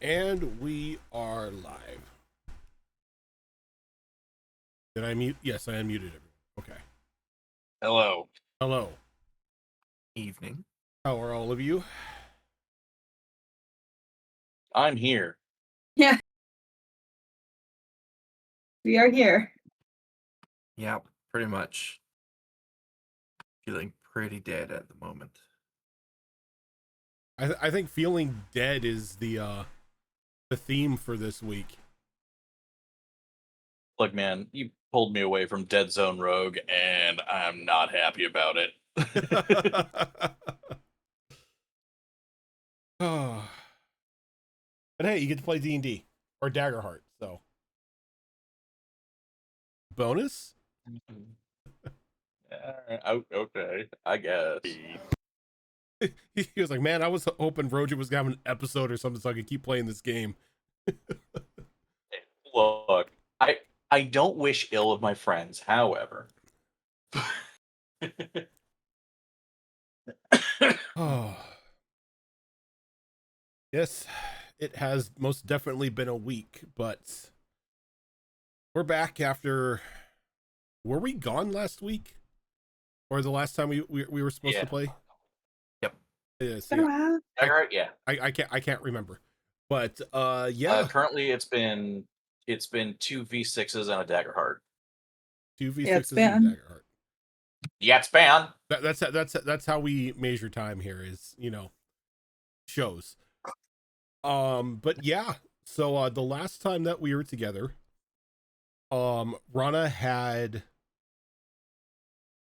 And we are live. Did I mute? Yes, I unmuted everyone. Okay. Hello. Hello. Evening. How are all of you? I'm here. Yeah. We are here. Yeah, pretty much. Feeling pretty dead at the moment. I think feeling dead is the theme for this week. Look, man, you pulled me away from Dead Zone Rogue, and I'm not happy about it. Oh. But hey, you get to play D&D or Daggerheart, so bonus. Okay, I guess. He was like, "Man, I was hoping Roger was gonna have an episode or something so I could keep playing this game." Look, I don't wish ill of my friends. However, Oh. Yes, it has most definitely been a week, but we're back after. Were we gone last week, or the last time we were supposed to play? Yep. Yes, Been a while. Daggerheart, yeah. I can't remember, but yeah. Currently, it's been 2v6s and a Daggerheart. 2v6s Yeah, it's and been. Daggerheart. Yeah, it's banned. That's how we measure time here. Is shows. But yeah. So the last time that we were together, Rana had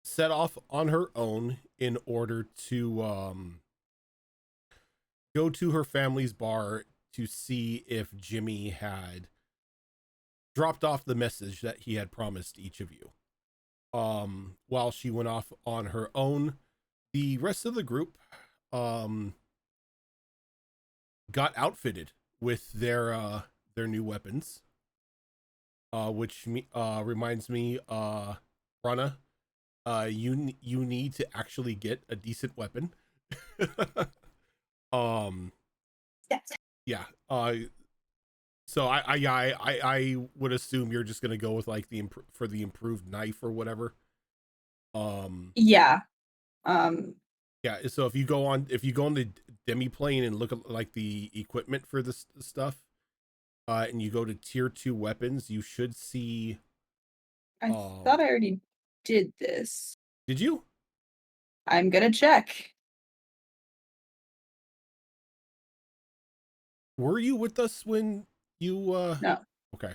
set off on her own in order to go to her family's bar to see if Jimmy had dropped off the message that he had promised each of you. While she went off on her own, the rest of the group got outfitted with their new weapons, which reminds me, Rana, you need to actually get a decent weapon. Yes. Yeah. So I would assume you're just gonna go with like the improved knife or whatever. Yeah. Yeah. So if you go on the demi plane and look at like the equipment for this stuff, and you go to tier 2 weapons, you should see. I thought I already did this. Did you? I'm gonna check. Were you with us when you? No. Okay.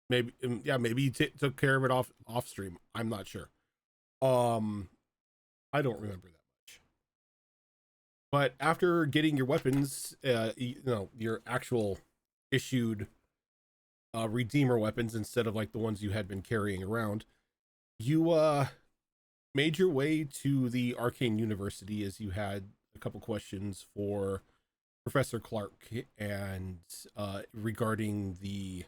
Maybe maybe you took care of it off stream. I'm not sure. I don't remember that much. But after getting your weapons, your actual issued redeemer weapons instead of like the ones you had been carrying around, you made your way to the Arcane University as you had a couple questions for Professor Clark and regarding the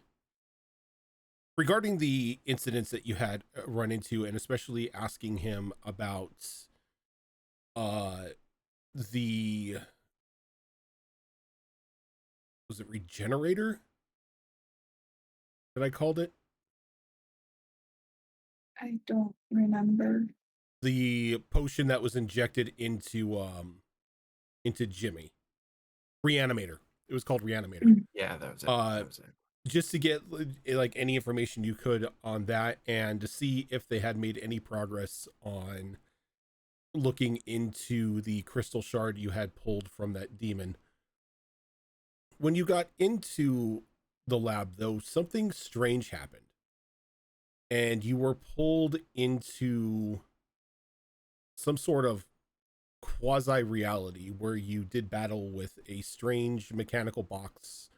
incidents that you had run into, and especially asking him about the was it regenerator that I called it? I don't remember. The potion that was injected into Jimmy. Reanimator. It was called Reanimator. Yeah, that was it. That was it. Just to get like any information you could on that, and to see if they had made any progress on looking into the crystal shard you had pulled from that demon. When you got into the lab, though, something strange happened, and you were pulled into some sort of quasi-reality where you did battle with a strange mechanical box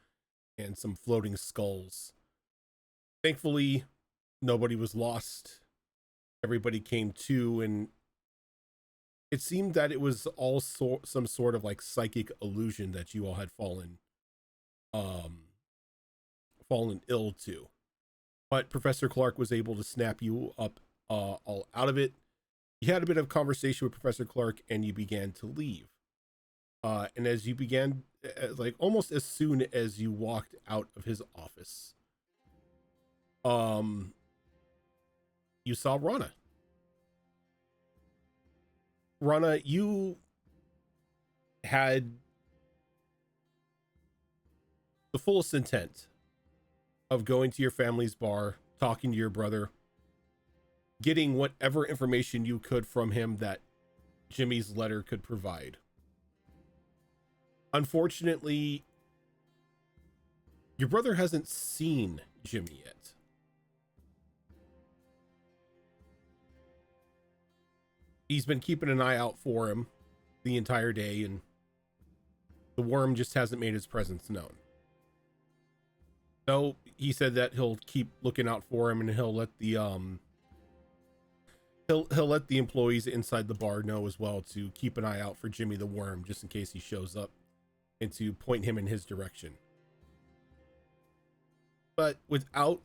and some floating skulls. Thankfully, nobody was lost. Everybody came to, and it seemed that it was all some sort of like psychic illusion that you all had fallen ill to. But Professor Clark was able to snap you up all out of it. You had a bit of conversation with Professor Clark, and you began to leave. And as you began, like almost as soon as you walked out of his office, you saw Rana. Rana, you had the fullest intent of going to your family's bar, talking to your brother, getting whatever information you could from him that Jimmy's letter could provide. Unfortunately, your brother hasn't seen Jimmy yet. He's been keeping an eye out for him the entire day, and the worm just hasn't made his presence known. So he said that he'll keep looking out for him, and he'll let the he'll let the employees inside the bar know as well to keep an eye out for Jimmy the Worm, just in case he shows up, and to point him in his direction. But without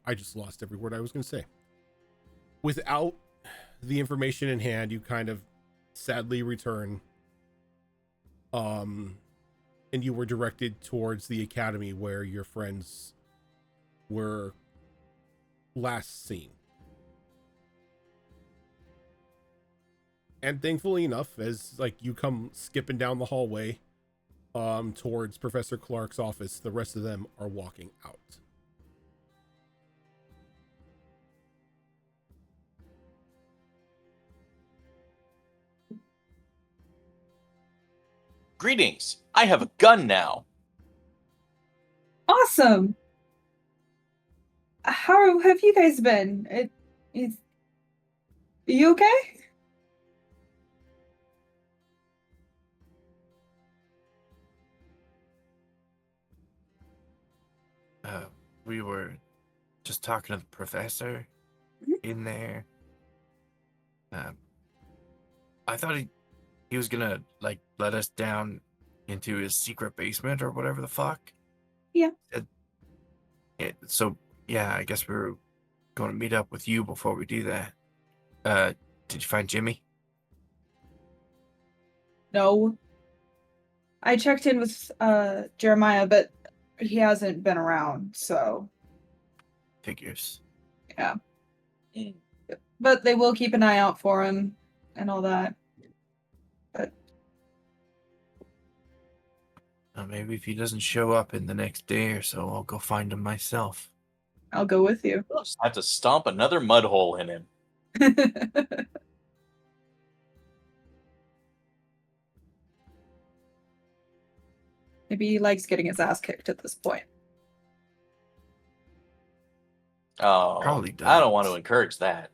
I just lost every word I was going to say. Without the information in hand, you kind of sadly return, and you were directed towards the academy where your friends were last seen. And thankfully enough, as like you come skipping down the hallway towards Professor Clark's office, the rest of them are walking out. Greetings. I have a gun now. Awesome. How have you guys been? Are you okay? We were just talking to the professor in there. I thought he was gonna like let us down into his secret basement or whatever the fuck. Yeah. So yeah, I guess we were going to meet up with you before we do that. Did you find Jimmy? No. I checked in with Jeremiah, but he hasn't been around, so Figures. yeah. But they will keep an eye out for him and all that. But Maybe if he doesn't show up in the next day or so, I'll go find him myself. I'll go with you. We'll just have to stomp another mud hole in him. Maybe he likes getting his ass kicked at this point. Oh, Probably does. I don't want to encourage that.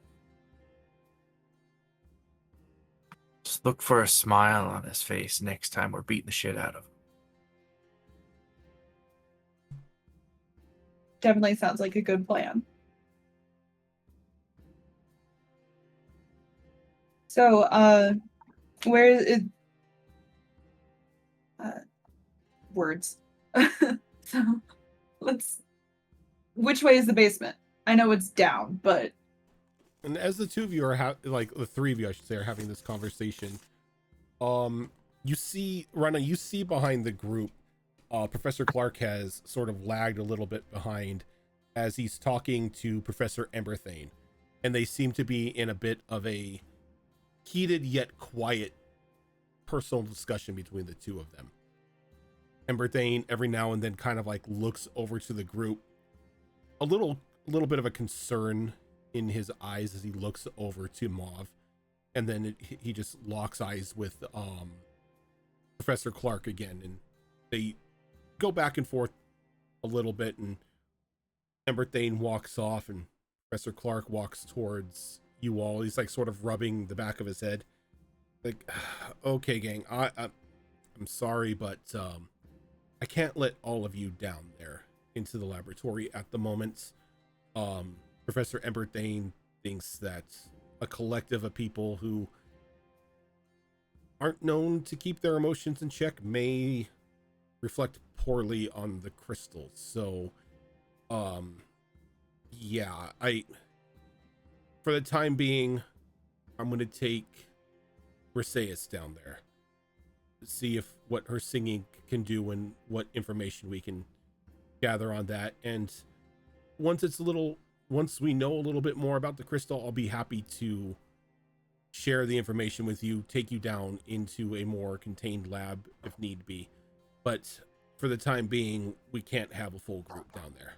Just look for a smile on his face next time we're beating the shit out of him. Definitely sounds like a good plan. So, where is words? So, which way is the basement? I know it's down, but And as the two of you are like the three of you, I should say, are having this conversation, you see Rana, you see behind the group, Professor Clark has sort of lagged a little bit behind as he's talking to Professor Emberthane, and they seem to be in a bit of a heated yet quiet personal discussion between the two of them. Emberthane every now and then kind of like looks over to the group, a little bit of a concern in his eyes as he looks over to Mauve, and then he just locks eyes with Professor Clark again, and they go back and forth a little bit, and Emberthane walks off and Professor Clark walks towards you all. He's like sort of rubbing the back of his head like, okay gang, I'm sorry, but I can't let all of you down there into the laboratory at the moment. Professor Emberthane thinks that a collective of people who aren't known to keep their emotions in check may reflect poorly on the crystals. So, yeah, for the time being, I'm going to take Briseis down there. See if what her singing can do and what information we can gather on that. And once we know a little bit more about the crystal, I'll be happy to share the information with you, take you down into a more contained lab if need be. But for the time being, we can't have a full group down there.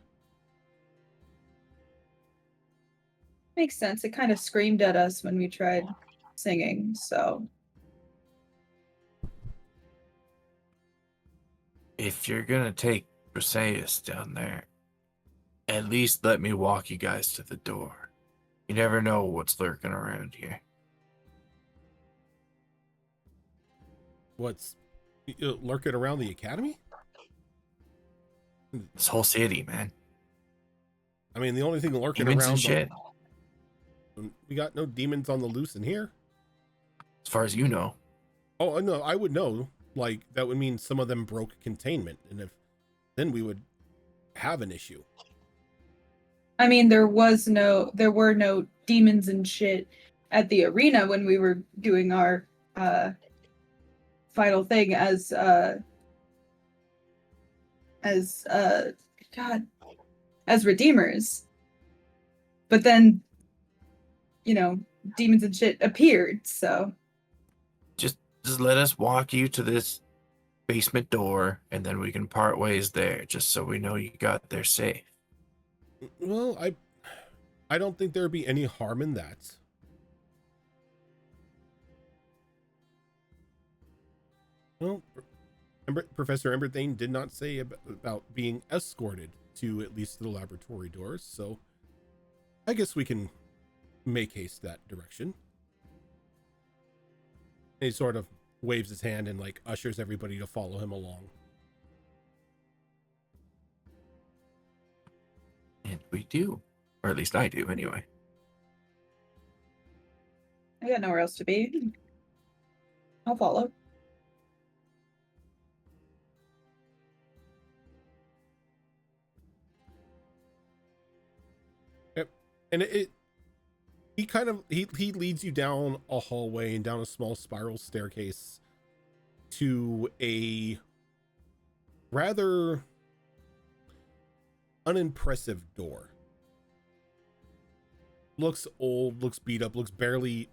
Makes sense. It kind of screamed at us when we tried singing, so. If you're gonna take Briseis down there, at least let me walk you guys to the door. You never know what's lurking around here. What's lurking around the academy? This whole city, man. I mean, the only thing lurking Demons around and shit. We got no demons on the loose in here. As far as you know. Oh no, I would know. Like, that would mean some of them broke containment, and then we would have an issue. I mean, there were no demons and shit at the arena when we were doing our final thing as redeemers. But then, demons and shit appeared, so. Just let us walk you to this basement door, and then we can part ways there, just so we know you got there safe. Well, I don't think there'd be any harm in that. Well, Professor Emberthane did not say about being escorted to at least the laboratory doors, so I guess we can make haste that direction. And he sort of waves his hand and like ushers everybody to follow him along. And we do. Or at least I do, anyway. I got nowhere else to be. I'll follow. Yep. And he leads you down a hallway and down a small spiral staircase to a rather unimpressive door. Looks old, looks beat up, looks barely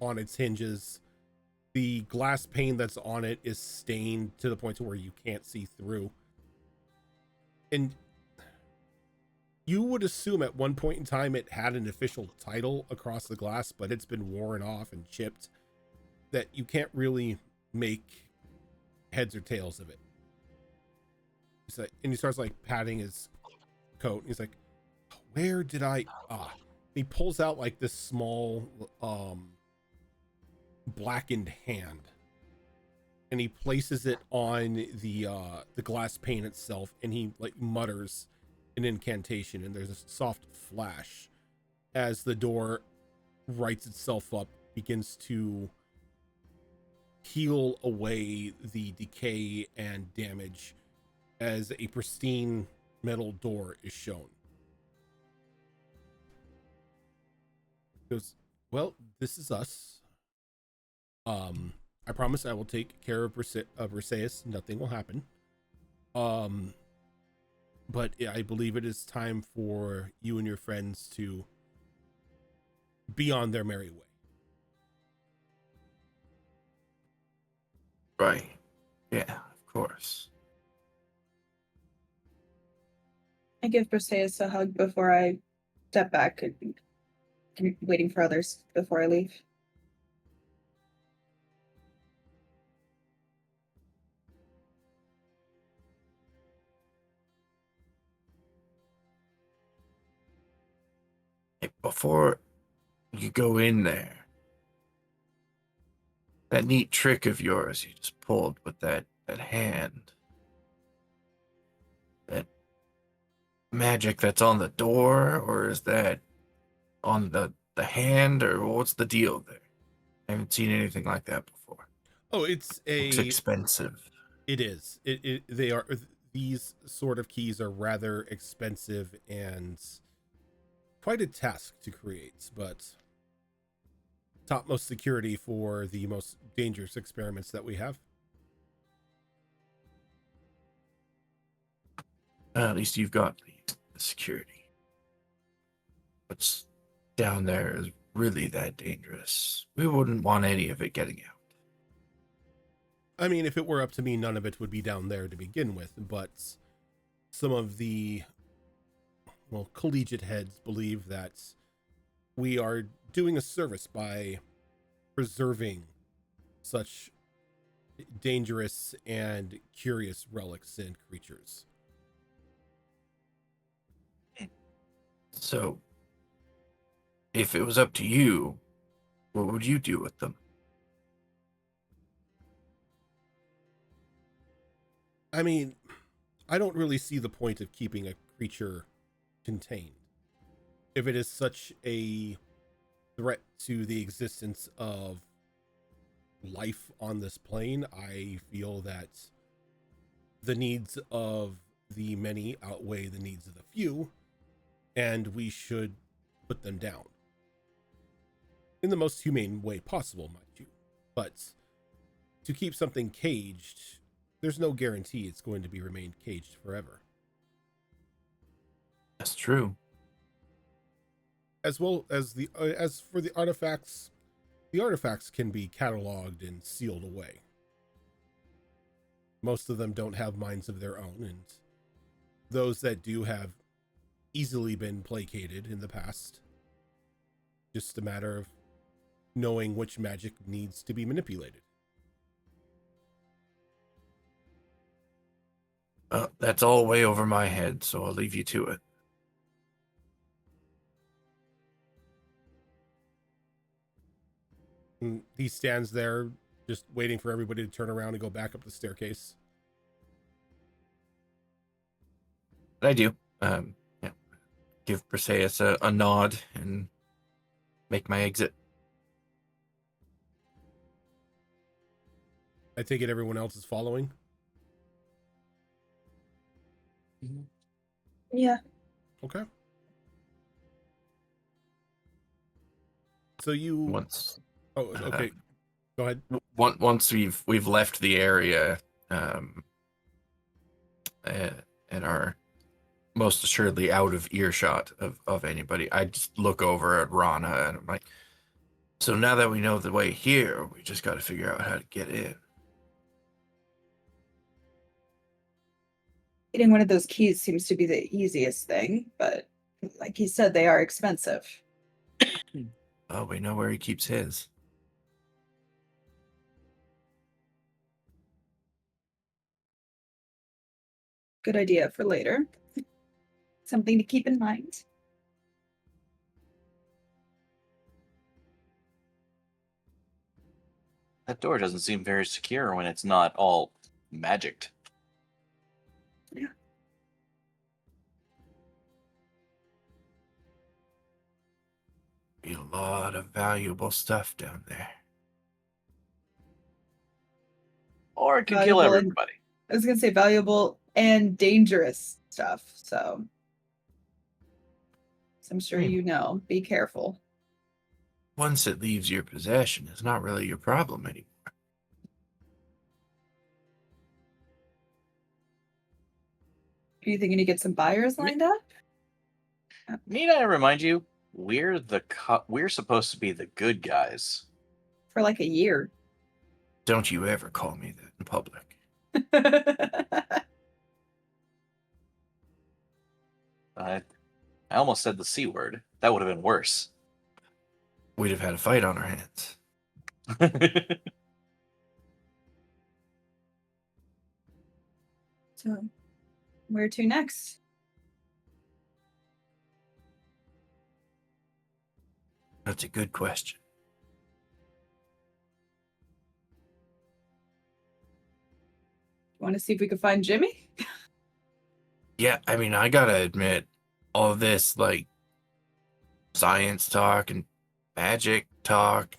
on its hinges. The glass pane that's on it is stained to the point to where you can't see through. And you would assume at one point in time it had an official title across the glass, but it's been worn off and chipped that you can't really make heads or tails of it. And he starts like patting his coat. And he's like, where did he pulls out like this small blackened hand, and he places it on the glass pane itself, and he like mutters an incantation, and there's a soft flash as the door rights itself up, begins to heal away the decay and damage as a pristine metal door is shown. He goes, well, this is us. I promise I will take care of Briseis. Nothing will happen. But I believe it is time for you and your friends to be on their merry way. Right. Yeah, of course. I give Briseis a hug before I step back, waiting for others before I leave. Before you go in there, that neat trick of yours you just pulled with that hand, that magic that's on the door, or is that on the hand, or what's the deal there? I haven't seen anything like that before. Oh, it's expensive. It is. These sort of keys are rather expensive and quite a task to create, but topmost security for the most dangerous experiments that we have. At least you've got the security. What's down there is really that dangerous. We wouldn't want any of it getting out. I mean, if it were up to me, none of it would be down there to begin with, but some of the, well, collegiate heads believe that we are doing a service by preserving such dangerous and curious relics and creatures. So, if it was up to you, what would you do with them? I mean, I don't really see the point of keeping a creature contained. If it is such a threat to the existence of life on this plane, I feel that the needs of the many outweigh the needs of the few, and we should put them down. In the most humane way possible, mind you. But to keep something caged, there's no guarantee it's going to be remained caged forever. That's true. As well as as for the artifacts can be cataloged and sealed away. Most of them don't have minds of their own, and those that do have easily been placated in the past. Just a matter of knowing which magic needs to be manipulated. That's all way over my head, so I'll leave you to it. And he stands there just waiting for everybody to turn around and go back up the staircase. I do. Yeah. Give Perseus a nod and make my exit. I take it everyone else is following. Yeah. Okay. So you Once okay. Go ahead. once we've left the area, and are most assuredly out of earshot of anybody, I just look over at Rana and I'm like, so now that we know the way here, we just got to figure out how to get in. Getting one of those keys seems to be the easiest thing, but like you said, they are expensive. Oh, we know where he keeps his. Good idea for later. Something to keep in mind. That door doesn't seem very secure when it's not all magicked. Yeah. Be a lot of valuable stuff down there. Or it could kill Valuable and- everybody. I was gonna say valuable and dangerous stuff, so I'm sure you know. Be careful. Once it leaves your possession, it's not really your problem anymore. Are you thinking to get some buyers lined up? Need I remind you, we're supposed to be the good guys. For like a year. Don't you ever call me that in public. I almost said the C word. That would have been worse. We'd have had a fight on our hands. So, where to next? That's a good question. Want to see if we can find Jimmy? Yeah, I mean, I gotta admit, all of this, like, science talk and magic talk,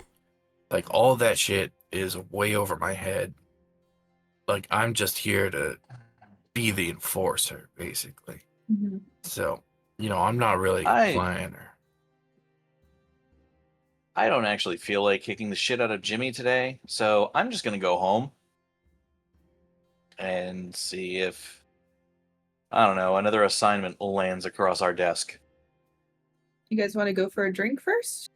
like, all that shit is way over my head. Like, I'm just here to be the enforcer, basically. Mm-hmm. So, I'm not really a planner. I don't actually feel like kicking the shit out of Jimmy today, so I'm just gonna go home and see if, I don't know, another assignment lands across our desk. You guys want to go for a drink first?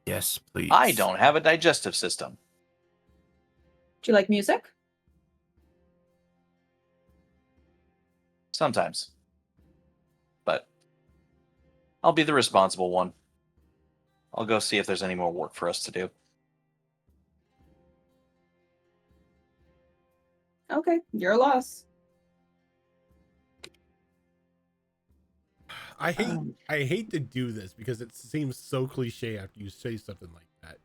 Yes, please. I don't have a digestive system. Do you like music? Sometimes. But I'll be the responsible one. I'll go see if there's any more work for us to do. Okay, your loss. I hate to do this because it seems so cliche after you say something like that.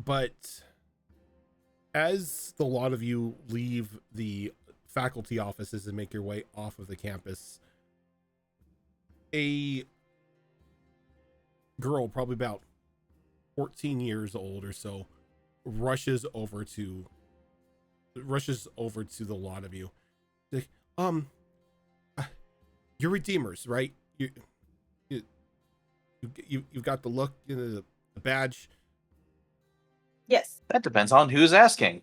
But as the lot of you leave the faculty offices and make your way off of the campus, a girl, probably about 14 years old or so, rushes over to the lot of you. Like, you're redeemers, right? You've got the look, the badge. Yes. That depends on who's asking.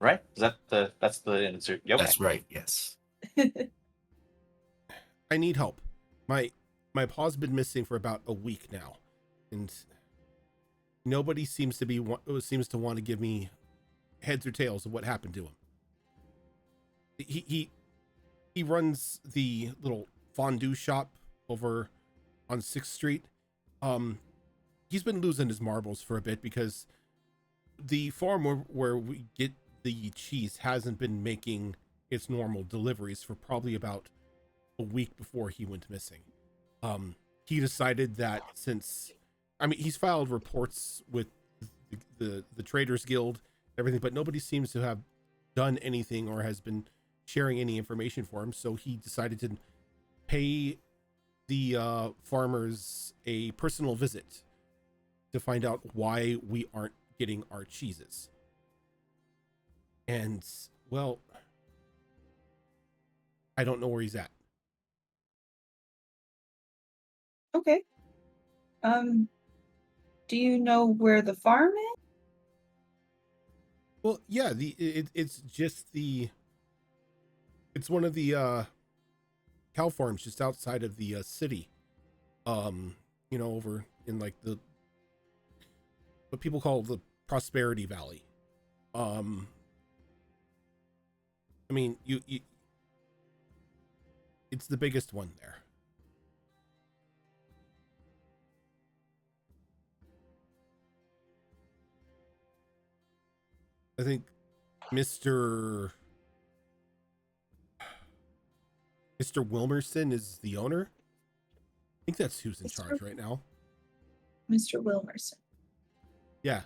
Right? That's the answer? Okay. That's right, yes. I need help. My pa's been missing for about a week now, and nobody seems to want to give me heads or tails of what happened to him. He runs the little fondue shop over on 6th Street. He's been losing his marbles for a bit because the farm where we get the cheese hasn't been making its normal deliveries for probably about a week before he went missing. He decided that he's filed reports with the Traders Guild, everything, but nobody seems to have done anything or has been sharing any information for him. So he decided to pay the farmers a personal visit to find out why we aren't getting our cheeses. And, well, I don't know where he's at. Okay. Do you know where the farm is? Well, yeah, it's one of the cow farms just outside of the city. Over in like what people call the Prosperity Valley. You it's the biggest one there. I think Mr. Wilmerson is the owner. I think that's who's in charge right now. Mr. Wilmerson. Yeah,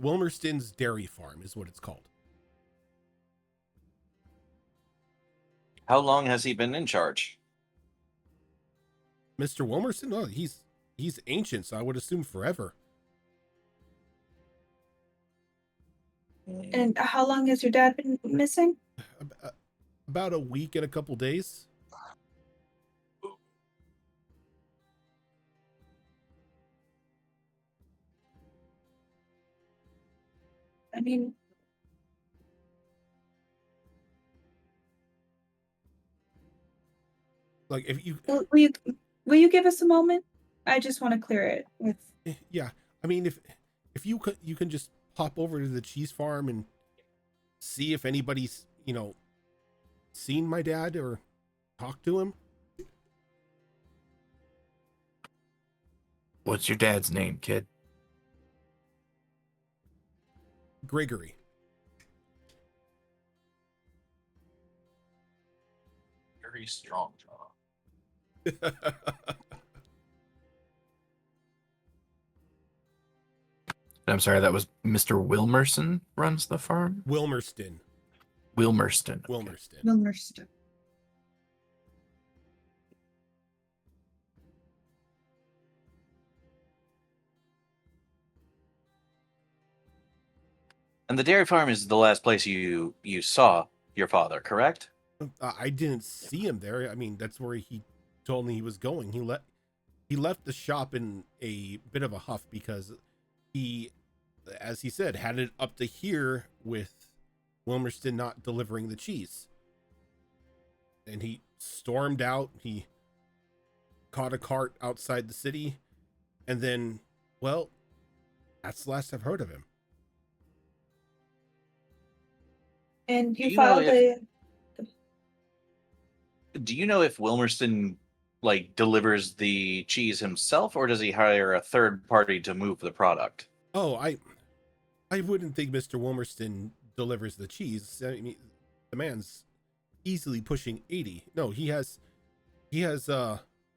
Wilmerston's Dairy Farm is what it's called. How long has he been in charge? Mr. Wilmerson? Oh, he's ancient, so I would assume forever. And how long has your dad been missing? About a week and a couple days. I mean, like if you will you give us a moment? I just want to clear it with. Yeah, I mean if you can just pop over to the cheese farm and see if anybody's seen my dad or talked to him. What's your dad's name, kid? Gregory. Very strong jaw. I'm sorry, that was Mr. Wilmerson runs the farm? Wilmerston. Wilmerston. Okay. Wilmerston. Wilmerston. And the dairy farm is the last place you saw your father, correct? I didn't see him there. I mean, that's where he told me he was going. He left the shop in a bit of a huff because he, as he said, had it up to here with Wilmerston not delivering the cheese. And he stormed out. He caught a cart outside the city, and then, well, that's the last I've heard of him. And Do you you know filed if- a. Do you know if Wilmerston like delivers the cheese himself, or does he hire a third party to move the product? Oh, I wouldn't think Mr. Wilmerston delivers the cheese. I mean, the man's easily pushing 80. No, he has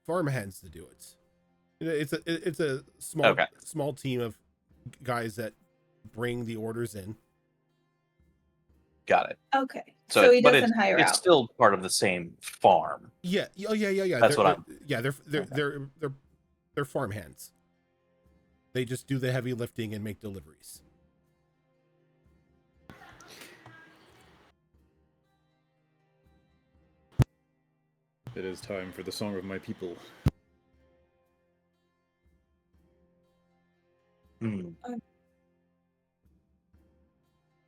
farm hands to do it. It's a small team of guys that bring the orders in. Got it. Okay. So he but doesn't hire it's out. still part of the same farm. Yeah. Oh, yeah. That's They're farm hands. They just do the heavy lifting and make deliveries. It is time for the song of my people.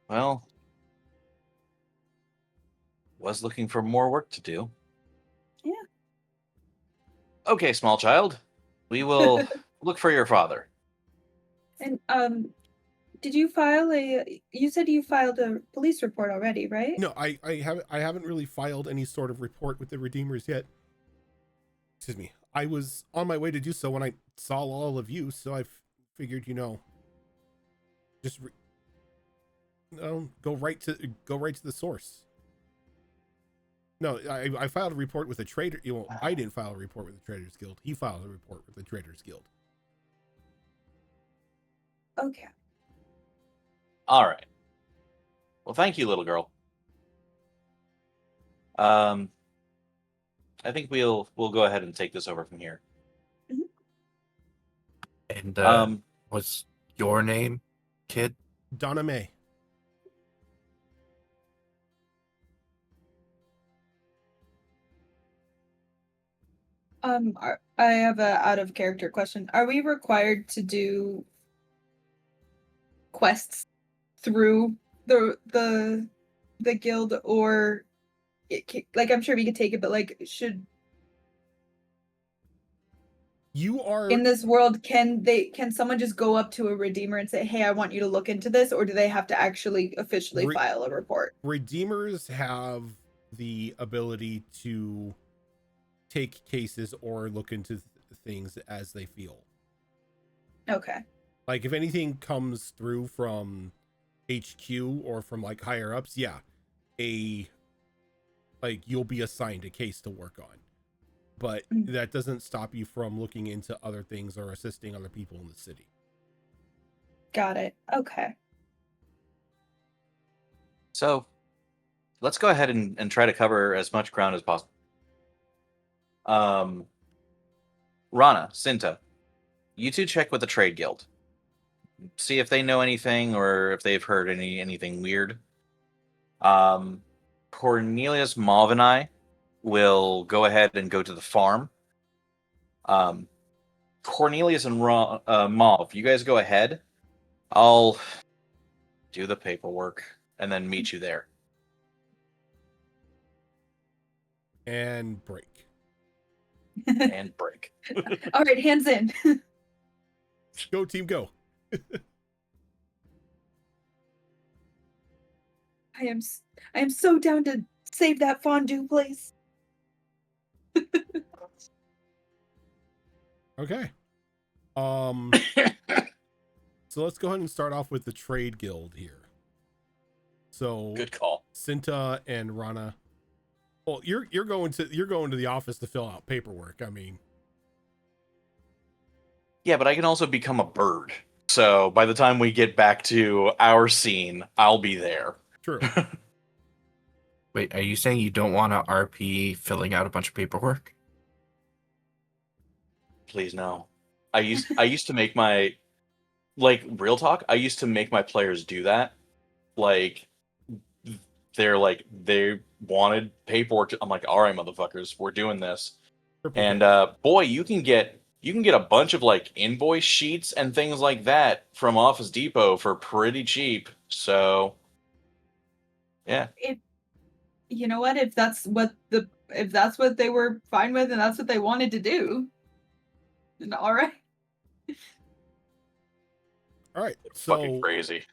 Well, was looking for more work to do. Yeah. Okay, small child. We will look for your father. And did you file you said you filed a police report already, right? No, I haven't really filed any sort of report with the Redeemers yet. Excuse me. I was on my way to do so when I saw all of you, so I figured, just go right to the source. No, I filed a report with the trader. Well, I didn't file a report with the Traders Guild. He filed a report with the Traders Guild. Okay. All right. Well, thank you, little girl. I think we'll go ahead and take this over from here. And what's your name, kid? Donna May. I have a out of character question. Are we required to do quests through the guild, or like, I'm sure we could take it, but like, should You are in this world, can someone just go up to a redeemer and say, "Hey, I want you to look into this," or do they have to actually officially file a report? Redeemers have the ability to take cases or look into things as they feel. Okay. Like if anything comes through from HQ or from like higher ups, yeah, you'll be assigned a case to work on. But that doesn't stop you from looking into other things or assisting other people in the city. Got it. Okay. So let's go ahead and try to cover as much ground as possible. Rana, Cinta, you two check with the Trade Guild. See if they know anything or if they've heard anything weird. Cornelius, Mauve, and I will go ahead and go to the farm. Cornelius and Mauve, you guys go ahead. I'll do the paperwork and then meet you there. And break. And break. All right, hands in. Go team, go. I am so down to save that fondue place. Okay. So let's go ahead and start off with the Trade Guild here. So Good call. Cinta and Rana. Well, you're going to the office to fill out paperwork. I mean, Yeah, but I can also become a bird. So by the time we get back to our scene, I'll be there. true. Wait, are you saying you don't want to RP filling out a bunch of paperwork? Please no. I used to make my, like, real talk, I used to make my players do that. Like, they wanted paperwork. I'm like, all right, motherfuckers, we're doing this. Triple And hit. boy, you can get a bunch of like invoice sheets and things like that from Office Depot for pretty cheap. So yeah. If you know what, if that's what they were fine with and that's what they wanted to do, then all right. All right, Fucking so crazy.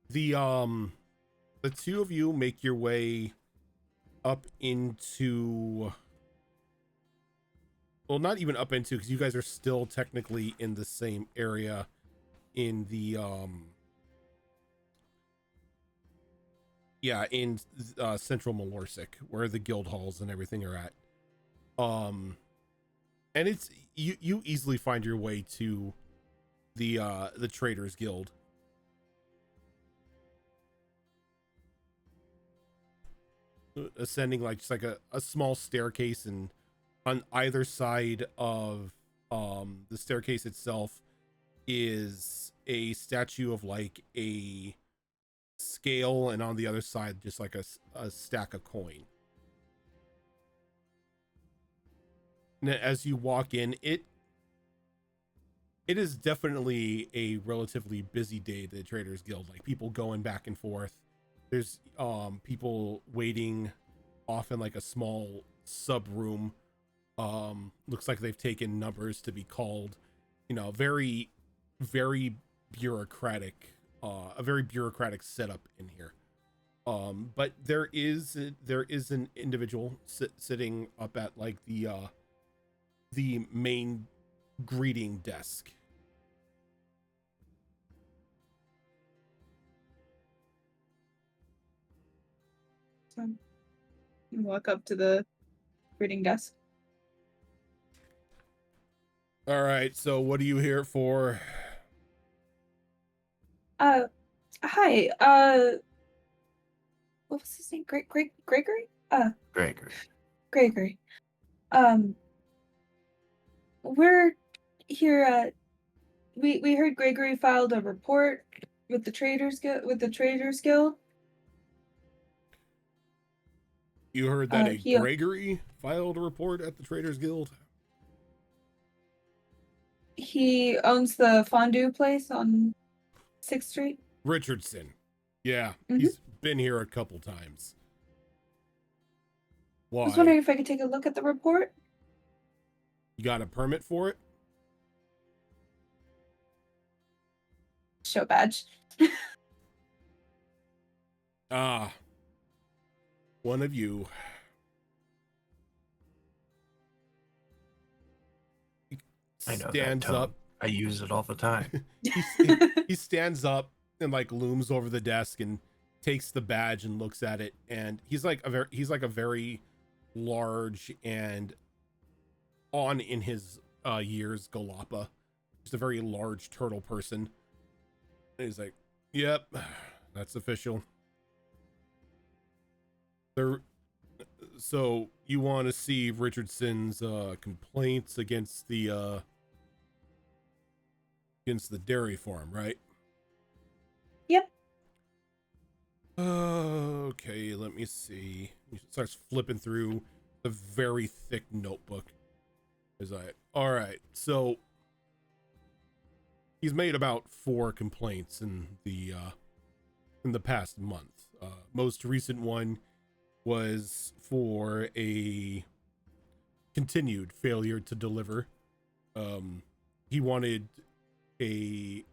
the two of you make your way up into, well, not even up into, because you guys are still technically in the same area in the in central Mulorsik, where the guild halls and everything are at. And it's you easily find your way to the Traders Guild. Ascending like just like a small staircase, and on either side of the staircase itself is a statue of like a scale, and on the other side just like a stack of coin. And as you walk in, it is definitely a relatively busy day at the Traders Guild, like people going back and forth. There's people waiting off in like a small sub room. Looks like they've taken numbers to be called. You know, very bureaucratic, a very bureaucratic setup in here. But there is an individual sitting up at like the main greeting desk. So you walk up to the reading desk. All right, so what are you here for? Hi. What was his name? Gregory? Gregory. Gregory. We're here. We heard Gregory filed a report with the Traders Guild. You heard that a He Gregory filed a report at the Traders Guild? he owns the fondue place on 6th Street. Richardson. Yeah, Mhm. he's been here a couple times. I was Why? wondering if I could take a look at the report. You got a permit for it? Show badge. Ah. One of you. I know that Stands tone. up. I use it all the time. He stands up and like looms over the desk and takes the badge and looks at it, and he's like a very large and on in his years Galapa, just a very large turtle person. And he's like, yep, that's official. So you want to see Richardson's complaints against the dairy farm, right? Yep. Okay, let me see. He starts flipping through the very thick notebook. He's like, all right, so he's made about 4 complaints in the past month. Most recent one was for a continued failure to deliver. He wanted a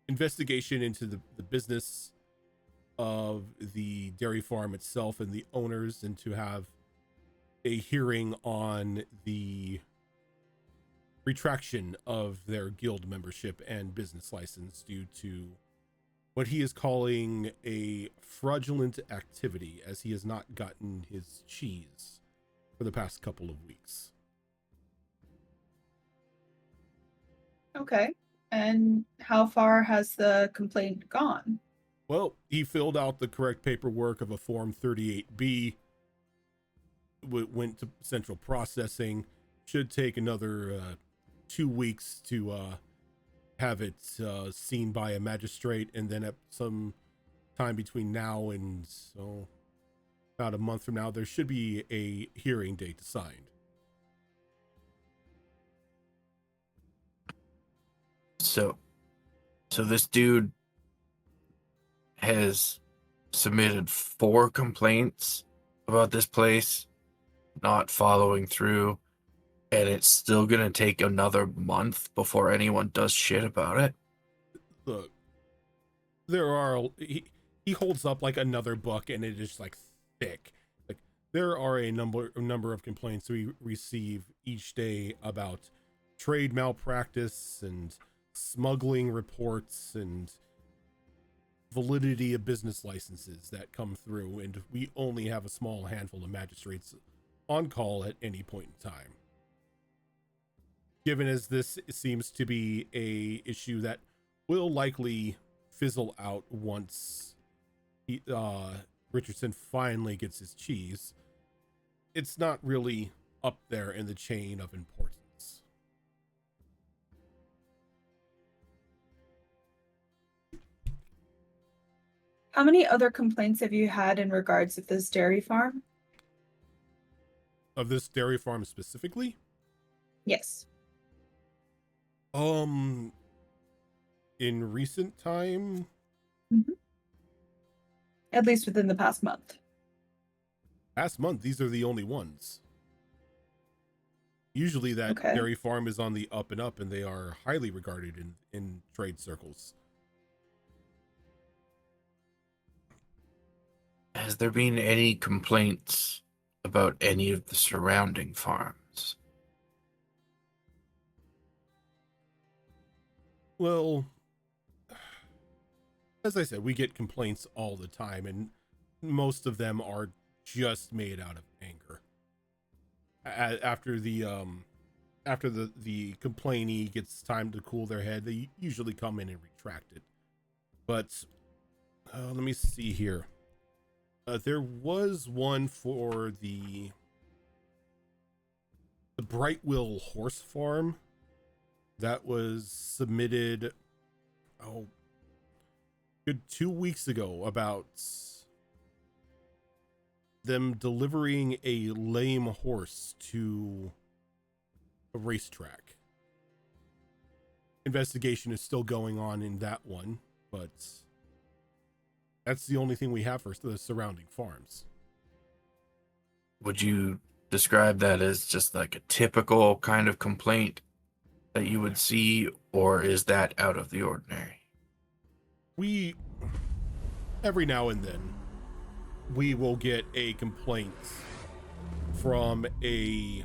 investigation into the business of the dairy farm itself and the owners, and to have a hearing on the retraction of their guild membership and business license due to what he is calling a fraudulent activity, as he has not gotten his cheese for the past couple of weeks. Okay. And how far has the complaint gone? Well, he filled out the correct paperwork of a Form 38B, went to central processing, should take another 2 weeks to have it seen by a magistrate, and then at some time between now and about a month from now, there should be a hearing date assigned. So this dude has submitted 4 complaints about this place not following through, and it's still gonna take another month before anyone does shit about it. Look, there are he holds up like another book, and it is like thick. Like there are a number of complaints we receive each day about trade malpractice and smuggling reports and validity of business licenses that come through, and we only have a small handful of magistrates on call at any point in time. Given as this seems to be a issue that will likely fizzle out once Richardson finally gets his cheese, it's not really up there in the chain of importance. How many other complaints have you had in regards of this dairy farm? Of this dairy farm specifically? Yes. In recent time, At least within the past month. these are the only ones. Usually that dairy farm is on the up and up, and they are highly regarded in trade circles. Has there been any complaints about any of the surrounding farms? Well, as I said, we get complaints all the time, and most of them are just made out of anger. After the complainee gets time to cool their head, they usually come in and retract it. But let me see here. There was one for the Brightwill horse farm that was submitted good 2 weeks ago about them delivering a lame horse to a racetrack. Investigation is still going on in that one, but that's the only thing we have for the surrounding farms. Would you describe that as just like a typical kind of complaint that you would see, or is that out of the ordinary? We, every now and then, we will get a complaint from a,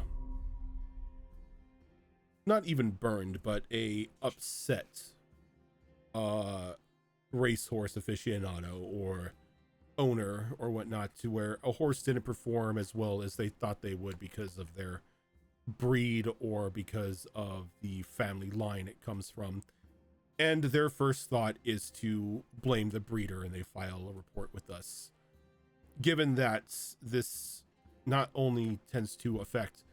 not even burned, but a upset racehorse aficionado or owner or whatnot, to where a horse didn't perform as well as they thought they would because of their breed or because of the family line it comes from, and their first thought is to blame the breeder, and they file a report with us. Given that this not only tends to affect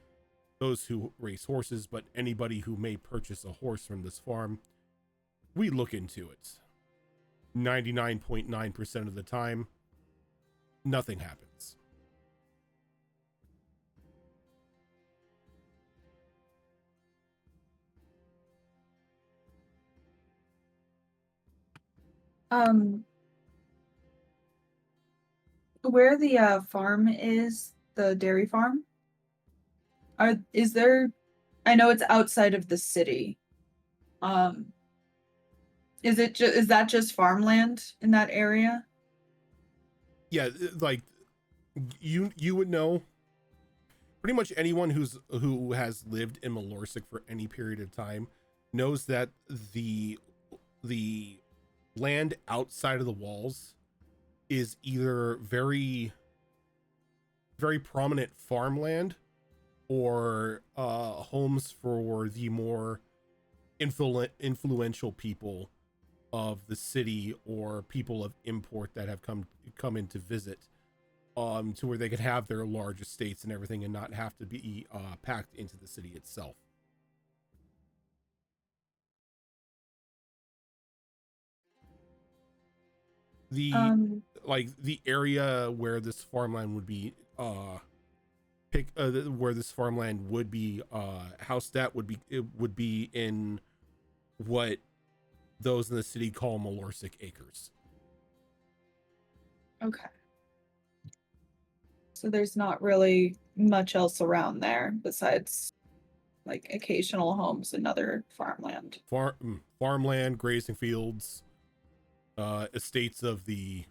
those who race horses, but anybody who may purchase a horse from this farm, we look into it. 99.9% of the time, nothing happens. Where the farm is, the dairy farm, is there, I know it's outside of the city. Is that just farmland in that area? Yeah, like you would know. Pretty much anyone who has lived in Mulorsik for any period of time knows that the land outside of the walls is either very prominent farmland or homes for the more influential people of the city or people of import that have come in to visit, to where they could have their large estates and everything and not have to be packed into the city itself. The area where this farmland would be where this farmland would be housed at would be in what those in the city call Mulorsik Acres. Okay. So there's not really much else around there besides like occasional homes and other farmland. Farmland, grazing fields, estates of the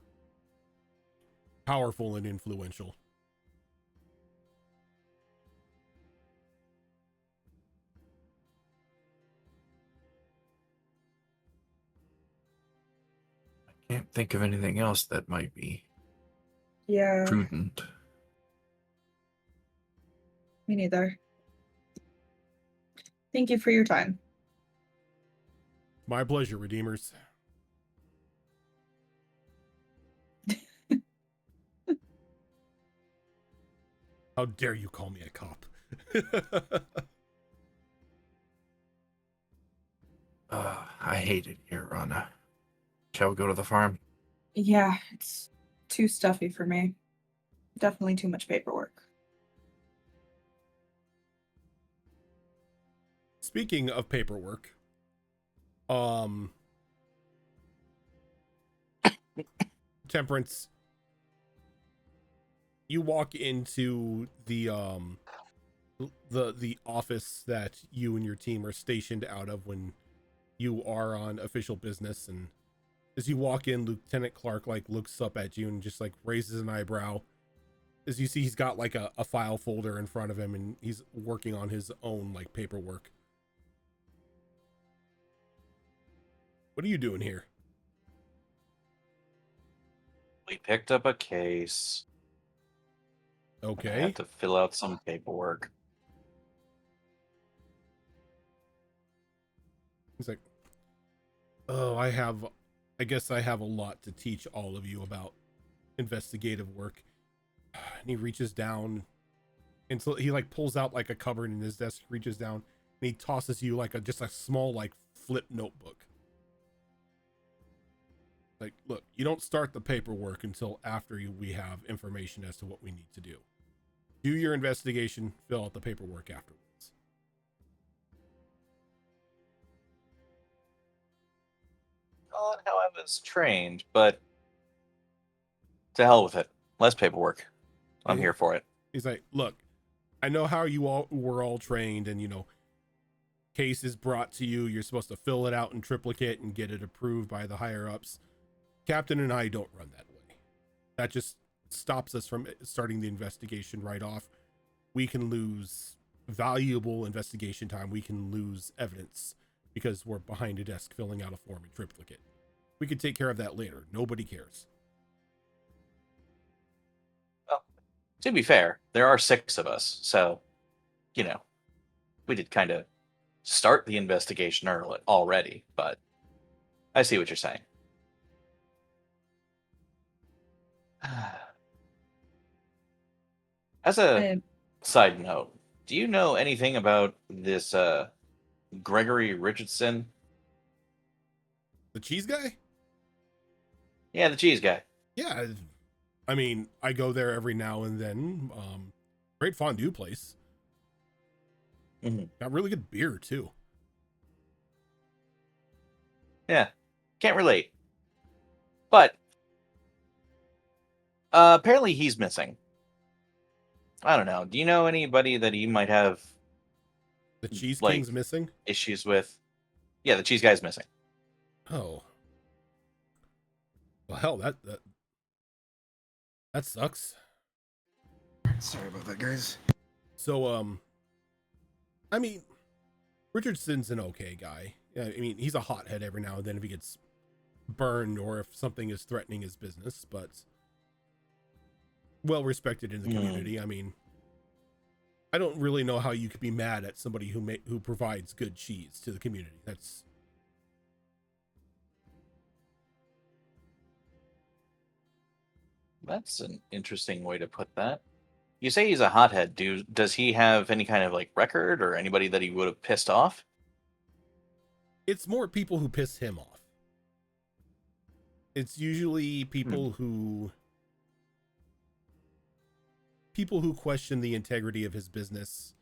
powerful and influential. Can't think of anything else that might be Yeah, prudent. me neither. Thank you for your time. My pleasure, Redeemers. How dare you call me a cop? I hate it here, Rana. Shall we go to the farm? Yeah, it's too stuffy for me. Definitely too much paperwork. Speaking of paperwork, Temperance, you walk into the office that you and your team are stationed out of when you are on official business, and as you walk in, Lieutenant Clark like looks up at you and just like raises an eyebrow as you see he's got like a file folder in front of him and he's working on his own like paperwork. What are you doing here? We picked up a case. I Okay. had to fill out some paperwork. He's like, oh, I guess I have a lot to teach all of you about investigative work. And he reaches down and so he like pulls out like a cupboard in his desk, reaches down, and he tosses you like just a small like flip notebook. Like, look, you don't start the paperwork until after we have information as to what we need to do. Do your investigation, fill out the paperwork afterwards. Not how I was trained, but to hell with it. Less paperwork. I'm here for it. He's like, look, I know how you all were all trained, and case is brought to you, you're supposed to fill it out in triplicate and get it approved by the higher ups. Captain and I don't run that way. That just stops us from starting the investigation right off. We can lose valuable investigation time. We can lose evidence because we're behind a desk filling out a form in triplicate. We could take care of that later. Nobody cares. Well, to be fair, there are 6 of us, so, we did kind of start the investigation early already, but I see what you're saying. As a side note, do you know anything about this Gregory Richardson? The cheese guy? Yeah, the cheese guy. Yeah. I mean, I go there every now and then. Great fondue place. Mm-hmm. Got really good beer, too. Yeah, can't relate. But apparently he's missing. I don't know. Do you know anybody that he might have The cheese like, king's missing? issues with? Yeah, the cheese guy's missing. Oh. Well, hell, that sucks. Sorry about that, guys. So, I mean, Richardson's an okay guy. I mean, he's a hothead every now and then if he gets burned or if something is threatening his business, but well respected in the community. I mean, I don't really know how you could be mad at somebody who provides good cheese to the community. That's an interesting way to put that. You say he's a hothead. Does he have any kind of like record or anybody that he would have pissed off? It's more people who piss him off. It's usually people who question the integrity of his business,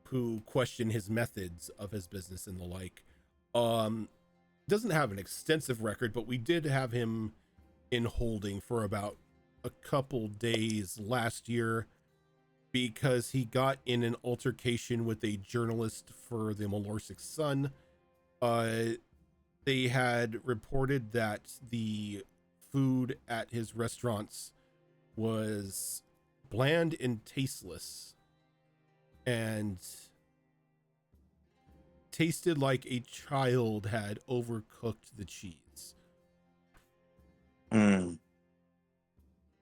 who question his methods of his business and the like. doesn't have an extensive record, but we did have him in holding for about a couple days last year because he got in an altercation with a journalist for the Mulorisk Sun. They had reported that the food at his restaurants was bland and tasteless and tasted like a child had overcooked the cheese.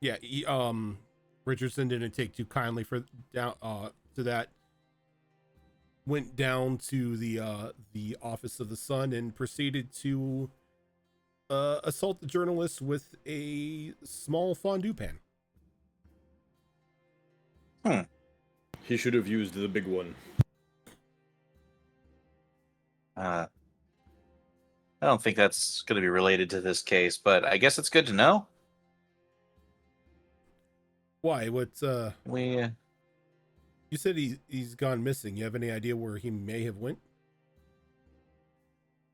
Yeah, Richardson didn't take too kindly for down to that. Went down to the office of the Sun and proceeded to assault the journalist with a small fondue pan. He should have used the big one. I don't think that's going to be related to this case, but I guess it's good to know. Why? What? We You said he's gone missing. You have any idea where he may have went?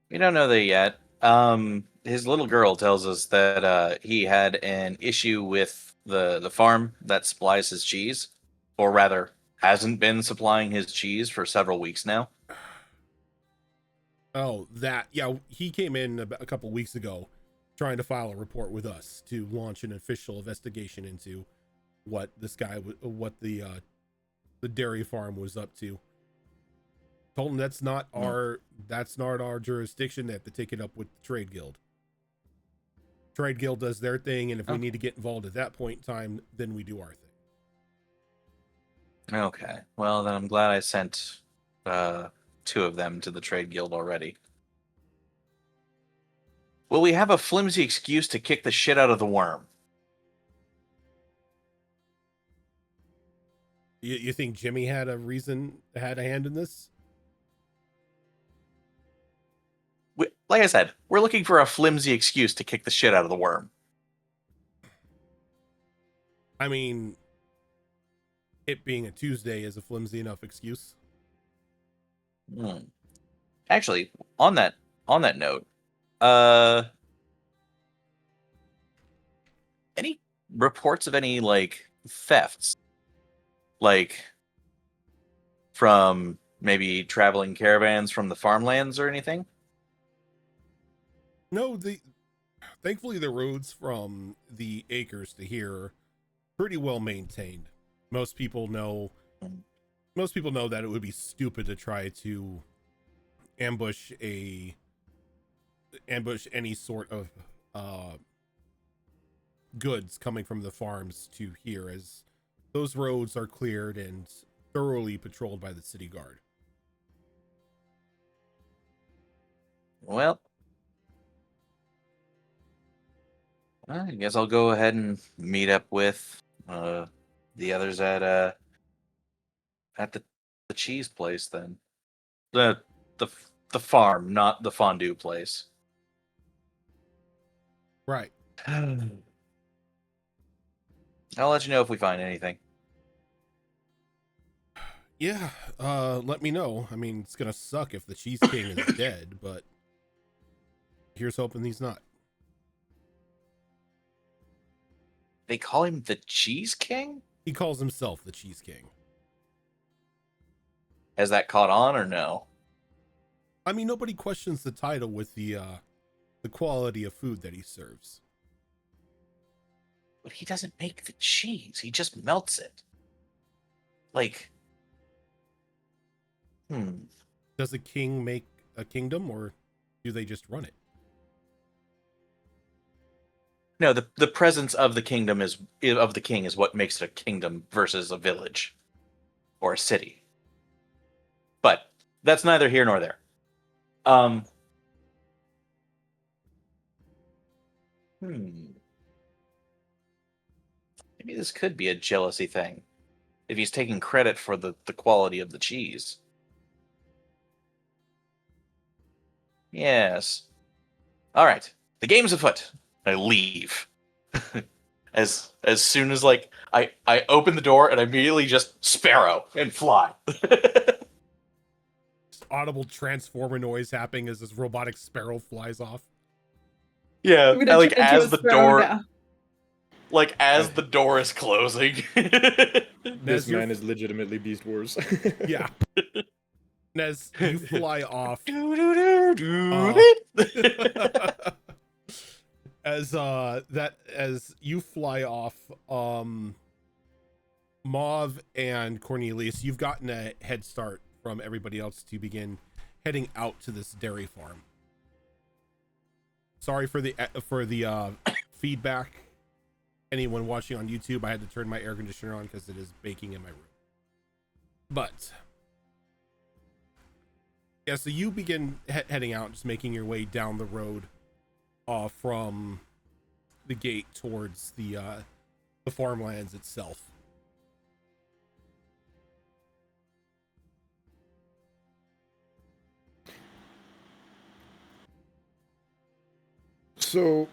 don't know that yet. His little girl tells us that he had an issue with the farm that supplies his cheese, or rather, hasn't been supplying his cheese for several weeks now. Oh, that. Yeah, he came in a couple weeks ago trying to file a report with us to launch an official investigation into what this guy, what the dairy farm was up to. Told him that's not our jurisdiction. They have to take it up with the trade guild. Trade guild does their thing, and if we need to get involved at that point in time, then we do our thing. Okay. Well, then I'm glad I sent 2 of them to the trade guild already. Will we have a flimsy excuse to kick the shit out of the worm? You think Jimmy had a hand in this? Like I said, we're looking for a flimsy excuse to kick the shit out of the worm. I mean, it being a Tuesday is a flimsy enough excuse. Actually, on that note, any reports of any like thefts, like from maybe traveling caravans from the farmlands or anything? No, thankfully the roads from the acres to here are pretty well maintained. Most people know that it would be stupid to try to ambush any sort of goods coming from the farms to here, as those roads are cleared and thoroughly patrolled by the city guard. Well, I guess I'll go ahead and meet up with the others at the cheese place then. The farm, not the fondue place. Right. I'll let you know if we find anything. Yeah, let me know. I mean, it's gonna suck if the Cheese King is dead, but here's hoping he's not. They call him the Cheese King? He calls himself the Cheese King. Has that caught on or no? I mean, nobody questions the title with the quality of food that he serves. But he doesn't make the cheese. He just melts it. Like, Does a king make a kingdom, or do they just run it? No, the presence of the kingdom is what makes it a kingdom versus a village or a city. But that's neither here nor there. Maybe this could be a jealousy thing. If he's taking credit for the quality of the cheese. Yes. All right. The game's afoot. I leave. as soon as like I open the door and I immediately just sparrow and fly. audible transformer noise happening as this robotic sparrow flies off. Yeah, I'm gonna turn into a sparrow now. As the door is closing. This Nez, you're- man is legitimately Beast Wars. Yeah. Nez, you fly off. As you fly off, Mauve and Cornelius, you've gotten a head start from everybody else to begin heading out to this dairy farm. Sorry for the feedback. Anyone watching on YouTube, I had to turn my air conditioner on because it is baking in my room. But yeah, so you begin heading out, just making your way down the road from the gate towards the farmlands itself. So,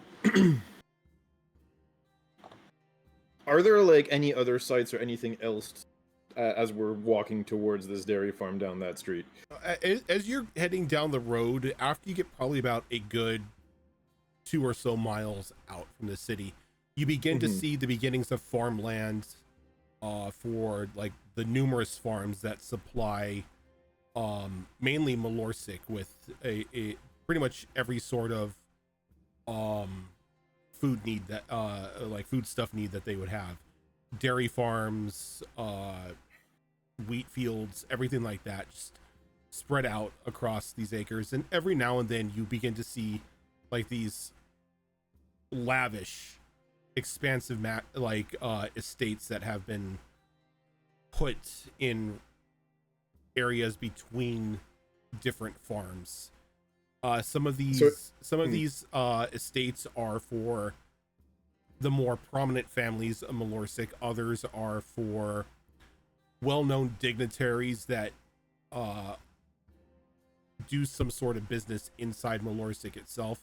are there like any other sites or anything else as we're walking towards this dairy farm down that street? As you're heading down the road, after you get probably about a good 2 or so miles out from the city, you begin to see the beginnings of farmland for like the numerous farms that supply mainly Mulorsik with a pretty much every sort of food need that like food stuff need that they would have. Dairy farms, wheat fields, everything like that, just spread out across these acres. And every now and then you begin to see like these lavish, expansive estates that have been put in areas between different farms. Some of these estates are for the more prominent families of Mulorsik. Others are for well-known dignitaries that do some sort of business inside Mulorsik itself,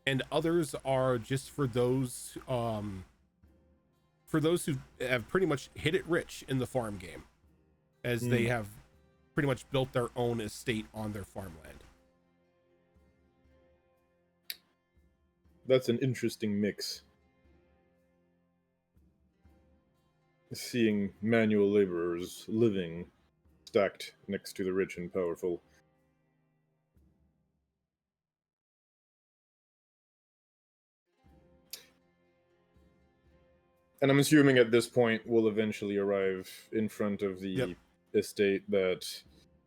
and others are just for those who have pretty much hit it rich in the farm game, as they have pretty much built their own estate on their farmland. That's an interesting mix. Seeing manual laborers living stacked next to the rich and powerful. And I'm assuming at this point we'll eventually arrive in front of the estate that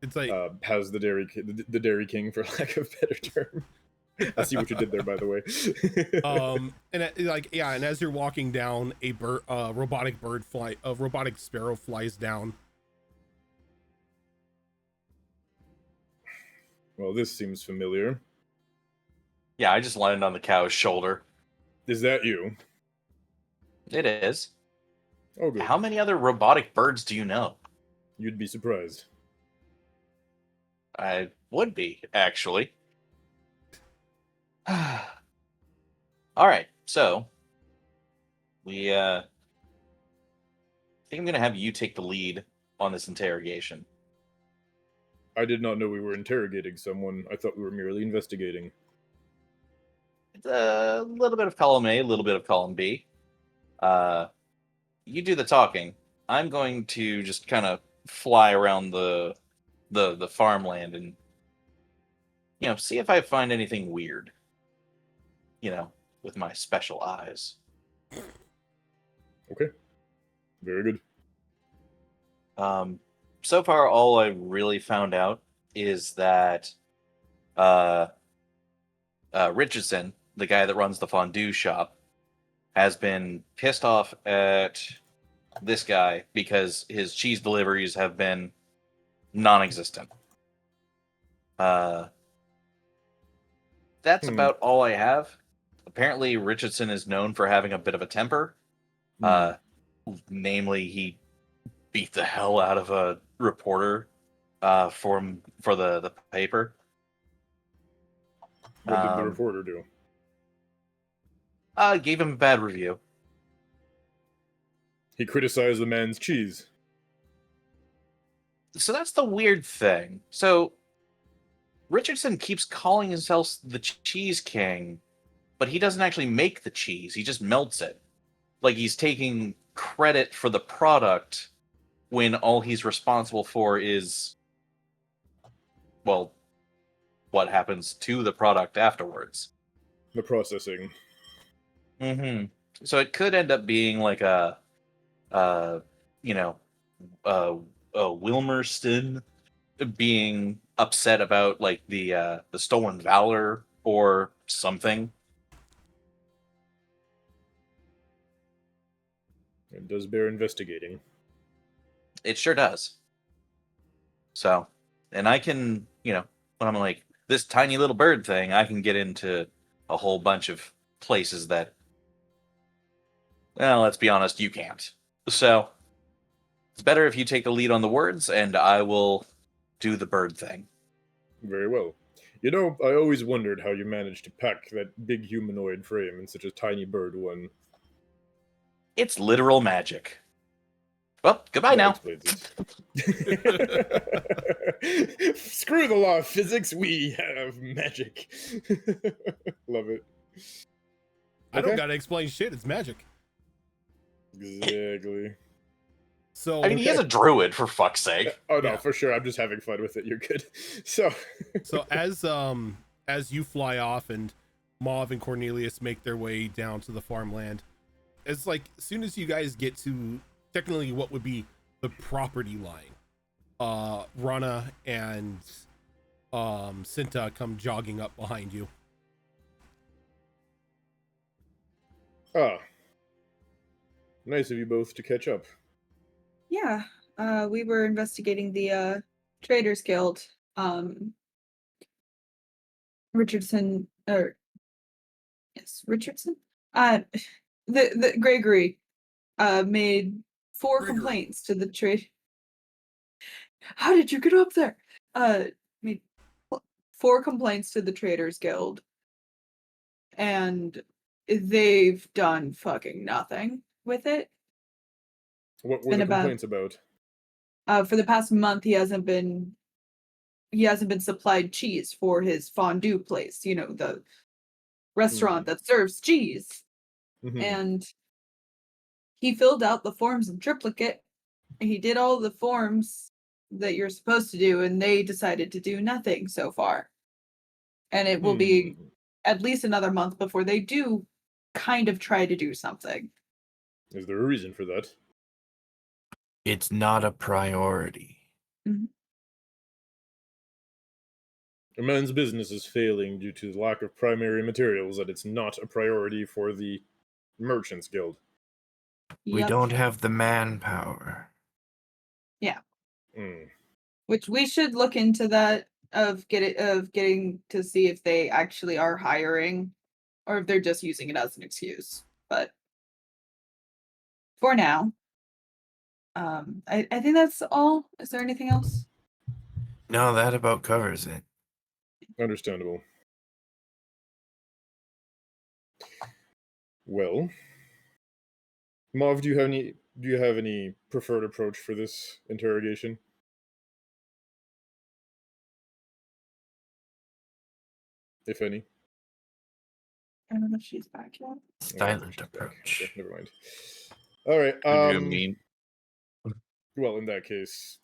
It's like has the Dairy King, for lack of a better term. I see what you did there, by the way. and as you're walking down, a robotic sparrow flies down. Well, this seems familiar. Yeah, I just landed on the cow's shoulder. Is that you? It is. Oh, good. How many other robotic birds do you know? You'd be surprised. I would be, actually. All right, so we I think I'm gonna have you take the lead on this interrogation. I did not know we were interrogating someone. I thought we were merely investigating. It's a little bit of column A, a little bit of column B. You do the talking. I'm going to just kind of fly around the farmland and see if I find anything weird. With my special eyes. Okay. Very good. So far, all I really found out is that Richardson, the guy that runs the fondue shop, has been pissed off at this guy because his cheese deliveries have been non-existent. That's about all I have. Apparently, Richardson is known for having a bit of a temper. Namely, he beat the hell out of a reporter for the paper. What did the reporter do? Gave him a bad review. He criticized the man's cheese. So that's the weird thing. So Richardson keeps calling himself the Cheese King, but he doesn't actually make the cheese. He just melts it. Like he's taking credit for the product when all he's responsible for is, well, what happens to the product afterwards. The processing. Mm-hmm. So it could end up being like a Wilmerston being upset about like the stolen valor or something. It does bear investigating. It sure does. So, and I can, when I'm like this tiny little bird thing, I can get into a whole bunch of places that, well, let's be honest, you can't. So it's better if you take the lead on the words, and I will do the bird thing. Very well. You know, I always wondered how you managed to pack that big humanoid frame in such a tiny bird one. It's literal magic. Well, goodbye That now. explains it. Screw the law of physics, we have magic. Love it. I don't Okay. gotta explain shit. It's magic. Exactly. So I mean, he is a druid, for fuck's sake. Oh no, Yeah. for sure. I'm just having fun with it. You're good. So, so as you fly off and Mauve and Cornelius make their way down to the farmland, it's like as soon as you guys get to technically what would be the property line, Rana and Cinta come jogging up behind you. nice of you both to catch up. Yeah, we were investigating the Traders Guild. Richardson, or yes, Richardson. The Gregory made 4 Gregory. complaints to the trade. How did you get up there? Made 4 complaints to the Traders Guild, and they've done fucking nothing with it. What were Been the about- complaints about? For the past month, he hasn't been supplied cheese for his fondue place. You know, the restaurant that serves cheese. Mhm. And he filled out the forms in triplicate. He did all the forms that you're supposed to do, and they decided to do nothing so far. And it will be at least another month before they do kind of try to do something. Is there a reason for that? It's not a priority. A man's business is failing due to the lack of primary materials, that it's not a priority for the Merchants Guild. We Yep. don't have the manpower. Mm. Which we should look into that of getting to see if they actually are hiring or if they're just using it as an excuse. But for now, I think that's all. Is there anything else? No, that about covers it. Understandable. Well, Mav, do you have any preferred approach for this interrogation? If any? I don't know if she's back yet. Oh, I think Silent she's back. approach. Okay, never mind. All right. What do you mean? Well, in that case,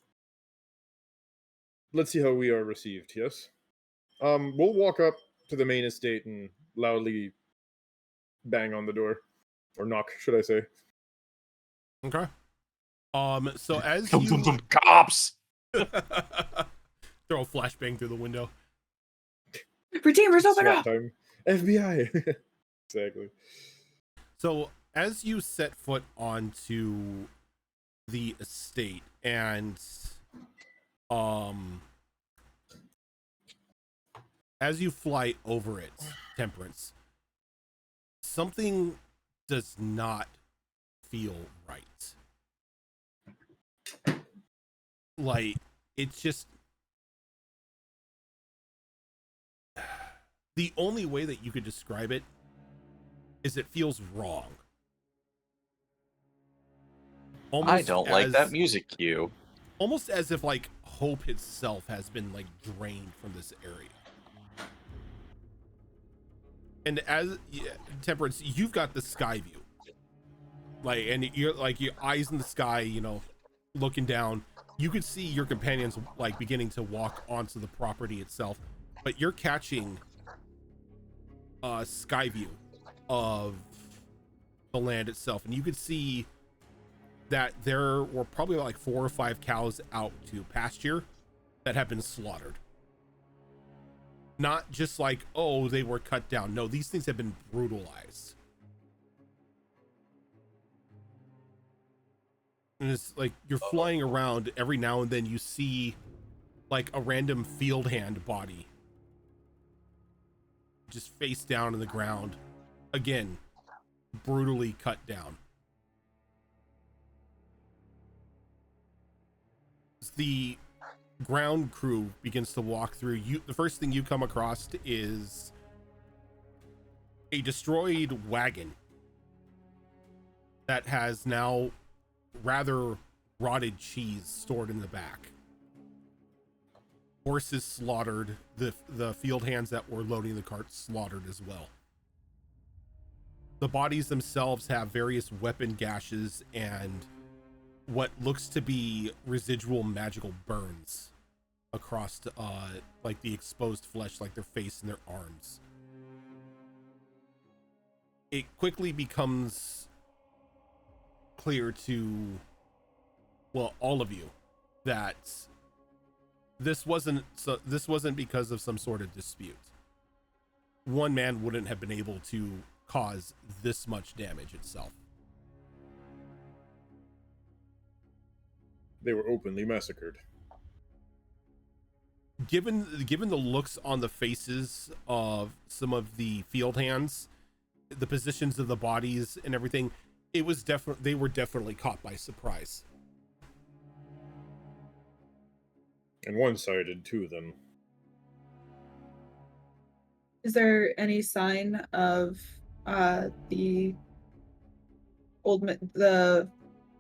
let's see how we are received. Yes. We'll walk up to the main estate and loudly bang on the door, or knock, should I say? Okay. So as Come you some cops. throw a flashbang through the window. Redeemers, open SWAT up! time. FBI. Exactly. So as you set foot onto the estate and as you fly over it, Temperance, something does not feel right. Like, it's just the only way that you could describe it is it feels wrong. I don't like that music cue. Almost as if like hope itself has been like drained from this area. And as Temperance, you've got the sky view, like, and you're like your eyes in the sky, you know, looking down. You could see your companions like beginning to walk onto the property itself, but you're catching a sky view of the land itself, and you could see that there were probably like 4 or 5 cows out to pasture that have been slaughtered. Not just like, oh, they were cut down. No, these things have been brutalized. And it's like you're flying around, every now and then you see like a random field hand body just face down in the ground. Again, brutally cut down. The ground crew begins to walk through. The first thing you come across is a destroyed wagon that has now rather rotted cheese stored in the back. Horses slaughtered, the field hands that were loading the cart slaughtered as well. The bodies themselves have various weapon gashes and what looks to be residual magical burns across like the exposed flesh, like their face and their arms. It quickly becomes clear to, well, all of you, that this wasn't because of some sort of dispute. One man wouldn't have been able to cause this much damage itself. They were openly massacred. Given the looks on the faces of some of the field hands, the positions of the bodies and everything, they were definitely caught by surprise. And one-sided, two of them. Is there any sign of the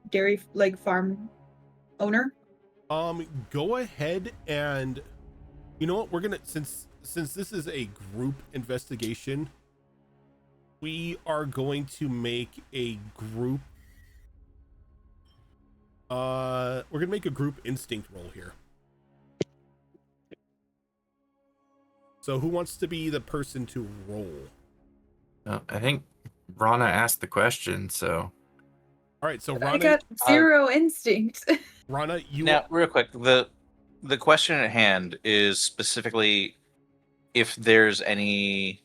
dairy like farm owner? Go ahead and, you know what, we're gonna, since this is a group investigation, we are going to make a group we're gonna make a group instinct roll here. So who wants to be the person to roll? I think Rana asked the question, so. All right, so I Rana, got 0 instinct. Rana, you Now, real quick, the question at hand is specifically if there's any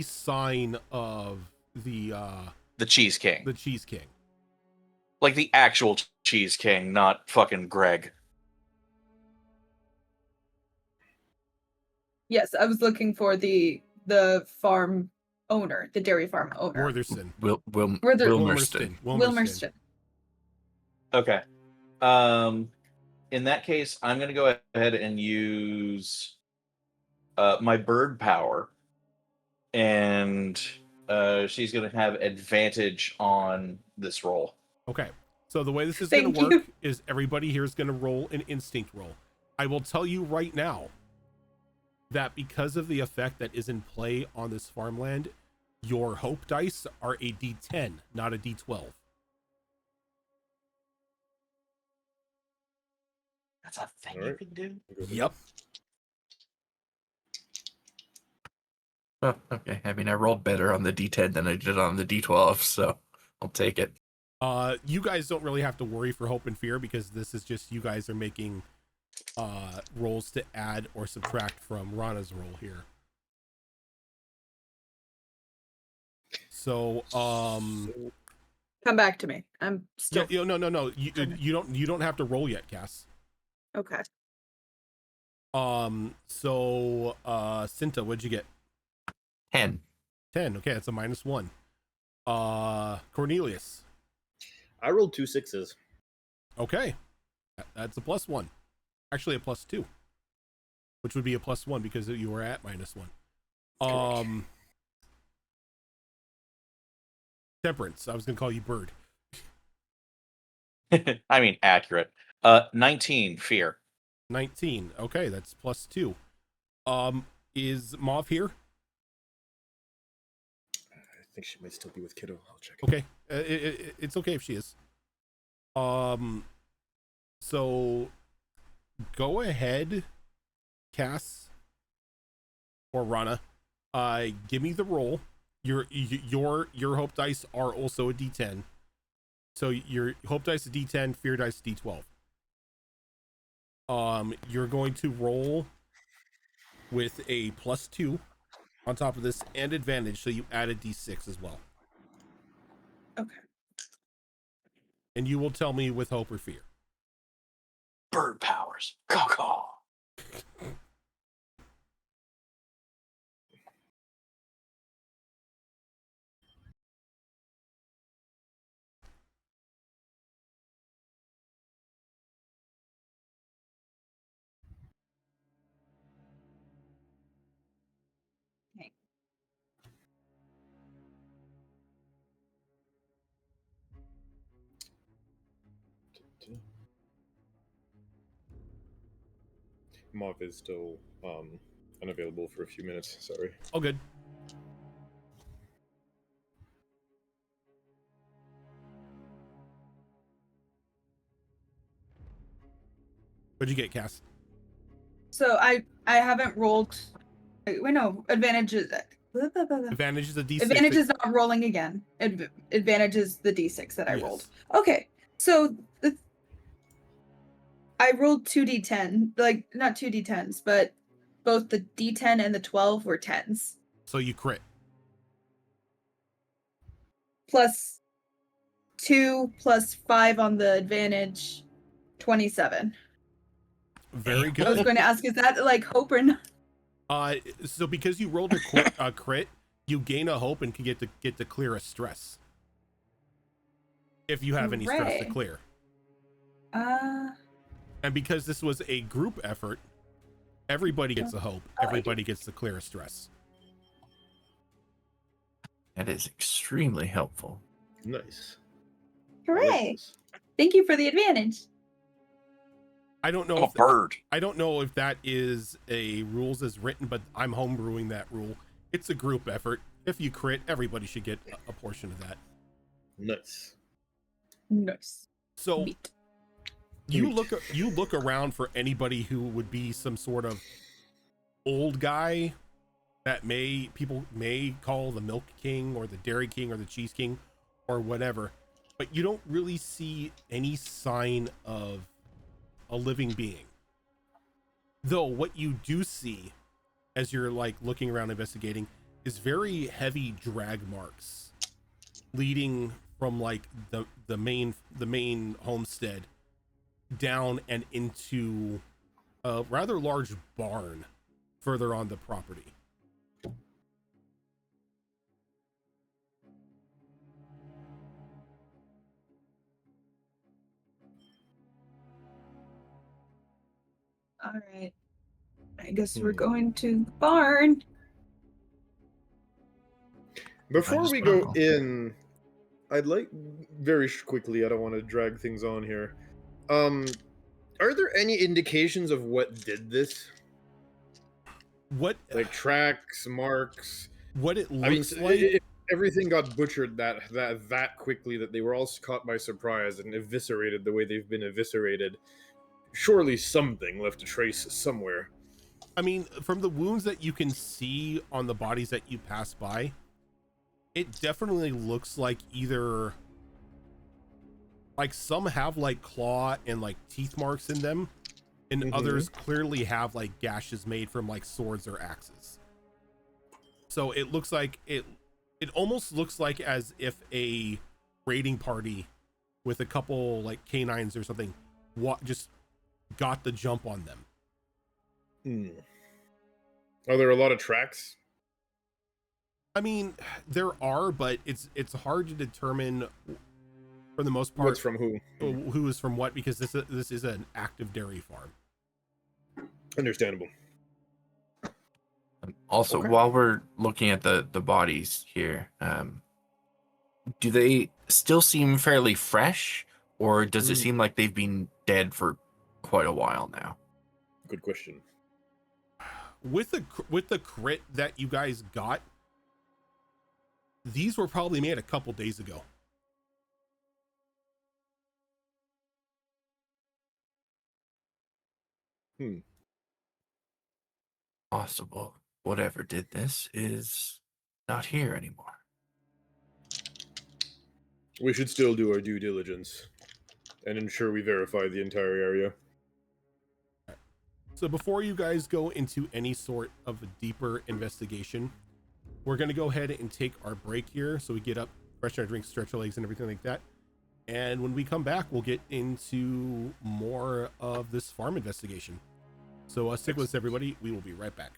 sign of the Cheese King, Cheese King. like the actual Cheese King, not fucking Greg. Yes, I was looking for the farm owner, the dairy farm owner. Wortherston. Wilmerston. Okay. In that case, I'm going to go ahead and use my bird power, and she's going to have advantage on this roll. Okay. So the way this is going to work is everybody here is going to roll an instinct roll. I will tell you right now that because of the effect that is in play on this farmland, your hope dice are a D10, not a D12. That's a thing All you right. can do? Yep. Oh, okay. I mean, I rolled better on the D10 than I did on the D12, so I'll take it. You guys don't really have to worry for hope and fear because this is just you guys are making rolls to add or subtract from Rana's roll here. So Come back to me. I'm still no. You don't have to roll yet, Cass. okay. So Cinta, what'd you get? 10. 10. Okay, that's a -1. Cornelius. I rolled 2 6s. Okay. That's a +1. Actually a +2. Which would be a +1 because you were at -1. Temperance. I was gonna call you Bird. I mean, accurate. 19 fear. 19. Okay, that's +2. Is Mauve here? I think she might still be with Kiddo. I'll check. Okay, it's okay if she is. So go ahead, Cass or Rana. Give me the roll. Your hope dice are also a D10. So your hope dice is D10, fear dice is D12. You're going to roll with a +2 on top of this and advantage, so you add a D6 as well. Okay. And you will tell me with hope or fear. Bird powers. Caw. Mauve is still unavailable for a few minutes. Sorry. Oh, good. What'd you get, Cass? So I haven't rolled. Wait, no, advantage is Advantage is a D6. advantage is not rolling again. Advantage is the D6 that I Yes. rolled. Okay, so I rolled 2d10, like not 2d10s, but both the d10 and the 12 were 10s. So you crit. Plus 2 plus 5 on the advantage, 27. Very I was good. going to ask, is that like hope or not? So because you rolled a crit, you gain a hope and can get to clear a stress. If you have any stress to Hooray. clear. And because this was a group effort, everybody gets a hope. Everybody gets to clear a stress. That is extremely helpful. Nice. I like Hooray! this. Thank you for the advantage. I don't know I'm a if bird. I don't know if that is a rules as written, but I'm homebrewing that rule. It's a group effort. If you crit, everybody should get a portion of that. Nice. Nice. So Meat. you Sweet. look around for anybody who would be some sort of old guy that people may call the Milk King or the Dairy King or the Cheese King or whatever, but you don't really see any sign of a living being. Though what you do see as you're like looking around investigating is very heavy drag marks leading from like the main homestead down and into a rather large barn further on the property. All right. I guess we're going to the barn. Before Might as we go well. in, I'd like very quickly. I don't want to drag things on here. Are there any indications of what did this? What Like tracks, marks? it I mean, looks like if everything got butchered that quickly that they were all caught by surprise and eviscerated the way they've been eviscerated. Surely something left a trace somewhere. I mean, from the wounds that you can see on the bodies that you pass by, it definitely looks like either like some have like claw and like teeth marks in them, and others clearly have like gashes made from like swords or axes. So it looks like it almost looks like as if a raiding party with a couple like canines or something just got the jump on them. Are there a lot of tracks? I mean, there are, but it's hard to determine for the most part What's from who? who is from what, because this is an active dairy farm. Understandable. Also, Okay. while we're looking at the bodies here, do they still seem fairly fresh, Or does it Mm. seem like they've been dead for quite a while now? Good question. With the crit that you guys got, these were probably made a couple days ago. Possible. Whatever did this is not here anymore. We should still do our due diligence and ensure we verify the entire area. So before you guys go into any sort of a deeper investigation, we're going to go ahead and take our break here so we get up, freshen our drinks, stretch our legs, and everything like that. And when we come back, we'll get into more of this farm investigation. So stick with us, everybody. We will be right back.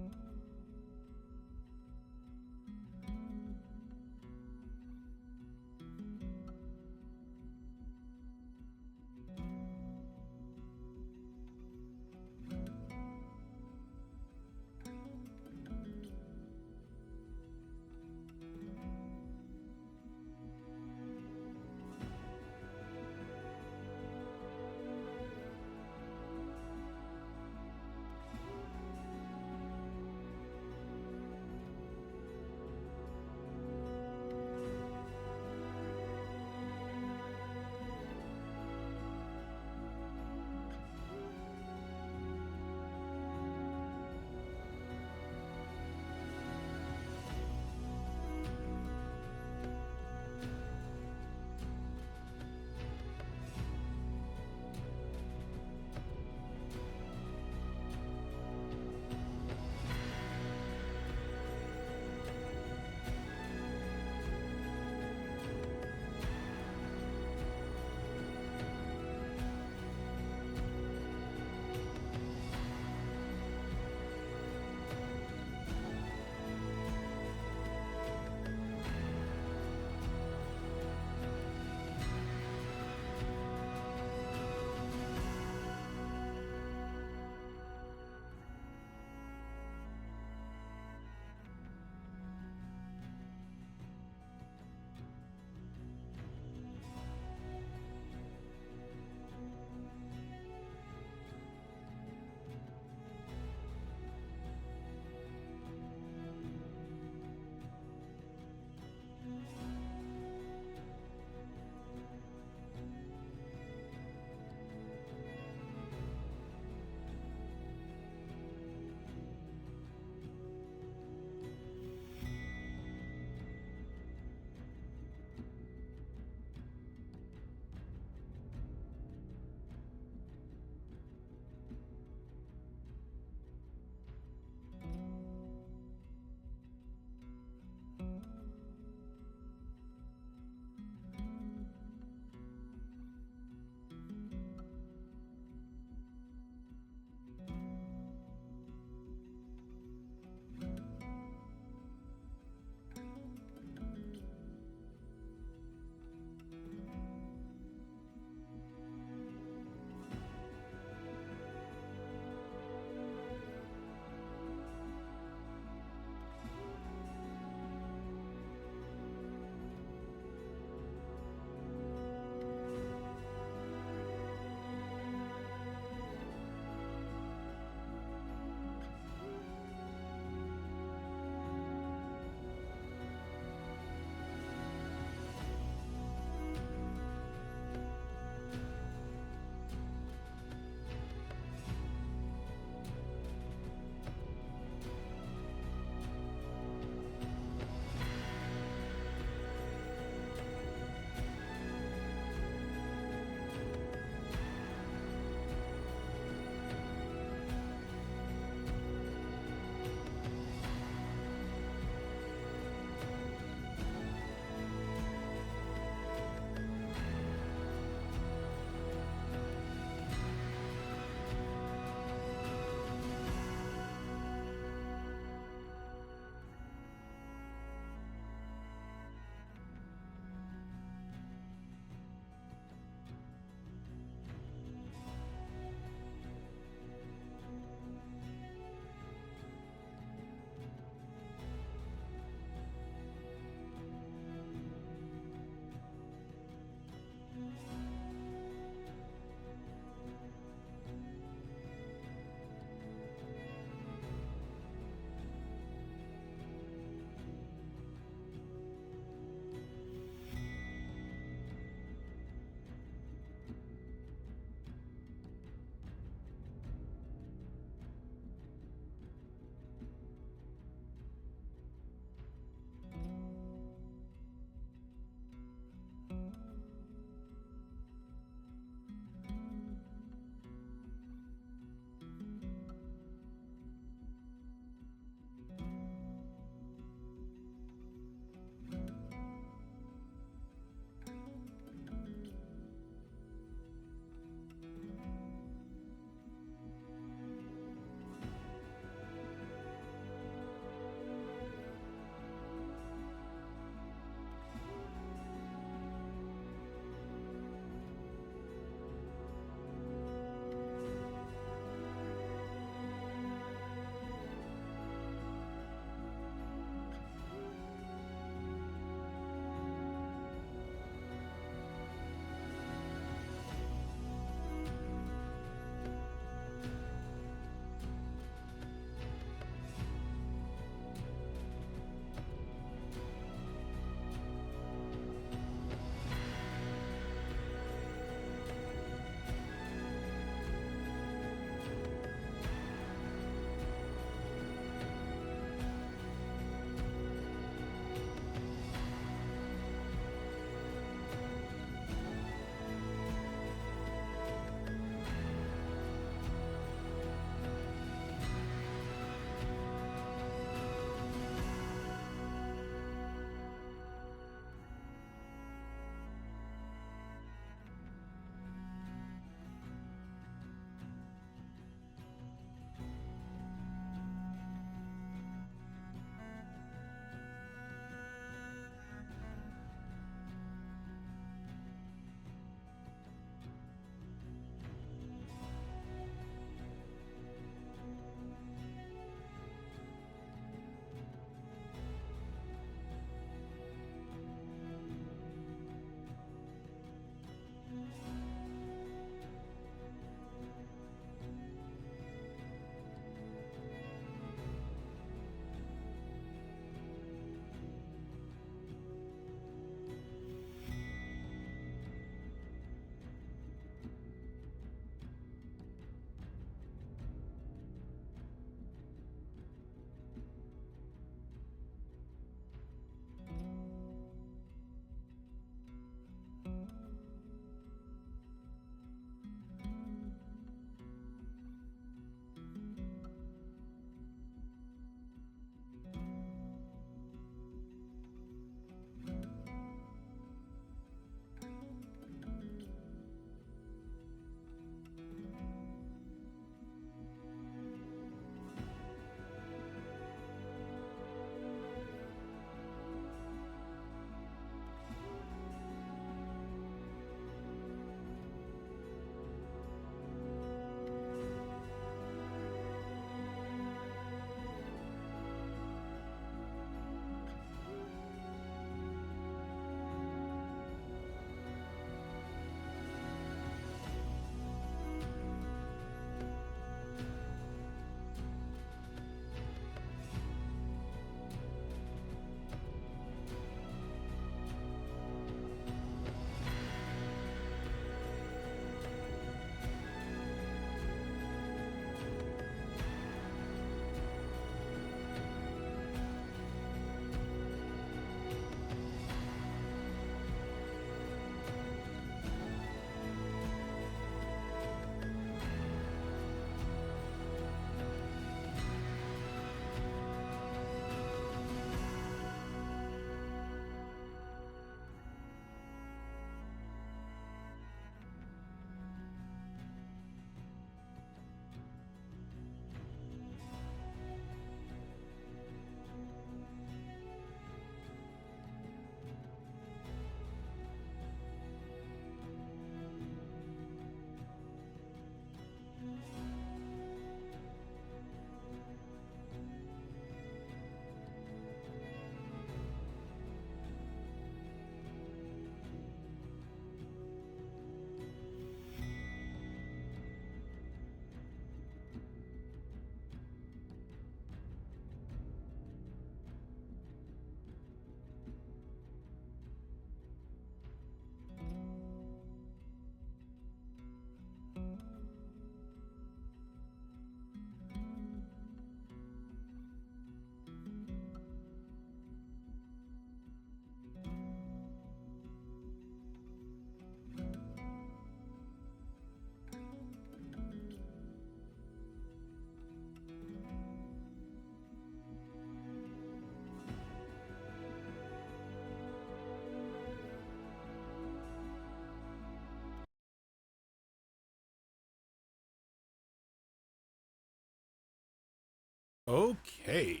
Okay.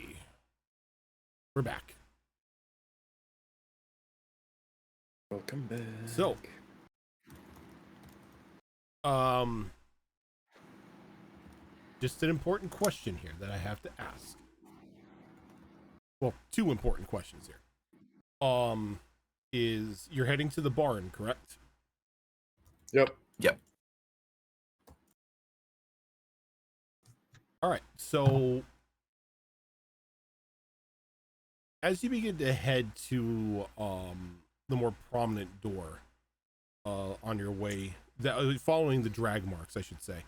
We're back. Welcome back. So, just an important question here that I have to ask. Well, two important questions here. Is you're heading to the barn, correct? Yep. Yep. All right. So, as you begin to head to the more prominent door on your way, following the drag marks, I should say,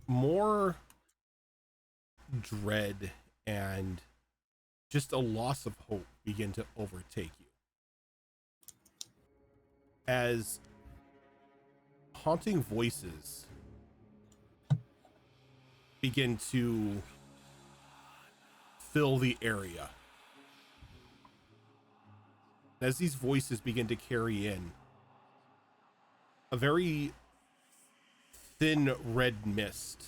more dread and just a loss of hope begin to overtake you as haunting voices begin to fill the area. As these voices begin to carry in, a very thin red mist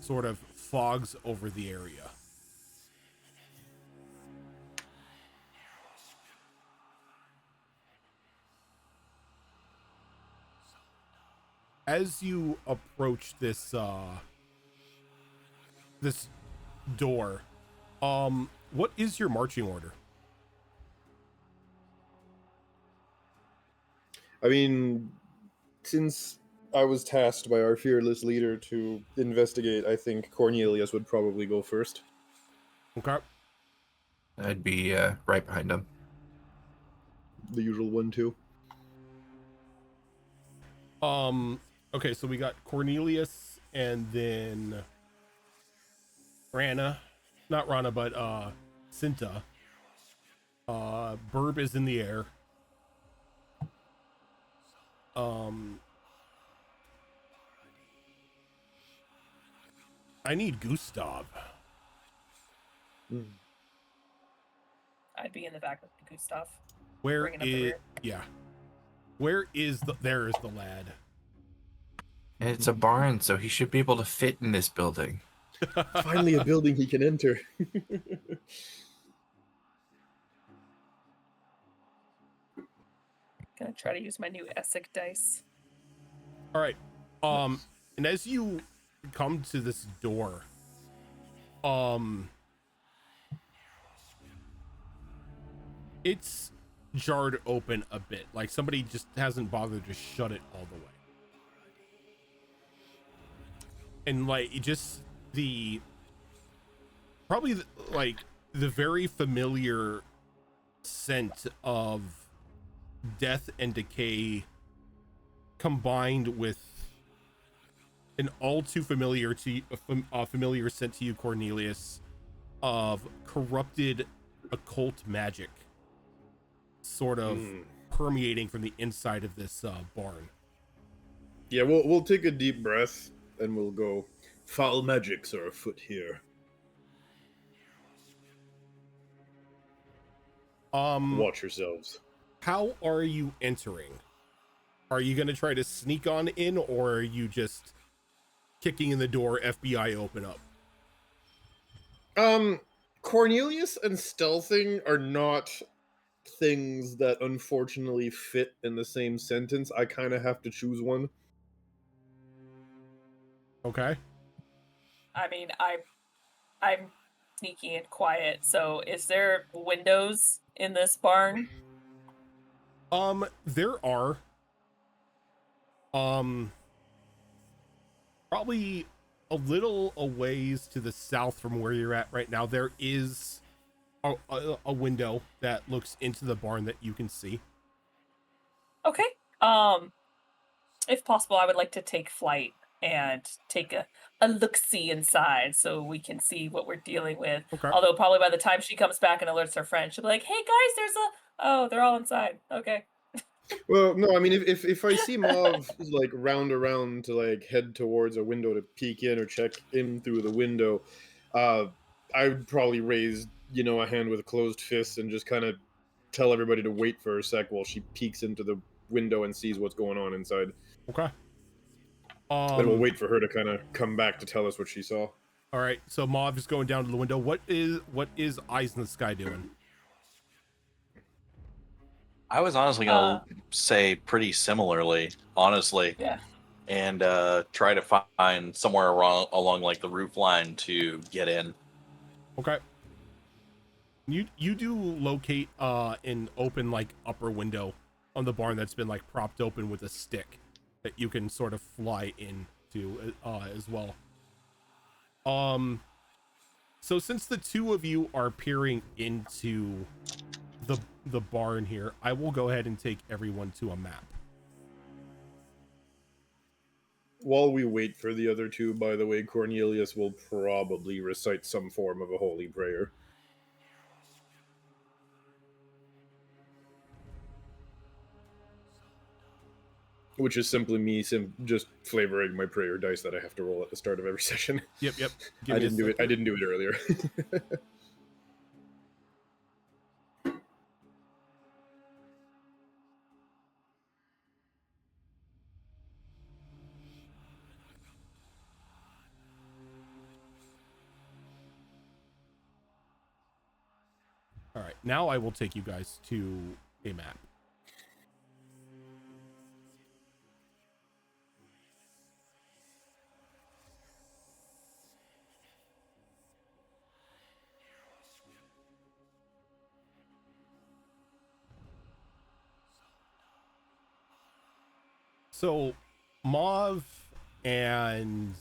sort of fogs over the area. As you approach this this door, what is your marching order? I mean, since I was tasked by our fearless leader to investigate, I think Cornelius would probably go first. Okay. I'd be right behind him. The usual 1-2. Okay, so we got Cornelius and then Rana. Not Rana, but Cinta. Burb is in the air. I need Gustav. I'd be in the back with Gustav. Where Bringing up the is rear. yeah? Where is there is the lad? And it's a barn, so he should be able to fit in this building. Finally, a building he can enter. Gonna try to use my new Essek dice. All right. And as you come to this door, it's jarred open a bit. Like somebody just hasn't bothered to shut it all the way. And like it just probably the very familiar scent of death and decay combined with an all too familiar familiar scent to you, Cornelius, of corrupted occult magic sort of permeating from the inside of this barn. Yeah, we'll take a deep breath and we'll go. Foul magics are afoot here. Watch yourselves. How are you entering? Are you going to try to sneak on in, or are you just kicking in the door, FBI open up? Cornelius and stealthing are not things that unfortunately fit in the same sentence. I kind of have to choose one. Okay. I mean, I'm sneaky and quiet. So, is there windows in this barn? There are. Probably a little a ways to the south from where you're at right now. There is a window that looks into the barn that you can see. Okay. If possible, I would like to take flight and take a look-see inside so we can see what we're dealing with. Okay. Although probably by the time she comes back and alerts her friend, she'll be like, "Hey guys, oh, they're all inside." Okay. Well, no, I mean, if I see Mav like round around to like head towards a window to peek in or check in through the window, I would probably raise, a hand with a closed fist and just kind of tell everybody to wait for a sec while she peeks into the window and sees what's going on inside. Okay. Then we'll wait for her to kind of come back to tell us what she saw. All right, so Mauve is going down to the window. What is Eyes in the Sky doing? I was honestly gonna say pretty similarly, honestly. Yeah. And try to find somewhere along like the roof line to get in. Okay. You do locate an open like upper window on the barn that's been like propped open with a stick that you can sort of fly into as well. So since the two of you are peering into the barn here, I will go ahead and take everyone to a map. While we wait for the other two, by the way, Cornelius will probably recite some form of a holy prayer. Which is simply me just flavoring my prayer dice that I have to roll at the start of every session. Yep. I didn't do it earlier. All right, now I will take you guys to a map. So, Mauve and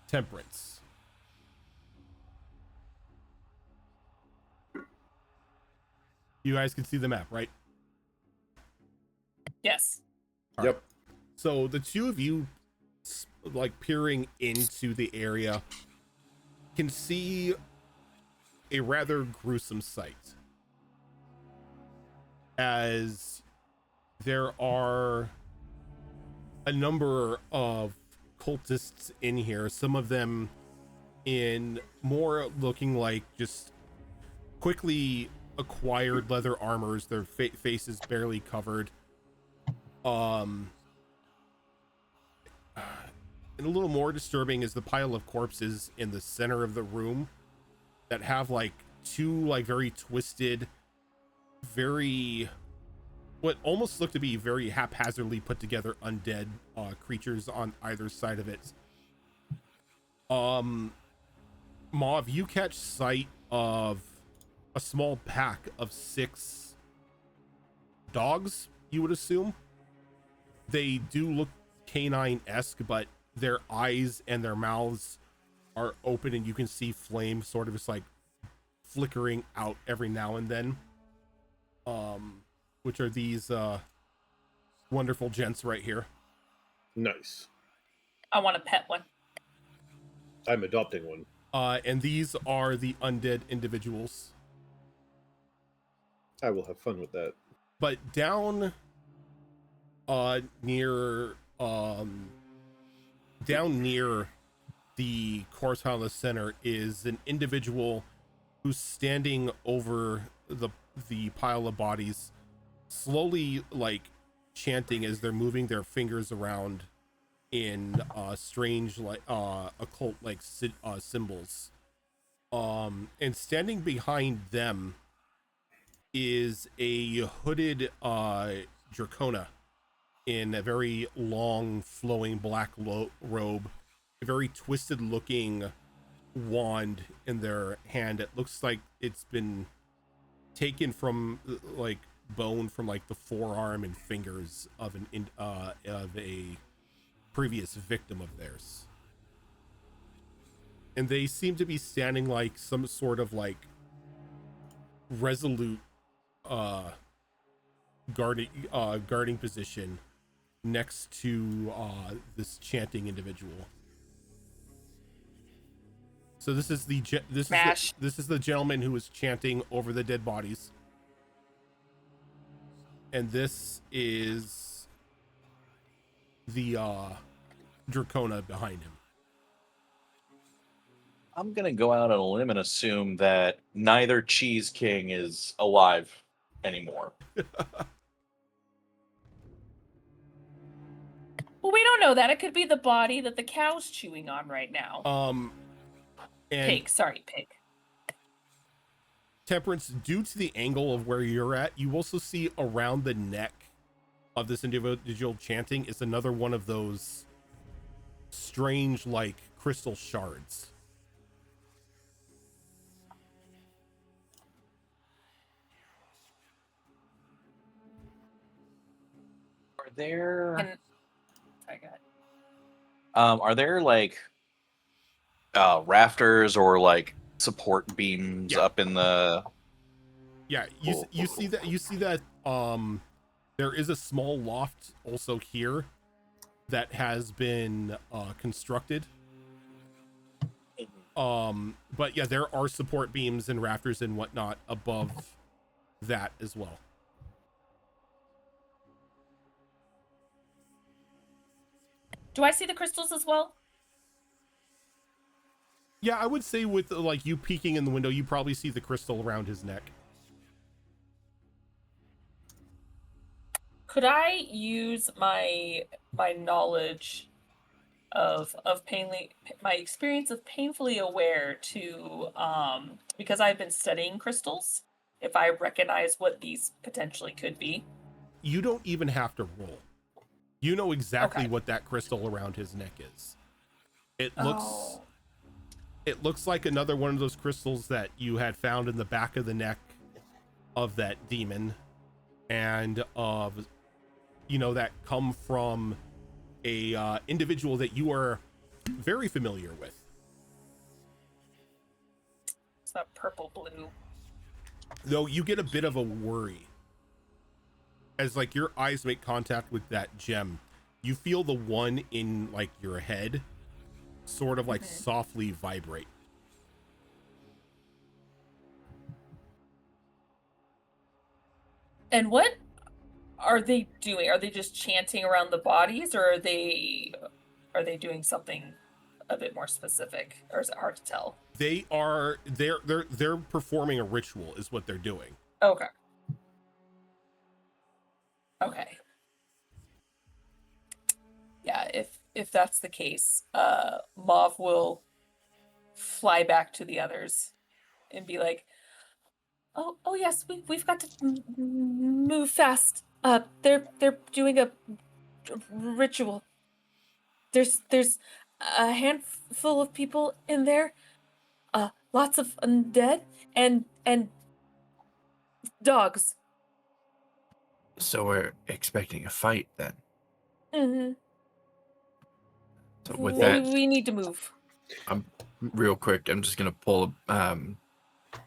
Temperance. You guys can see the map, right? Yes. All Yep. right. So the two of you, like peering into the area, can see a rather gruesome sight. As there are a number of cultists in here, some of them in more looking like just quickly acquired leather armors, their faces barely covered. And a little more disturbing is the pile of corpses in the center of the room that have like two like very twisted, very what almost look to be very haphazardly put together undead creatures on either side of it. Mauve, you catch sight of a small pack of 6 dogs, you would assume. They do look canine-esque, but their eyes and their mouths are open, and you can see flame sort of just like flickering out every now and then. Which are these wonderful gents right here. Nice. I want to pet one. I'm adopting one. And these are the undead individuals. I will have fun with that. But down near the corpse pile in the center is an individual who's standing over the pile of bodies, slowly like chanting as they're moving their fingers around in strange like occult like symbols. And standing behind them is a hooded Dracona in a very long flowing black robe, a very twisted looking wand in their hand. It looks like it's been taken from like bone from like the forearm and fingers of a previous victim of theirs. And they seem to be standing like some sort of like resolute guarding position next to this chanting individual. So this is the this is the gentleman who was chanting over the dead bodies, and this is the Dracona behind him. I'm gonna go out on a limb and assume that neither Cheese King is alive anymore. Well, we don't know that. It could be the body that the cow's chewing on right now. And Pig, sorry, pig. Temperance, due to the angle of where you're at, you also see around the neck of this individual chanting is another one of those strange, like, crystal shards. Are there Sorry, go ahead. are there like rafters or like support beams Yeah. up in the Yeah, you see that there is a small loft also here that has been constructed. But yeah, there are support beams and rafters and whatnot above that as well. Do I see the crystals as well? Yeah, I would say with like you peeking in the window, you probably see the crystal around his neck. Could I use my knowledge of my experience of painfully aware to because I've been studying crystals, if I recognize what these potentially could be? You don't even have to roll. You know exactly Okay. what that crystal around his neck is. It looks like another one of those crystals that you had found in the back of the neck of that demon, and of that come from a individual that you are very familiar with. It's that purple blue. Though you get a bit of a worry as like your eyes make contact with that gem. You feel the one in like your head sort of like softly vibrate. And what are they doing? Are they just chanting around the bodies, or are they doing something a bit more specific, or is it hard to tell? They're performing a ritual is what they're doing. Okay. Okay. Yeah, if that's the case, Mauve will fly back to the others and be like, "Oh yes, we've got to move fast. They're doing a ritual. There's a handful of people in there. Lots of undead and dogs." So we're expecting a fight then. Mm-hmm. So with we, that, we need to move. real quick, I'm just gonna pull a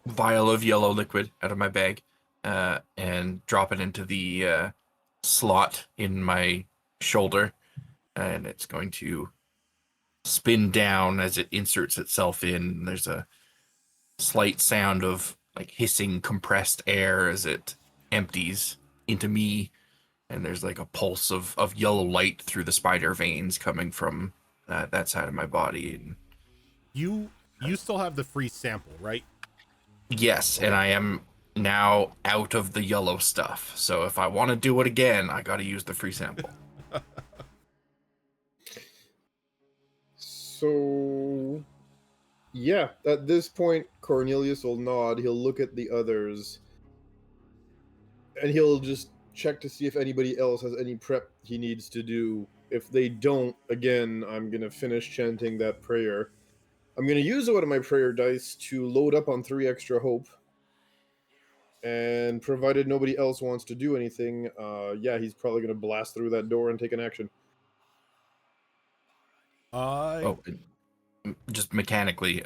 vial of yellow liquid out of my bag and drop it into the slot in my shoulder, and it's going to spin down as it inserts itself in. There's a slight sound of like hissing compressed air as it empties into me, and there's like a pulse of yellow light through the spider veins coming from that side of my body. And You still have the free sample, right? yes, and I am now out of the yellow stuff. So if I want to do it again, I got to use the free sample. So, yeah, at this point, Cornelius will nod. He'll look at the others, and he'll just check to see if anybody else has any prep he needs to do. If they don't, again, I'm going to finish chanting that prayer. I'm going to use one of my prayer dice to load up on 3 extra hope. And provided nobody else wants to do anything, yeah, he's probably going to blast through that door and take an action. Oh, just mechanically,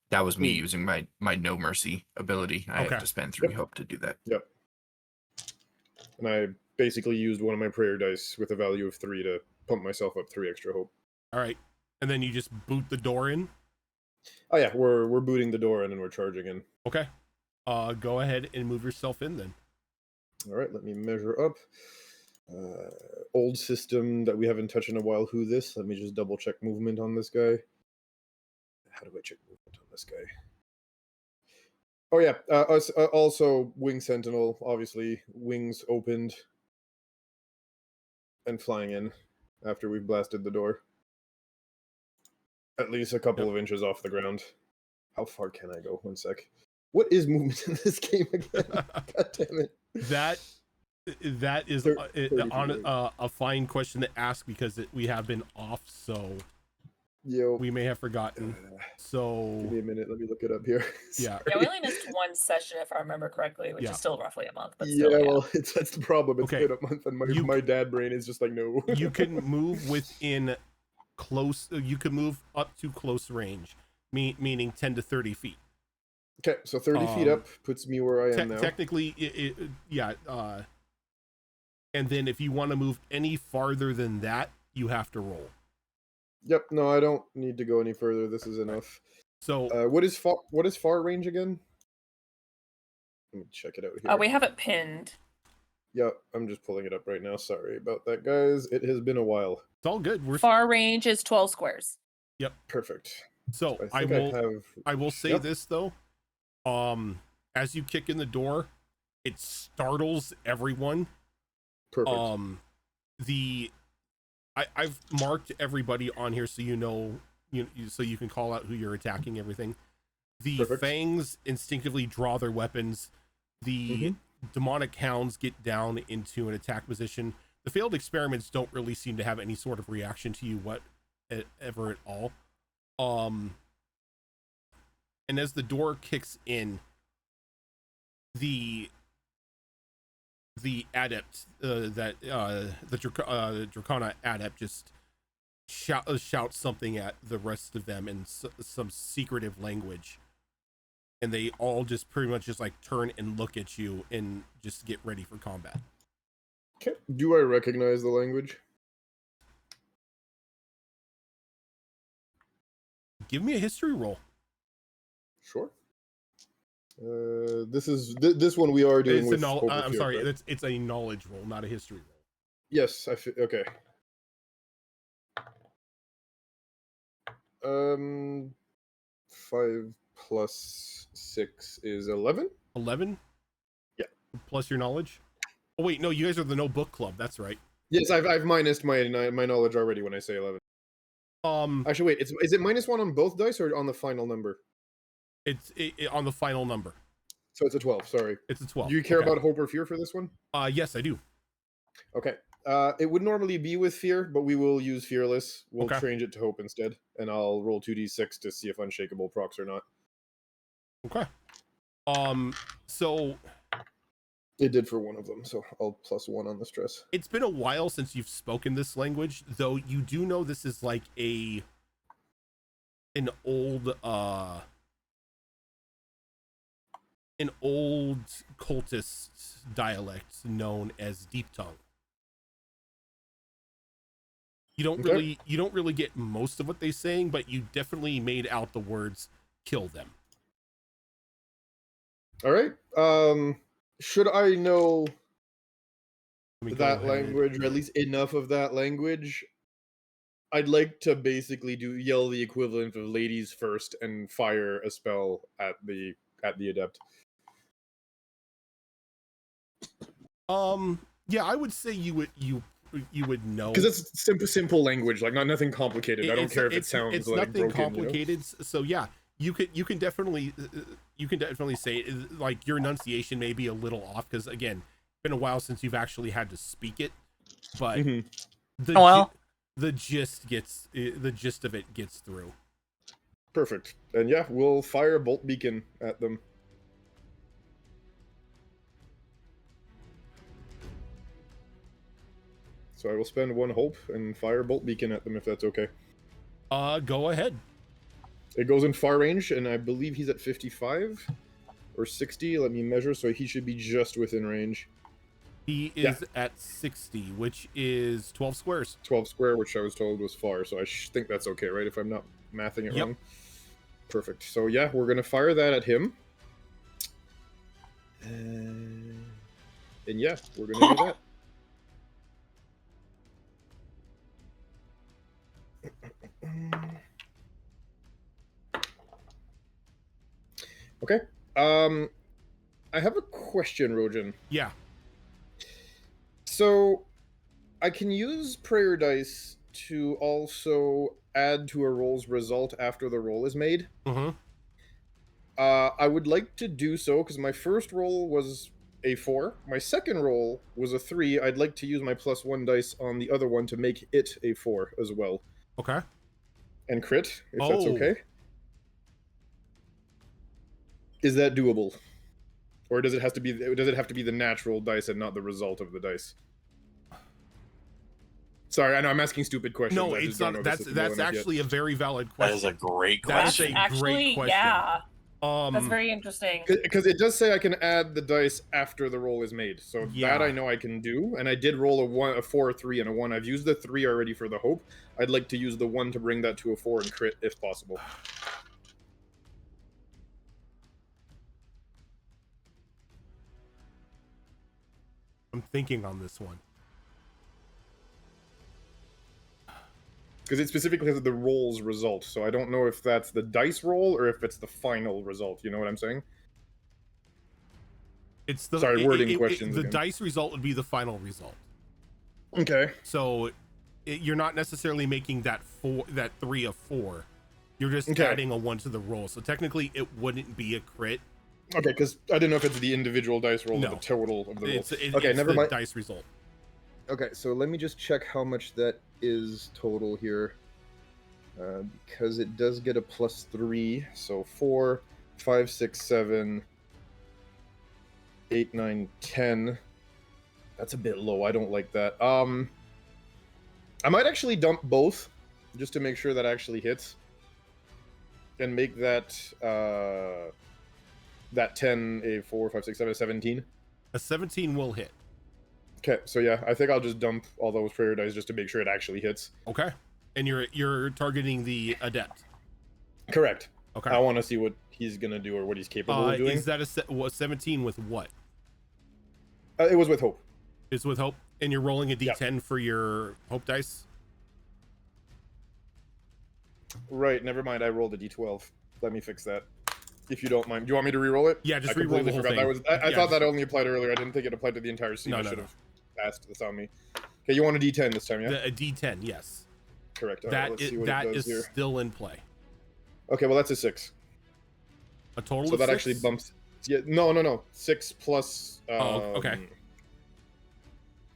that was me using my no mercy ability. I Okay. have to spend 3 hope to do that. Yep. And I basically used one of my prayer dice with a value of 3 to pump myself up 3 extra hope. All right. And then you just boot the door in. Oh yeah, we're booting the door in and we're charging in. Okay. Go ahead and move yourself in then. All right, let me measure up. Old system that we haven't touched in a while. Who this? Let me just double check movement on this guy. How do I check movement on this guy? Oh yeah, also Wing Sentinel, obviously wings opened and flying in. after we've blasted the door. At least a couple of inches off the ground. How far can I go? 1 sec. What is movement in this game again? God damn it. That is 30 a fine question to ask because we have been off, so Yo. we may have forgotten. So Give me a minute. Let me look it up here. Yeah. Yeah, we only missed one session if I remember correctly, which Yeah. is still roughly a month. But Yeah, still, yeah. well, that's the problem. It's Okay. been a month, and You my dad brain is just like, no. you can move within close. You can move up to close range, meaning 10 to 30 feet. Okay, so 30 feet up puts me where I am now. Technically, yeah. And then if you want to move any farther than that, you have to roll. Yep. No, I don't need to go any further. This is enough. So what is far range again? Let me check it out here. We have it pinned. Yep, I'm just pulling it up right now. Sorry about that, guys. It has been a while. it's all good. We're Far range is 12 squares. Perfect. so I think I will say Yep. this though. As you kick in the door, it startles everyone. Perfect. I've marked everybody on here so you know, so you can call out who you're attacking. Everything. The Perfect. fangs instinctively draw their weapons. The demonic hounds get down into an attack position. The failed experiments don't really seem to have any sort of reaction to you whatever at all. And as the door kicks in, the adept the Dracona adept just shouts something at the rest of them in some secretive language, and they all just pretty much just like turn and look at you and just get ready for combat. Okay. Do I recognize the language? Give me a history roll. Sure. This one we are doing with. I'm sorry, it's a knowledge roll, not a history roll. Yes, okay. 5 plus 6 is 11. 11. Yeah. Plus your knowledge. Oh wait, no, you guys are the no book club. That's right. Yes, I've minused my knowledge already when I say 11. Actually, wait. Is it -1 on both dice or on the final number? It's on the final number. So it's a 12. Sorry. It's a 12. Do you care Okay. about hope or fear for this one? Yes, I do. Okay. It would normally be with fear, but we will use fearless. We'll Okay. change it to hope instead, and I'll roll 2d6 to see if unshakable procs or not. Okay. So It did for one of them, so I'll +1 on the stress. it's been a while since you've spoken this language, though you do know this is like an old cultist dialect known as Deep Tongue. You don't really get most of what they're saying, but you definitely made out the words "kill them." All right. Should I know Let me go that ahead. language, or at least enough of that language? I'd like to basically yell the equivalent of "ladies first" and fire a spell at the adept. Yeah, I would say you would know, Because it's simple language, like nothing complicated. I don't care if it sounds it's like nothing broken, complicated. So yeah, you can definitely say like your enunciation may be a little off because again, it's been a while since you've actually had to speak it, but the gist of it gets through. Perfect. And yeah, we'll fire bolt beacon at them. So I will spend 1 hope and fire bolt beacon at them if that's okay. Go ahead. It goes in far range, and I believe he's at 55 or 60. Let me measure, so he should be just within range. He is at 60, which is 12 squares. 12 square, which I was told was far, so I think that's okay, right? If I'm not mathing it wrong. Perfect. So yeah, we're gonna fire that at him. And yeah, we're gonna do that. Okay. I have a question, Rojan. Yeah. So, I can use prayer dice to also add to a roll's result after the roll is made. Mm-hmm. I would like to do so because my first roll was a 4. My second roll was a 3. I'd like to use my +1 dice on the other one to make it a 4 as well. Okay. And crit, if that's Oh. okay. Is that doable? Or does it have to be the natural dice and not the result of the dice? Sorry, I know I'm asking stupid questions. No, I it's just don't not. know the system well That's enough actually yet. a very valid That question. is a great That is question. a great question. Yeah, that's very interesting. Because it does say I can add the dice after the roll is made, so Yeah. that I know I can do. And I did roll a 4, a 3, and a 1. I've used the 3 already for the hope. I'd like to use the 1 to bring that to a 4 and crit if possible. I'm thinking on this one. Because it specifically has the roll's result, so I don't know if that's the dice roll or if it's the final result. You know what I'm saying? It's the Sorry, wording questions the again. dice result would be the final result. Okay. So you're not necessarily making that 3 a 4. You're just Okay. adding a 1 to the roll. So technically, it wouldn't be a crit. Okay, because I didn't know if it's the individual dice roll No. or the total of the roll. It's Okay, never the mind. dice result. Okay, so let me just check how much that is total here. Because it does get a +3, so 4, 5, 6, 7, 8, 9, 10. That's a bit low. I don't like that. I might actually dump both, just to make sure that actually hits, and make that that 10 a 4, 5, 6, 7, a 17. A 17 will hit. Okay, so yeah, I think I'll just dump all those prayer dice just to make sure it actually hits. Okay. And you're targeting the adept. Correct. Okay. I want to see what he's gonna do or what he's capable of doing. Is that a 17 with what? It was with hope. It's with hope, and you're rolling a d10 for your hope dice. Right, never mind. I rolled a d12. Let me fix that, if you don't mind. Do you want me to re-roll it? Yeah, just I re-roll the completely whole forgot thing. that was. I Yeah, thought that just- only applied earlier. I didn't think it applied to the entire scene. No, I no, should no. have asked this on me. Okay, you want a d10 this time, yeah? A d10, yes. Correct. All right, That let's is, see what that it does is here. still in play. Okay, well that's a 6. A total So of that 6? actually bumps. Yeah, no. 6 plus. Okay.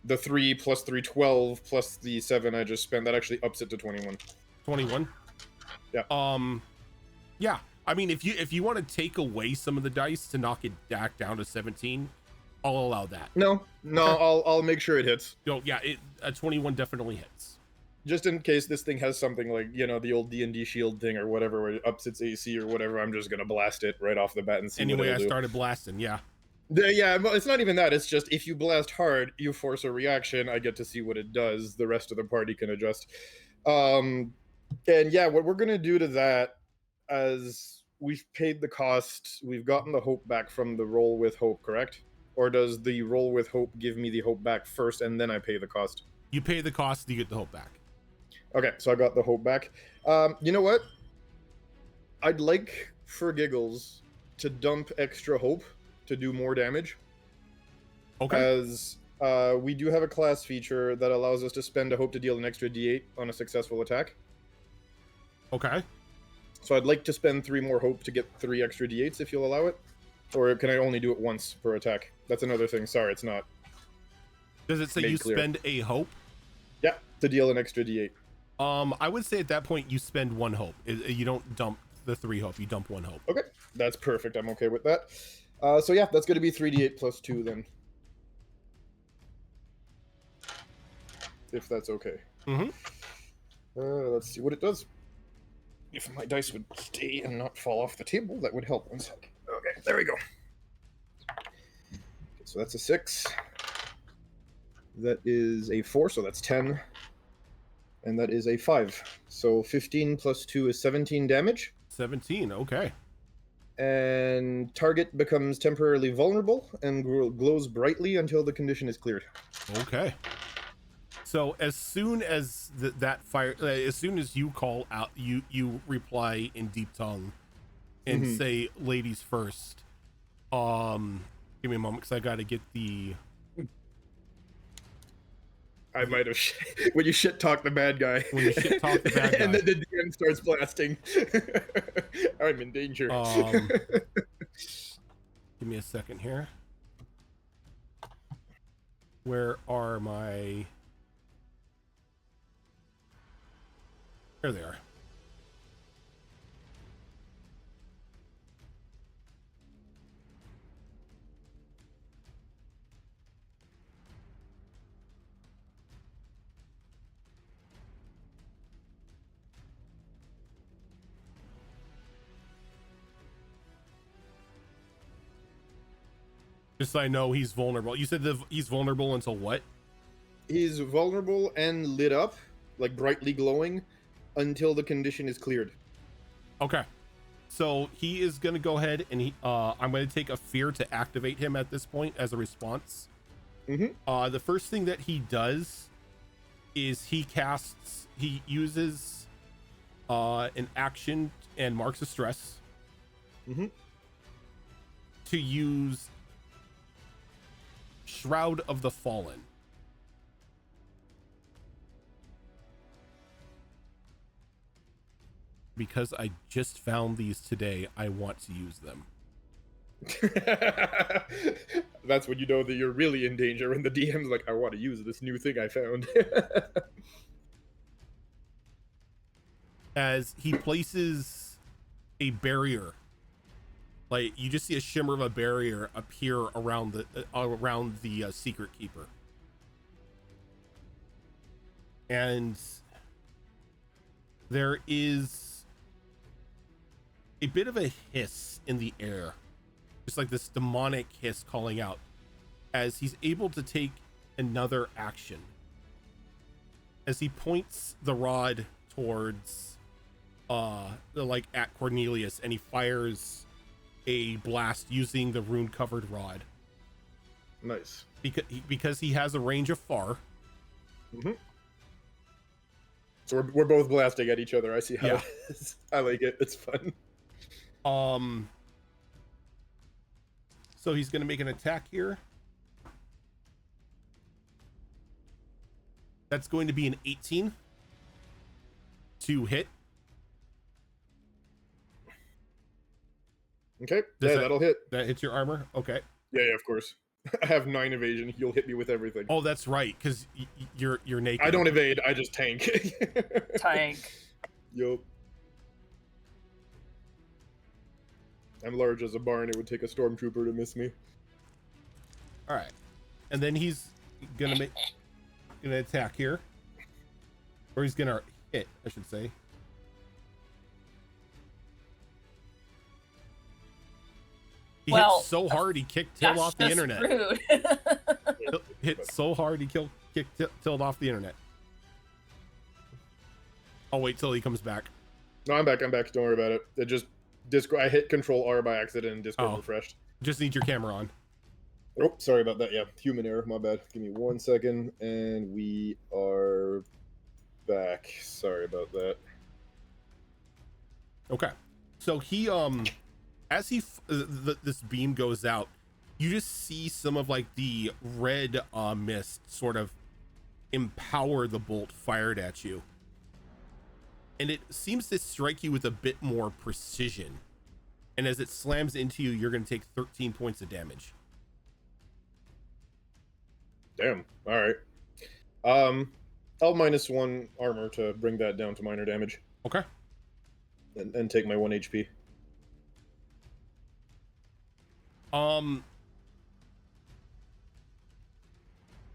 The 3 plus 3, 12 plus the 7 I just spent. That actually ups it to 21. 21. Yeah. Yeah. I mean, if you want to take away some of the dice to knock it back down to 17, I'll allow that. No, Okay. I'll make sure it hits. No, yeah, a 21 definitely hits. Just in case this thing has something like, the old D&D shield thing or whatever, where it ups its AC or whatever, I'm just gonna blast it right off the bat and see Anyway, what I it'll do. started blasting, yeah. Yeah, well, it's not even that. It's just if you blast hard, you force a reaction. I get to see what it does. The rest of the party can adjust. And yeah, what we're gonna do to that, as we've paid the cost, we've gotten the hope back from the roll with hope, correct? Or does the roll with hope give me the hope back first and then I pay the cost? You pay the cost, you get the hope back. Okay, so I got the hope back. You know what? I'd like, for giggles, to dump extra hope to do more damage. Okay. As we do have a class feature that allows us to spend a hope to deal an extra d8 on a successful attack. Okay. So I'd like to spend 3 more hope to get 3 extra d8s if you'll allow it. Or can I only do it once per attack? That's another thing. Sorry, it's not. Does it say Made you clear. spend a hope? Yeah, to deal an extra d8. I would say at that point you spend 1 hope. You don't dump the 3 hope, you dump 1 hope. Okay, that's perfect. I'm okay with that. So yeah, that's going to be 3d8 plus 2 then. If that's okay. Mm-hmm. Let's see what it does. If my dice would stay and not fall off the table, that would help. 1 sec. Okay, there we go. Okay, so that's a 6. That is a 4, so that's 10. And that is a 5. So 15 plus 2 is 17 damage. 17, okay. And target becomes temporarily vulnerable and glows brightly until the condition is cleared. Okay. So as soon as that fire, as soon as you call out, you reply in deep tongue and say "ladies first." Give me a moment because I got to get the. I might have when you shit talk the bad guy. When you shit talk the bad and guy. then the DM starts blasting. I'm in danger. Give me a second here. Where are my... There they are. Just so I know he's vulnerable. You said he's vulnerable until what? He's vulnerable and lit up, like brightly glowing, until the condition is cleared. Okay. So he is going to go ahead and I'm going to take a fear to activate him at this point as a response. Mm-hmm. The first thing that he does is he uses an action and marks a stress to use Shroud of the Fallen. Because I just found these today, I want to use them. That's when you know that you're really in danger, when the DM's like, I want to use this new thing I found. As he places a barrier, like you just see a shimmer of a barrier appear around the secret keeper, and there is a bit of a hiss in the air, just like this demonic hiss calling out, as he's able to take another action. As he points the rod towards like at Cornelius, and he fires a blast using the rune covered rod. Nice. Because he has a range of far. So we're both blasting at each other. I see how Yeah. it is. I like it. It's fun. So he's gonna make an attack here. That's going to be an 18 to hit. Okay. That'll hit. That hits your armor. Okay. Yeah, of course. I have 9 evasion. You'll hit me with everything. Oh, that's right, because you're naked. I don't evade. I just tank. Tank. Yup. I'm large as a barn. It would take a stormtrooper to miss me. All right, and then he's gonna attack here, or he's gonna hit, I should say. He hit so hard he kicked Till off the internet. Rude. Hit so hard he kicked Till off the internet. I'll wait till he comes back. No, I'm back. Don't worry about it. It just I hit Control R by accident and Discord refreshed. Just need your camera on. Oh, sorry about that. Yeah, human error. My bad. Give me 1 second, and we are back. Sorry about that. Okay, so he as this beam goes out, you just see some of like the red mist sort of empower the bolt fired at you, and it seems to strike you with a bit more precision, and as it slams into you, you're going to take 13 points of damage. Damn. All right. I'll -1 armor to bring that down to minor damage. Okay. And take my 1 HP.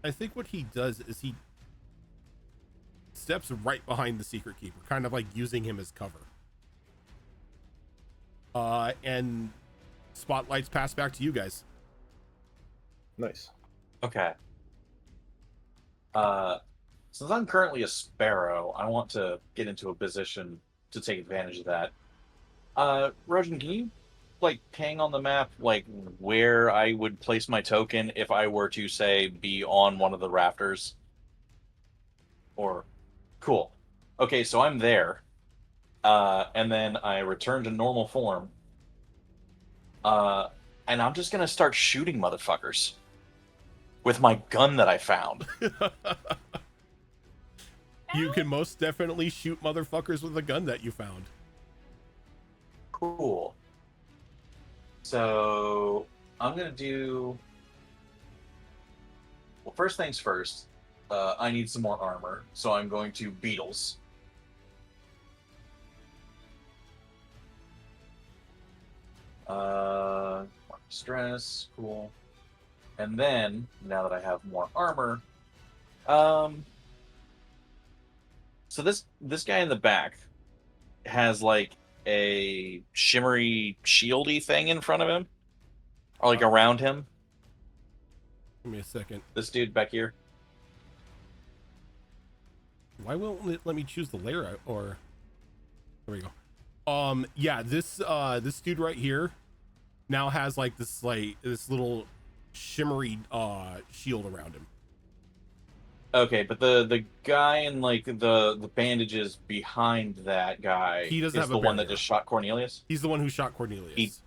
I think what he does is he steps right behind the secret keeper, kind of like using him as cover. And spotlights pass back to you guys. Nice. Okay. Since I'm currently a sparrow, I want to get into a position to take advantage of that. Rojan, can you like ping on the map like where I would place my token if I were to say be on one of the rafters? Or cool. Okay, so I'm there. And then I return to normal form. And I'm just gonna start shooting motherfuckers with my gun that I found. now? You can most definitely shoot motherfuckers with a gun that you found. Cool. So I'm gonna do. Well, first things first. I need some more armor, so I'm going to Beetles. Stress, cool. And then, now that I have more armor, so this guy in the back has like a shimmery shieldy thing in front of him, or like around him. Give me a second. This dude back here. Why won't it let me choose the layer? Or there we go. Yeah, this dude right here now has like this little shimmery shield around him. Okay, but the guy in like the bandages behind that guy He doesn't is have a the one that barrier. just shot Cornelius. He's the one who shot Cornelius.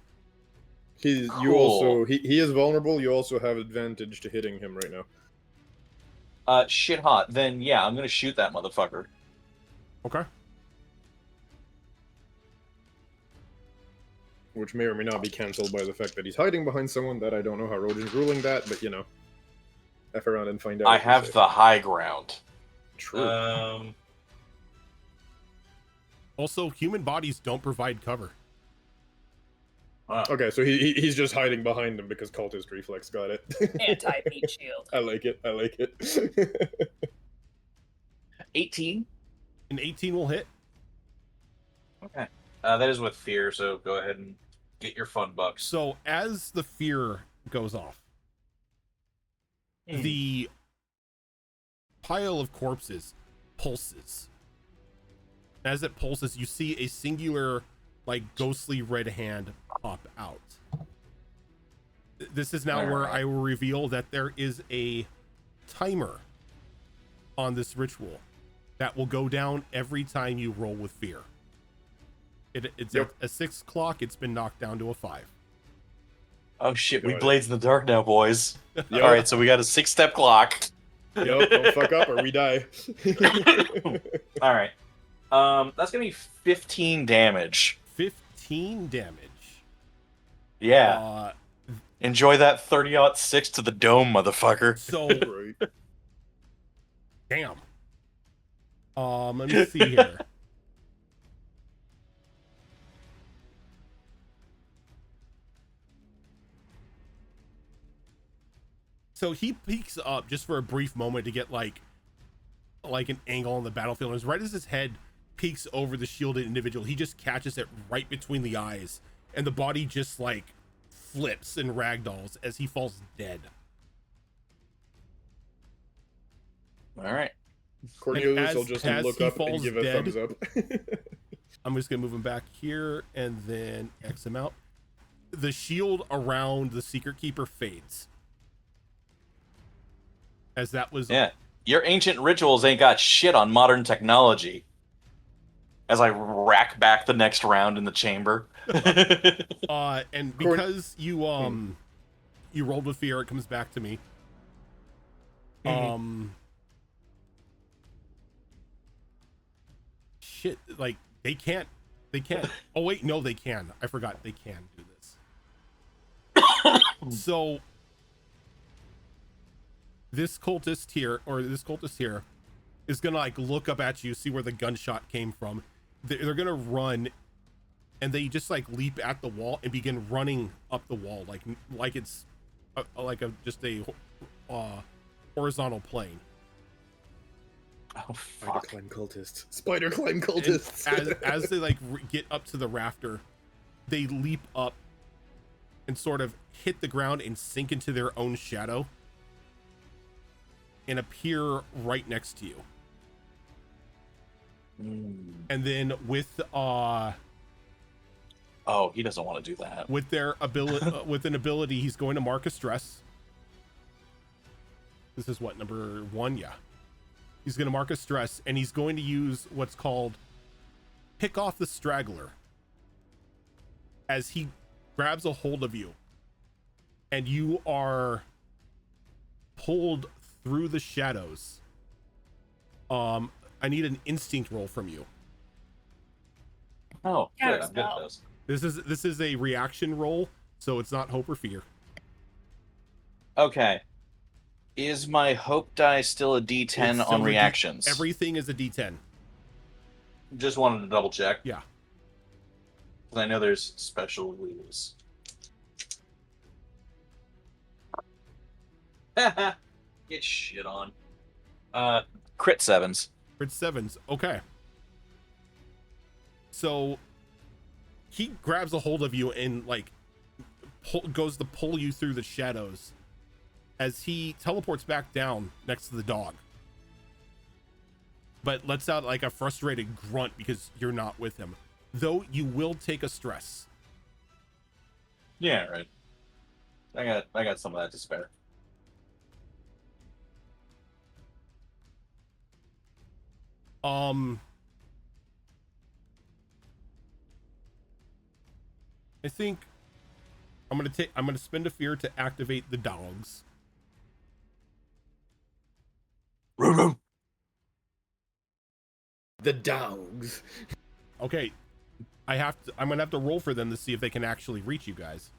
You Cool. also he is vulnerable. You also have advantage to hitting him right now. Shit hot. Then yeah, I'm gonna shoot that motherfucker. Okay. Which may or may not be cancelled by the fact that he's hiding behind someone. That I don't know how Rojan's ruling that, but you know, F around and find out. I as they have say. the high ground. True. Also, human bodies don't provide cover. Okay, so he's just hiding behind him because cultist reflex got it. Anti-meat shield. I like it. I like it. 18. An 18 will hit. Okay. That is with fear, so go ahead and get your fun bucks. So as the fear goes off, the pile of corpses pulses. As it pulses, you see a singular, like, ghostly red hand pop out. This is now where I will reveal that there is a timer on this ritual that will go down every time you roll with fear. It's Yep. at a 6 o'clock. It's been knocked down to a 5. Oh shit, we Got it. blades in the dark now, boys. Yep. All right, so we got a 6-step clock. Yep, don't fuck up or we die. All right. That's gonna be 15 damage. 15 damage. Yeah. Enjoy that 30-06 to the dome, motherfucker. So Right. damn. Let me see here. So he peeks up just for a brief moment to get like an angle on the battlefield. And right as his head peeks over the shielded individual, he just catches it right between the eyes, and the body just like flips and ragdolls as he falls dead. All right. Cornelius will as- just as look he up and falls give a dead- thumbs up. I'm just gonna move him back here and then X him out. The shield around the Secret Keeper fades. As that was Yeah. Your ancient rituals ain't got shit on modern technology. As I rack back the next round in the chamber. and because you you rolled with fear, it comes back to me. Shit, like they can't. Oh wait, no, they can. I forgot they can do this. So this cultist here is gonna like look up at you, see where the gunshot came from. They're gonna run, and they just like leap at the wall and begin running up the wall like it's just a horizontal plane. Oh, Spider fuck. climb cultists. Spider climb And cultists. as they like get up to the rafter, they leap up and sort of hit the ground and sink into their own shadow and appear right next to you. And then with Oh, he doesn't want to do that. with their ability with an ability, he's going to mark a stress. This is what, number 1? Yeah. He's going to mark a stress, and he's going to use what's called pick off the straggler as he grabs a hold of you, and you are pulled through the shadows. I I need an instinct roll from you. Oh, good. I'm good at Counterspell. those. This is a reaction roll, so it's not hope or fear. Okay. Is my hope die still a It's D10 still on a reactions? everything is a D10. Just wanted to double check. Yeah. 'Cause I know there's special rules. Get shit on. Crit 7s. Crit 7s. Okay. So he grabs a hold of you and like goes to pull you through the shadows as he teleports back down next to the dog, but lets out like a frustrated grunt because you're not with him, though you will take a stress. Yeah, right. I got some of that to spare. I think I'm gonna spend a fear to activate the dogs. The dogs. Okay, I'm gonna have to roll for them to see if they can actually reach you guys.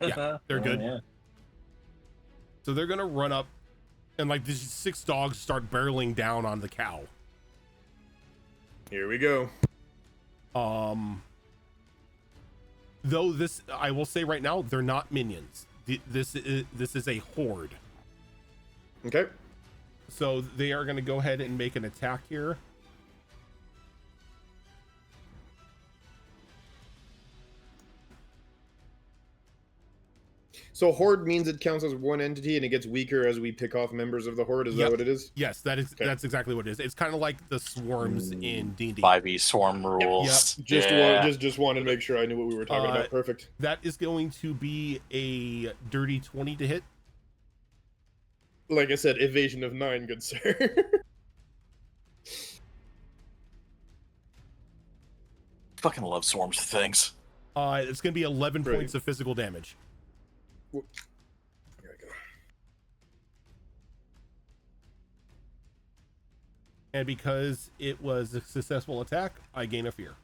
Yeah, they're good. Yeah. So they're gonna run up, and like these 6 dogs start barreling down on the cow. Here we go. Though this, I will say right now, they're not minions. This is a horde. Okay. So they are going to go ahead and make an attack here. So horde means it counts as one entity and it gets weaker as we pick off members of the horde. Is Yep. that what it is? Yes, Okay. that's exactly what it is. It's kind of like the swarms in D&D. 5e swarm rules. Just Yeah. just wanted to make sure I knew what we were talking about. Perfect. That is going to be a dirty 20 to hit. Like I said, evasion of 9, good sir. Fucking love swarms of things. It's going to be 11 Great. points of physical damage. There we go. And because it was a successful attack, I gain a fear.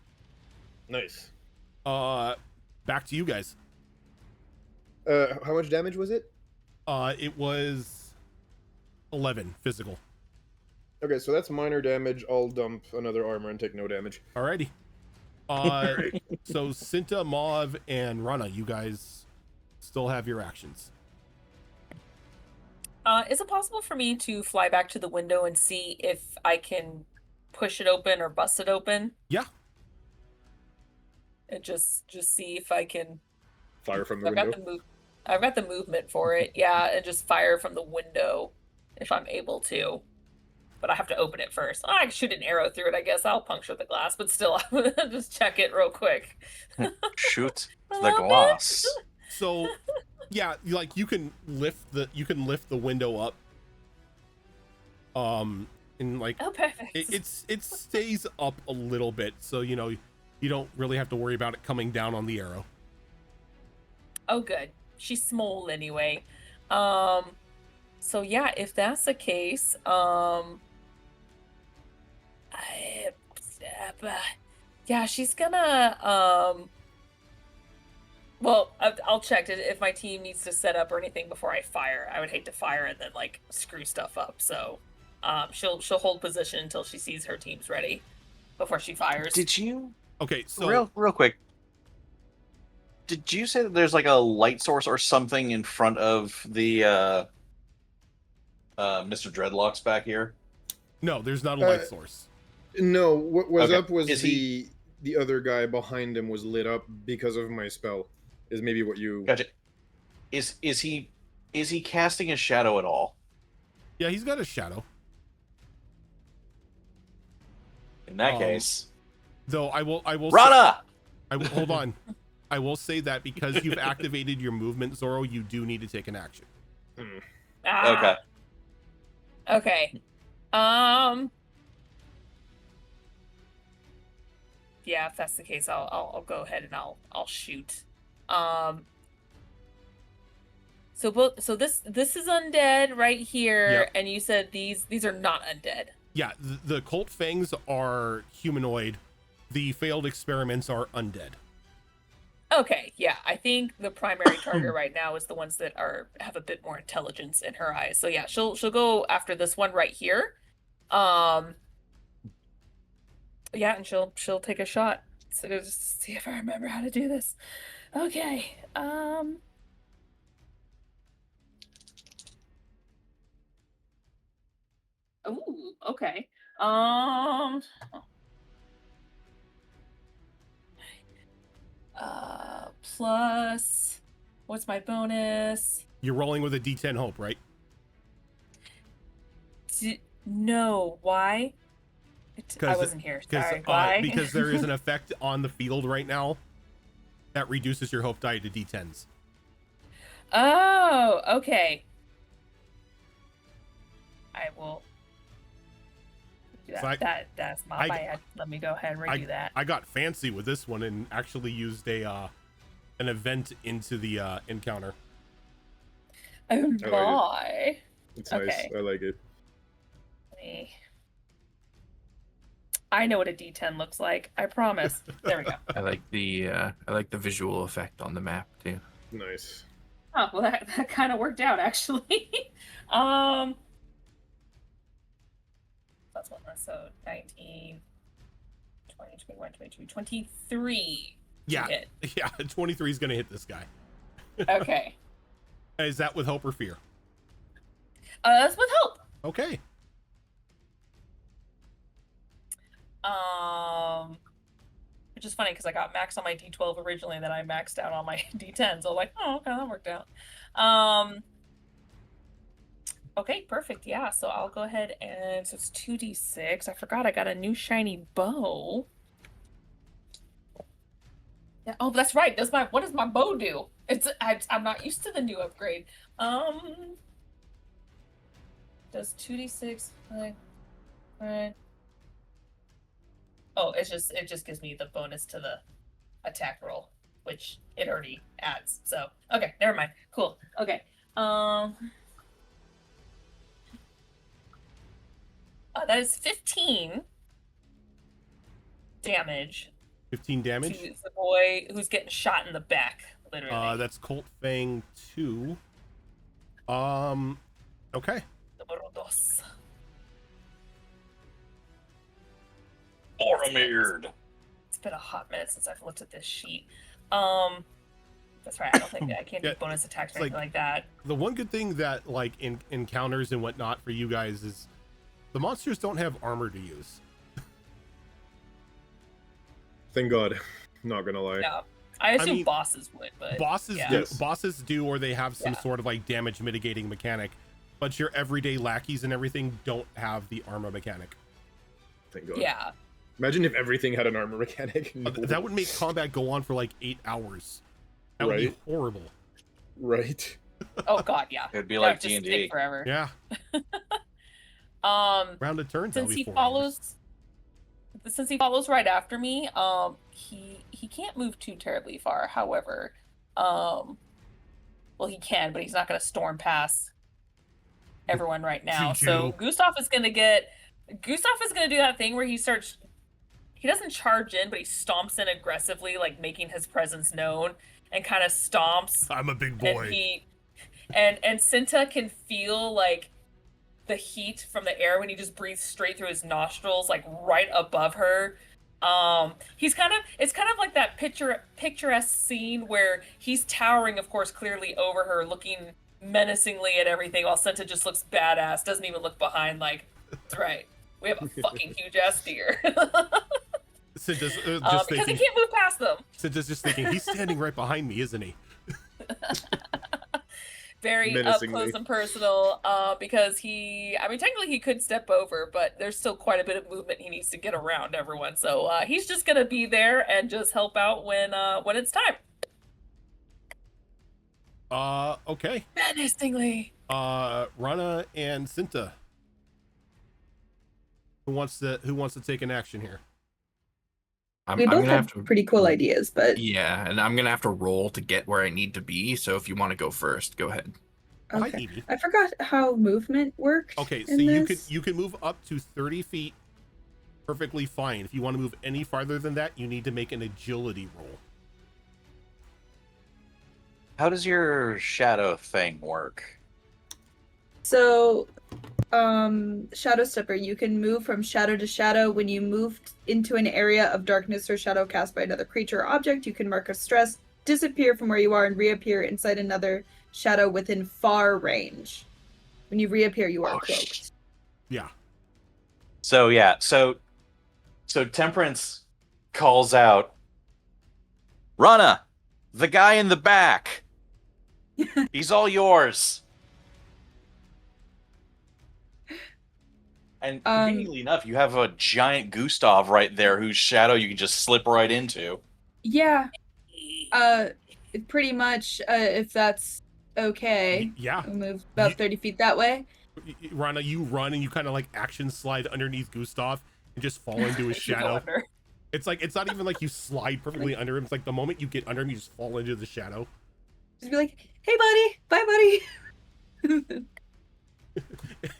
Nice. Back to you guys. How much damage was it? It was 11 physical. Okay, so that's minor damage. I'll dump another armor and take no damage. Alrighty. So Cinta, Mauve, and Rana, you guys still have your actions. Is it possible for me to fly back to the window and see if I can push it open or bust it open? Yeah. And just see if I can. Fire from the I've window. got the I've got the movement for it. Yeah, and just fire from the window if I'm able to. But I have to open it first. I can shoot an arrow through it, I guess. I'll puncture the glass, but still, I'm gonna just check it real quick. Shoot the glass. So yeah, you can lift the window up. And like Oh, perfect. it stays up a little bit, so you don't really have to worry about it coming down on the arrow. Oh, good. She's small anyway. So yeah, if that's the case, yeah, she's gonna, well, I'll check if my team needs to set up or anything before I fire. I would hate to fire and then like screw stuff up. So, she'll hold position until she sees her team's ready before she fires. Did you Okay, so real quick? Did you say that there's like a light source or something in front of the Mr. Dreadlocks back here? no, there's not a light source. No, what was Okay. up was Is the other guy behind him was lit up because of my spell. Is maybe what you Gotcha. Is he casting a shadow at all? Yeah, he's got a shadow. In that case, Though I will Rana! hold on. I will say that because you've activated your movement, Zoro, you do need to take an action. Ah, Okay. okay. Yeah, if that's the case, I'll go ahead and I'll shoot. So this is undead right here, Yep. and you said these are not undead. Yeah, the cult fangs are humanoid. The failed experiments are undead. Okay, yeah, I think the primary target right now is the ones that have a bit more intelligence in her eyes. So yeah, she'll go after this one right here. Yeah, and she'll take a shot. So just see if I remember how to do this. Okay. Ooh, okay. Plus, what's my bonus? You're rolling with a D10 hope, right? No, why? I wasn't here. Sorry, why? Because there is an effect on the field right now that reduces your hope die to D10s. Oh, okay. I will do that. So That's my bad. Let me go ahead and redo that. I got fancy with this one and actually used an event into the encounter. Oh I like my. It's nice. Okay. I like it. I know what a D10 looks like. I promise. There we go. I like the visual effect on the map too. Nice. Oh, well, that kind of worked out, actually. That's one. So 19, 20, 21, 22, 23. Yeah, hit. yeah. 23 is gonna hit this guy. Okay. Is that with hope or fear? That's with hope. Okay. Which is funny because I got maxed on my D12 originally, and then I maxed out on my D10. So I'm like, oh, okay, that worked out. Okay, perfect. Yeah, so I'll go ahead and so it's 2d6. I forgot I got a new shiny bow. Yeah. Oh, that's right. What does my bow do? I'm not used to the new upgrade. Does 2d6 right? Oh, it just gives me the bonus to the attack roll, which it already adds. So okay, never mind. Cool. Okay. That is 15 damage 15 damage. to the boy who's getting shot in the back. Literally. That's Colt Fang 2. Okay. Número dos. Boromir. It's been a hot minute since I've looked at this sheet. That's right. I don't think I can't do Yeah, bonus attacks or it's anything like that. The one good thing that like in encounters and whatnot for you guys is the monsters don't have armor to use. Thank God. Not gonna lie. Yeah, I assume mean, bosses would, but Bosses yeah. do, Yes. bosses do, or they have some Yeah. sort of like damage mitigating mechanic. But your everyday lackeys and everything don't have the armor mechanic. Thank God. Yeah. Imagine if everything had an armor mechanic. That would make combat go on for like 8 hours. That would Right. be horrible. Right. Oh God, yeah. It'd be That like would just D&D. take forever. Yeah. Round of turns. Since he follows right after me, he can't move too terribly far. However, well, he can, but he's not going to storm past everyone right now. So Gustav is going to do that thing where he doesn't charge in, but he stomps in aggressively, like making his presence known, and kind of stomps. I'm a big And boy. and Cinta can feel like the heat from the air when he just breathes straight through his nostrils, like right above her. It's kind of like that picturesque scene where he's towering, of course, clearly over her, looking menacingly at everything, while Cinta just looks badass, doesn't even look behind, like, that's right, we have a fucking huge ass deer. Cinta's Because he can't move past them. Cinta's just thinking, he's standing right behind me, isn't he? Very up Menacingly. close and personal, because technically he could step over, but there's still quite a bit of movement he needs to get around everyone. So he's just gonna be there and just help out when it's time. Okay. Menacingly. Rana and Cinta. Who wants to take an action here? We I'm both gonna have pretty cool ideas, but Yeah, and I'm gonna have to roll to get where I need to be. So if you want to go first, go ahead. Hi, Okay. Evie. I forgot how movement worked. Okay, so in you this. can move up to 30 feet perfectly fine. If you want to move any farther than that, you need to make an agility roll. How does your shadow thing work? So, Shadow Stepper, you can move from shadow to shadow. When you move into an area of darkness or shadow cast by another creature or object, you can mark a stress, disappear from where you are, and reappear inside another shadow within far range. When you reappear, you are cloaked. Yeah. So yeah, so Temperance calls out, Rana, the guy in the back. He's all yours. And conveniently enough, you have a giant Gustav right there whose shadow you can just slip right into. Yeah. Pretty much, if that's okay. Yeah. I'll move about 30 feet that way. Rana, you run and you kind of like action slide underneath Gustav and just fall into his You go shadow. under. It's like, it's not even like you slide perfectly under him. It's like the moment you get under him, you just fall into the shadow. Just be like, hey, buddy. Bye, buddy.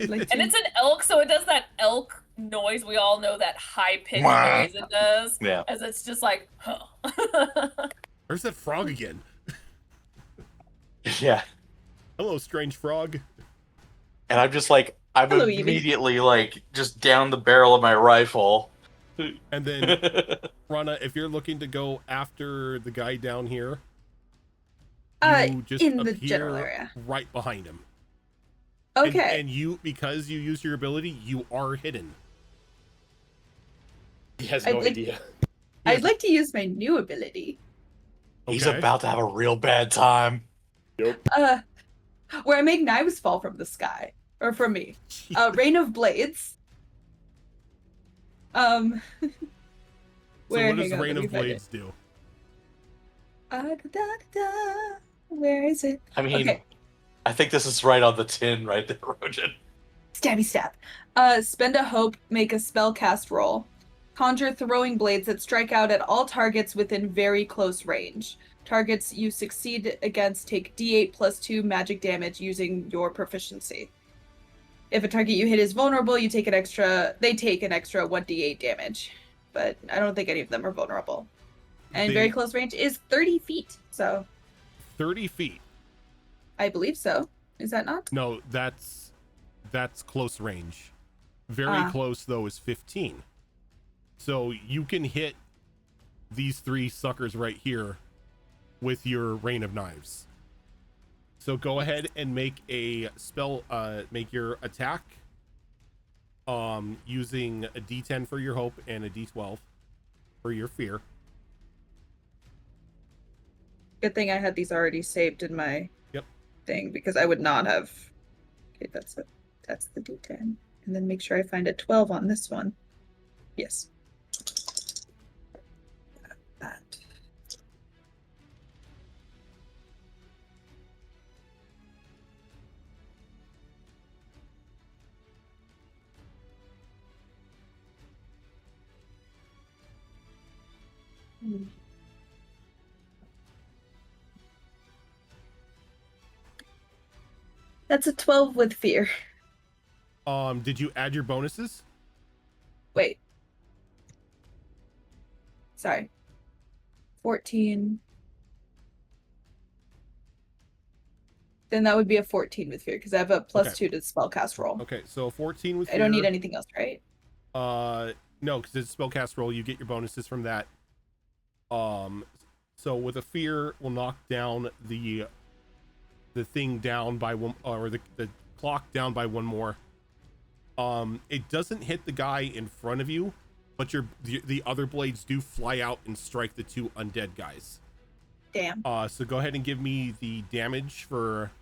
Like And it's an elk, so it does that elk noise. We all know that high-pitched Wah. noise it does. Yeah. As it's just like, huh. There's that frog again. Yeah. Hello, strange frog. And I'm just like, I'm Hello, Evie. immediately like just down the barrel of my rifle. And then, Rana, if you're looking to go after the guy down here, you just in the appear general area. right behind him. Okay. And you, because you use your ability, you are hidden. He has I'd no like- idea. I'd like to use my new ability. He's Okay. about to have a real bad time. Yep. Where I make knives fall from the sky. Or from me. Rain of Blades. So Where, what does hang on, Rain let me of find Blades do? it. Where is it? I mean, Okay. I think this is right on the tin right there, Rojan. Stabby stab. Spend a hope, make a spell cast roll. Conjure throwing blades that strike out at all targets within very close range. Targets you succeed against take d8 plus 2 magic damage using your proficiency. If a target you hit is vulnerable, they take an extra 1d8 damage. But I don't think any of them are vulnerable. And very close range is 30 feet, so 30 feet. I believe so. Is that not? No, that's close range. Very Ah. close, though, is 15. So you can hit these three suckers right here with your Rain of Knives. So go ahead and make a spell, make your attack using a d10 for your hope and a d12 for your fear. Good thing I had these already saved in my Yep. thing because I would not have. Okay, that's the d10. And then make sure I find a 12 on this one. Yes. That. That's a 12 with fear. Did you add your bonuses? Wait. Sorry. 14. Then that would be a 14 with fear because I have a plus Okay. 2 to spellcast roll. Okay, so 14 with fear. I don't need anything else, right? No, because it's a spellcast roll. You get your bonuses from that. So with a fear, we'll knock down the thing down by one, or the clock down by one more. It doesn't hit the guy in front of you, but the other blades do fly out and strike the two undead guys. Damn. So go ahead and give me the damage for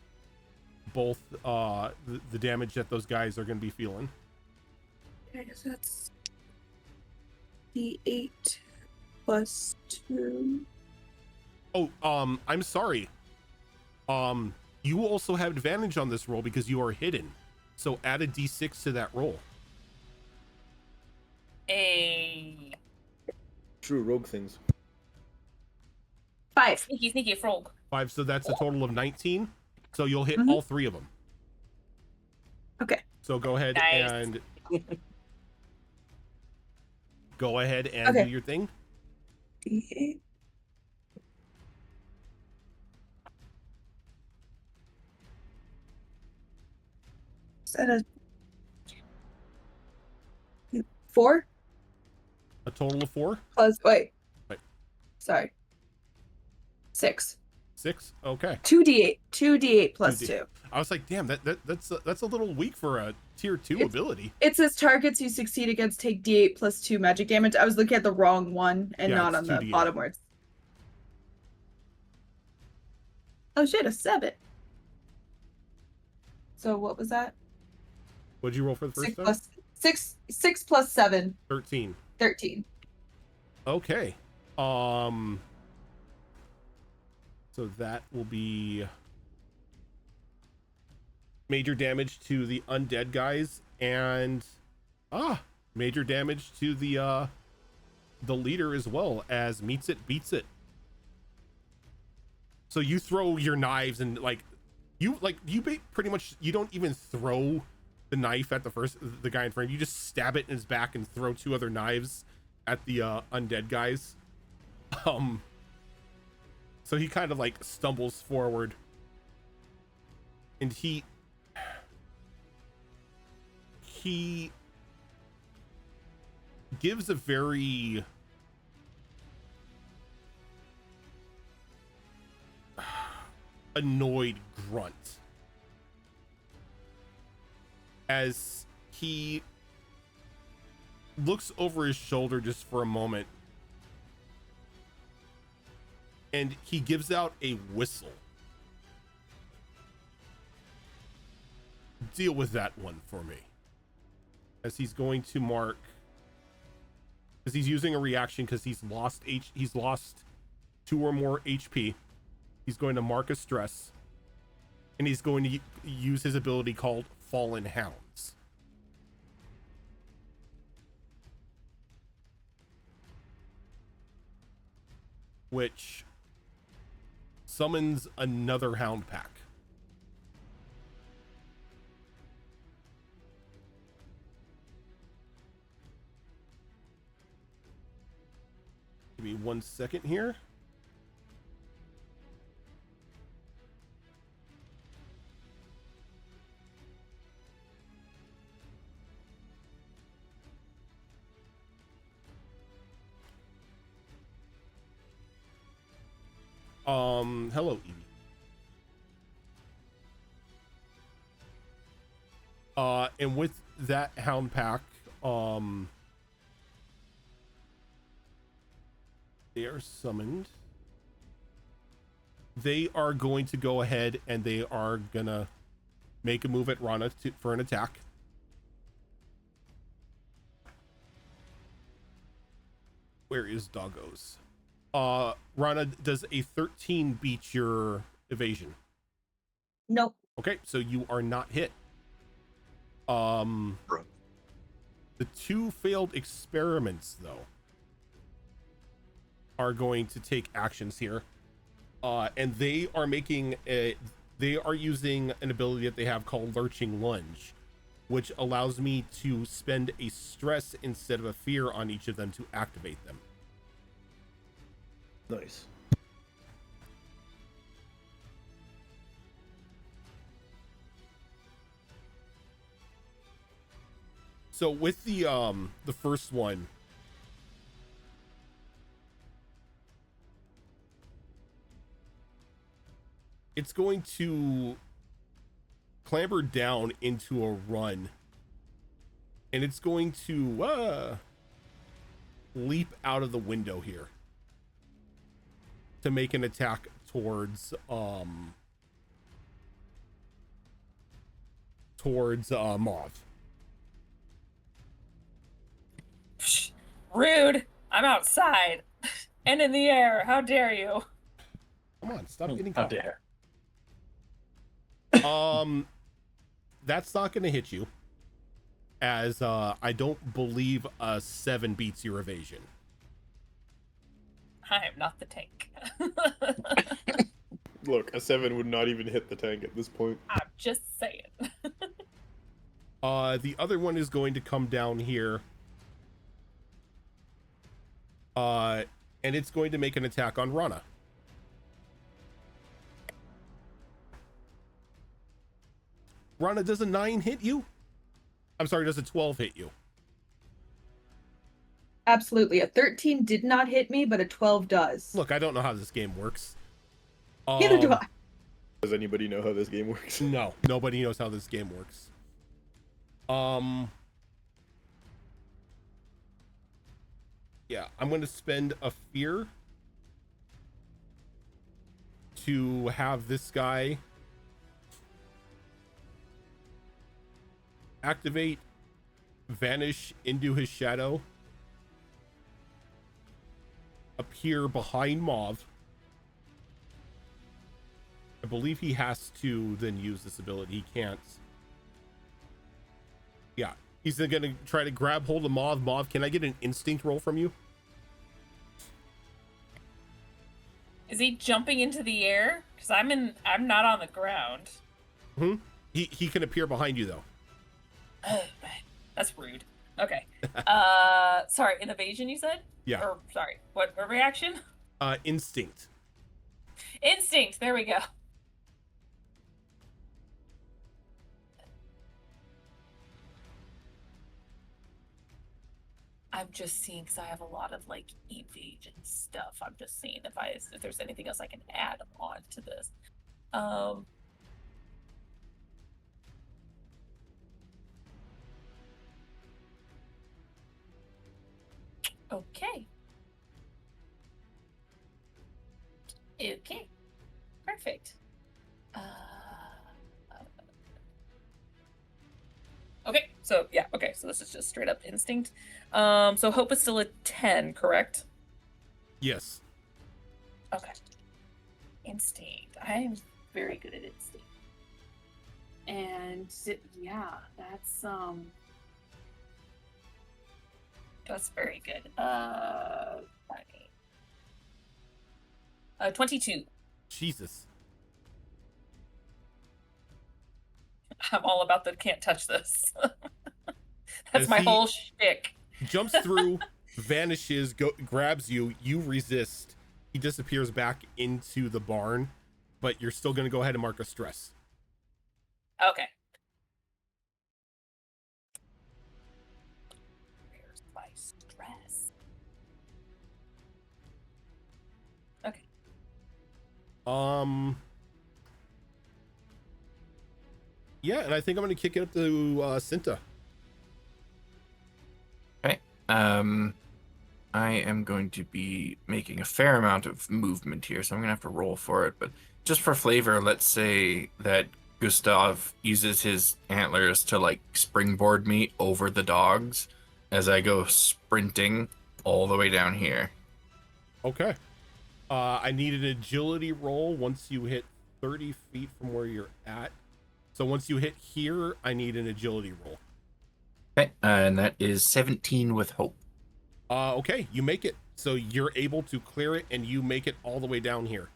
both the damage that those guys are going to be feeling. Okay, so that's the 8 plus 2. Oh, I'm sorry. You also have advantage on this roll because you are hidden. So add a d6 to that roll. True rogue things. 5. Sneaky frog. 5, so that's a total of 19. So you'll hit Mhm. all 3 of them. Okay. So go ahead Nice. and do Okay. your thing. D8. Is that a 4 A total of 4. plus? Wait. Wait. Sorry. 6. 6. Okay. 2d8. 2d8 plus 2D. 2. I was like, damn, that's a little weak for a tier 2 It's- ability. It says targets you succeed against take d8 plus 2 magic damage. I was looking at the wrong one and Yeah, not it's on the 2d8. bottom words. Oh shit, a 7. So what was that? What'd you roll for the first 6 time? plus 6 plus 7. 13. 13. Okay. So that will be major damage to the undead guys and major damage to the leader as well, as meets it beats it. So you throw your knives and pretty much you don't even throw the knife at the guy in front of you. You just stab it in his back and throw 2 other knives at the undead guys. So he kind of like stumbles forward and he gives a very annoyed grunt as he looks over his shoulder just for a moment, and he gives out a whistle. Deal with that one for me. As he's going to mark, because he's using a reaction because he's lost 2 or more HP. He's going to mark a stress, and he's going to use his ability called Fallen Hounds. Which summons another hound pack. Give me 1 second here. Hello, Evie. And with that hound pack, they are summoned. They are going to go ahead and they are gonna make a move at Rana for an attack. Where is Doggos? Rana, does a 13 beat your evasion? Nope. Okay, so you are not hit. The 2 failed experiments though are going to take actions here, and they are using an ability that they have called Lurching Lunge, which allows me to spend a stress instead of a fear on each of them to activate them. Nice. So with the first one, it's going to clamber down into a run, and it's going to leap out of the window here to make an attack towards Mauve. Psh, rude. I'm outside and in the air. How dare you? Come on, stop getting How caught. dare. That's not going to hit you, as I don't believe a 7 beats your evasion. I am not the tank. Look, a 7 would not even hit the tank at this point. I'm just saying. The other one is going to come down here. And it's going to make an attack on Rana. Rana, does a 9 hit you? I'm sorry, does a 12 hit you? Absolutely. A 13 did not hit me, but a 12 does. Look, I don't know how this game works. Neither do I. Does anybody know how this game works? No, nobody knows how this game works. Yeah, I'm going to spend a fear to have this guy activate, vanish into his shadow, appear behind Mauve. I believe he has to then use this ability. He can't. Yeah, he's then going to try to grab hold of Mauve. Mauve, can I get an instinct roll from you? Is he jumping into the air? Because I'm not on the ground. He can appear behind you though. Oh, right. That's rude. Okay. Sorry, an evasion you said? Yeah. Or sorry, what a reaction? Instinct. Instinct. There we go. I'm just seeing because I have a lot of like evasion stuff. I'm just seeing if there's anything else I can add on to this. Okay. Okay. Perfect. Okay, so yeah, okay, so this is just straight up instinct. So hope is still a 10, correct? Yes. Okay. Instinct. I am very good at instinct. And yeah, that's very good. 22. Jesus. I'm all about the can't touch this. That's As my he whole shtick. jumps through, vanishes, grabs you, you resist. He disappears back into the barn, but you're still going to go ahead and mark a stress. Okay. Where's my stress? Okay. Yeah, and I think I'm going to kick it up to Cinta. Okay. I am going to be making a fair amount of movement here, so I'm going to have to roll for it. But just for flavor, let's say that Gustav uses his antlers to like springboard me over the dogs as I go sprinting all the way down here. Okay. I need an agility roll once you hit 30 feet from where you're at. So once you hit here, I need an agility roll. Okay, and that is 17 with hope. Okay, you make it. So you're able to clear it, and you make it all the way down here.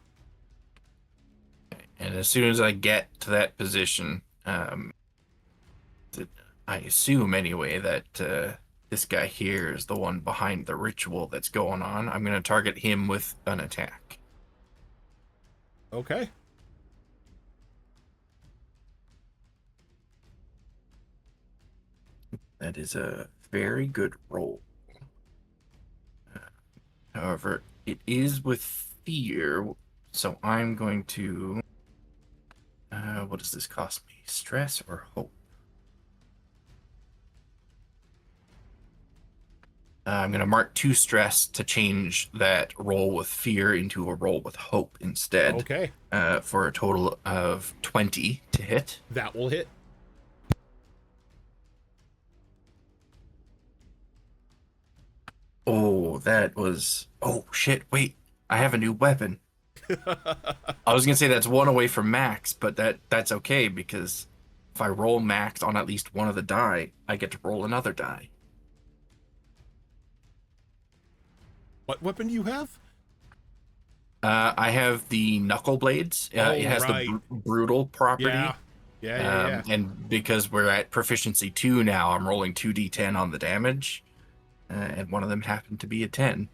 And as soon as I get to that position, I assume anyway that this guy here is the one behind the ritual that's going on. I'm going to target him with an attack. Okay. That is a very good roll. However, it is with fear, so I'm going to... what does this cost me? Stress or hope? I'm going to mark 2 stress to change that roll with fear into a roll with hope instead. Okay. For a total of 20 to hit. That will hit. Oh, that was... Oh, shit, wait. I have a new weapon. I was going to say that's 1 away from max, but that's okay because if I roll max on at least one of the die, I get to roll another die. What weapon do you have? I have the knuckle blades. It has right. the brutal property. Yeah. And because we're at proficiency 2 now, I'm rolling 2d10 on the damage, and one of them happened to be a 10.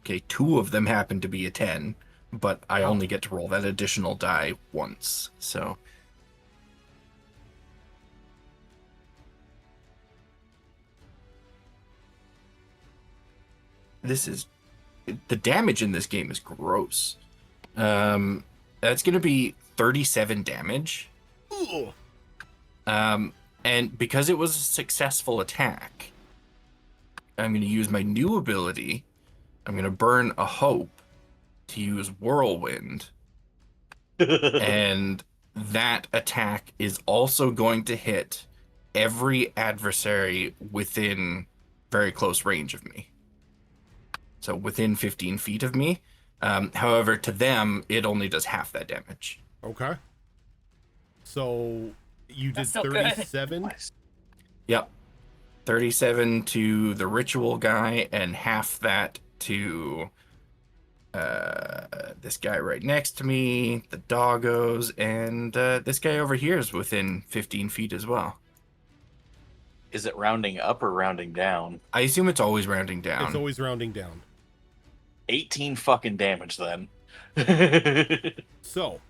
Okay, 2 of them happen to be a 10, but I only get to roll that additional die once. So this is the damage in this game is gross. That's going to be 37 damage. Ooh. And because it was a successful attack, I'm going to use my new ability. I'm going to burn a hope to use whirlwind. And that attack is also going to hit every adversary within very close range of me. So within 15 feet of me. However, to them, it only does half that damage. Okay. So you did That's still good. 37? Yep. 37 to the ritual guy and half that to this guy right next to me, the doggos, and this guy over here is within 15 feet as well. Is it rounding up or rounding down? I assume it's always rounding down. It's always rounding down. 18 fucking damage then. So,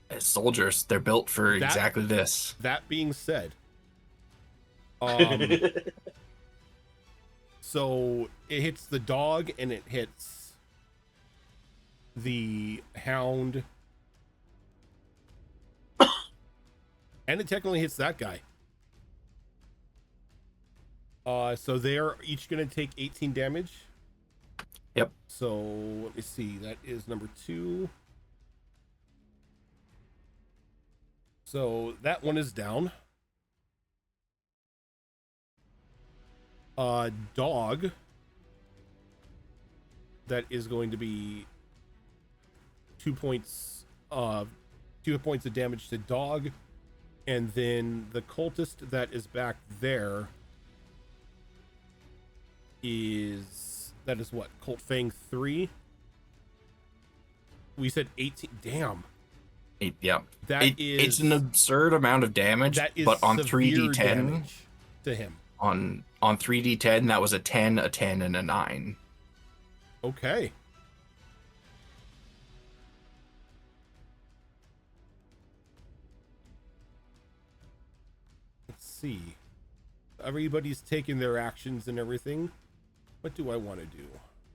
As soldiers, they're built for exactly this. that being said, so it hits the dog and it hits the hound, and it technically hits that guy. So they're each gonna take 18 damage. Yep. So let me see. That is number 2. So that one is down. Dog. That is going to be 2 points. 2 points of damage to dog, and then the cultist that is back there is what? Cult Fang 3. We said 18. Damn. Yep. It's an absurd amount of damage, that is but on severe 3d10 damage to him. on 3d10 that was a 10, a 10, and a 9. Okay. Let's see. Everybody's taking their actions and everything. What do I want to do?